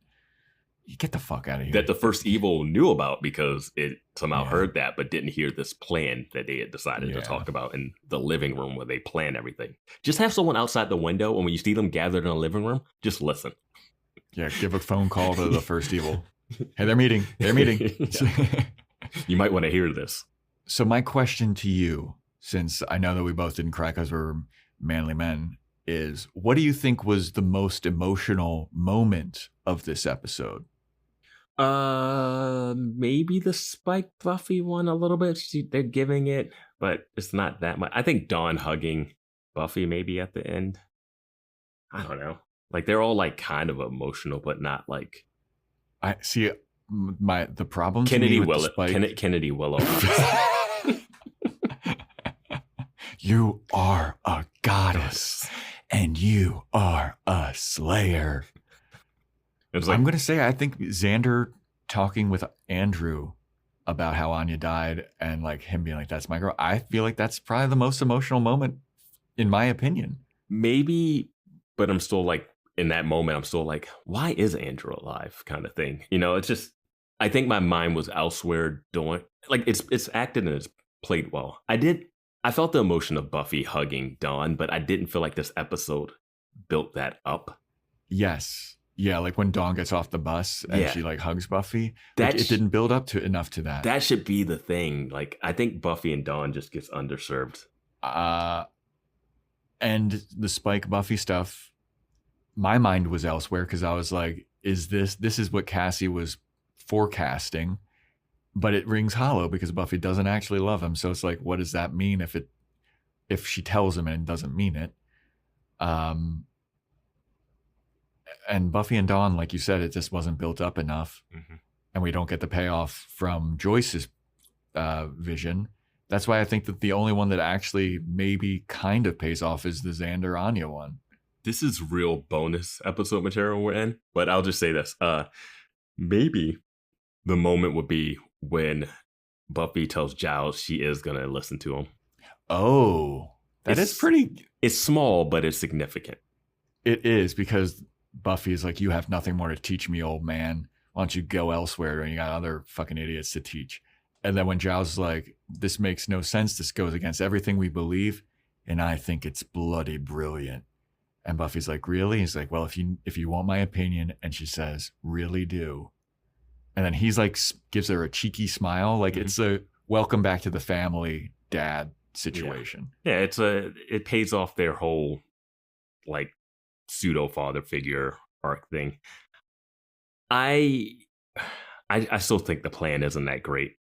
you get the fuck out of here. That the first evil knew about because it somehow heard that, but didn't hear this plan that they had decided to talk about in the living room where they plan everything. Just have someone outside the window, and when you see them gathered in a living room, just listen. Yeah, give a phone call to the first evil. Hey, they're meeting. You might want to hear this. So my question to you, since I know that we both didn't cry because we're manly men, is what do you think was the most emotional moment of this episode? Maybe the Spike Buffy one a little bit. They're giving it, but it's not that much. I think Dawn hugging Buffy maybe at the end. I don't know. Like they're all like kind of emotional, but not like. I see the problem. Kennedy Willow. You are a goddess. the Slayer. It was like, I'm going to say, I think Xander talking with Andrew about how Anya died and like him being like, that's my girl. I feel like that's probably the most emotional moment, in my opinion. maybe, but I'm still like, in that moment, I'm still like, why is Andrew alive kind of thing? You know, it's just, I think my mind was elsewhere doing, like, it's acted and it's played well. I felt the emotion of Buffy hugging Dawn, but I didn't feel like this episode built that up. Yes. Yeah, like when Dawn gets off the bus and she like hugs Buffy, like, it didn't build up to enough to that. That should be the thing. Like, I think Buffy and Dawn just gets underserved. And the Spike Buffy stuff, my mind was elsewhere because I was like, this is what Cassie was forecasting, but it rings hollow because Buffy doesn't actually love him. So it's like, what does that mean if she tells him and doesn't mean it? And Buffy and Dawn, like you said, it just wasn't built up enough. Mm-hmm. And we don't get the payoff from Joyce's vision. That's why I think that the only one that actually maybe kind of pays off is the Xander Anya one. This is real bonus episode material we're in, but I'll just say this. Maybe the moment would be when Buffy tells Giles she is going to listen to him. Oh, it's pretty... It's small, but it's significant. It is, because Buffy is like, you have nothing more to teach me, old man. Why don't you go elsewhere? And you got other fucking idiots to teach. And then when Giles is like, this makes no sense. This goes against everything we believe. And I think it's bloody brilliant. And Buffy's like, really? He's like, well, if you want my opinion. And she says, really do. And then he's like, gives her a cheeky smile. Like, it's a welcome back to the family dad situation. Yeah, it pays off their whole like pseudo father figure arc thing. I still think the plan isn't that great.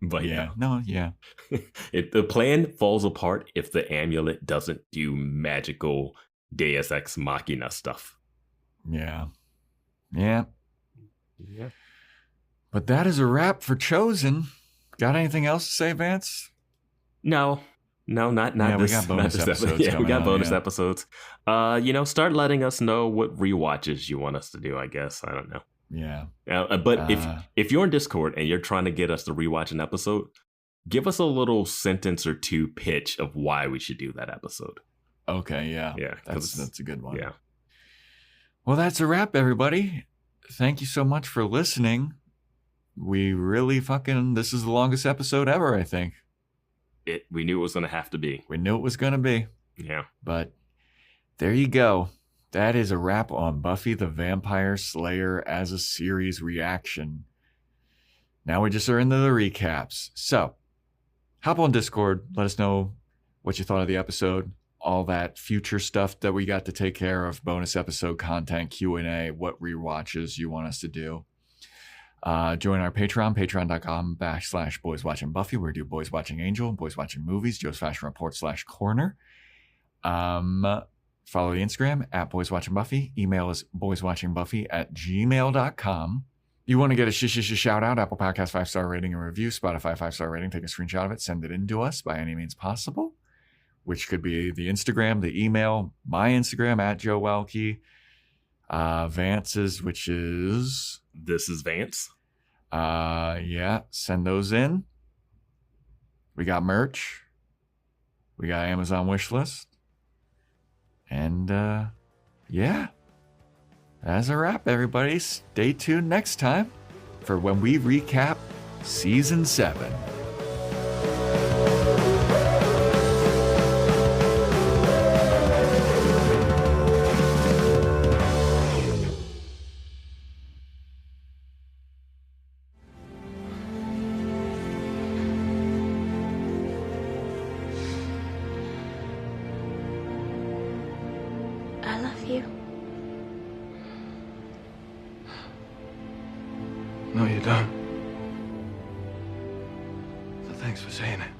But the plan falls apart if the amulet doesn't do magical Deus Ex Machina stuff. Yeah. But that is a wrap for Chosen. Got anything else to say, Vance? No, not this. We got bonus episodes. Yeah, we got bonus episodes. Start letting us know what rewatches you want us to do. I guess I don't know. Yeah. But if you're in Discord and you're trying to get us to rewatch an episode, give us a little sentence or two pitch of why we should do that episode. Okay. Yeah. That's a good one. Yeah. Well, that's a wrap, everybody. Thank you so much for listening. We really this is the longest episode ever, I think. We knew it was going to have to be. We knew it was going to be. Yeah. But there you go. That is a wrap on Buffy the Vampire Slayer as a series reaction. Now we just are into the recaps. So, hop on Discord. Let us know what you thought of the episode. All that future stuff that we got to take care of. Bonus episode content, Q&A, what rewatches you want us to do. Join our Patreon, patreon.com/Boys Watching Buffy, where we do Boys Watching Angel, Boys Watching Movies, Joe's Fashion Report /Corner. Follow the Instagram @Boys Watching Buffy. Email is boyswatchingbuffy@gmail.com. You want to get a shout out, Apple Podcast 5-star rating and review, Spotify 5-star rating, take a screenshot of it, send it in to us by any means possible, which could be the Instagram, the email, my Instagram @JoeWelke, Vance's, which is... This is Vance. Send those in. We got merch. We got Amazon wishlist. And that's a wrap, everybody. Stay tuned next time for when we recap Season 7. I love you. No, you don't. So thanks for saying it.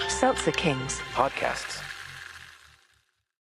Seltzer Kings Podcasts.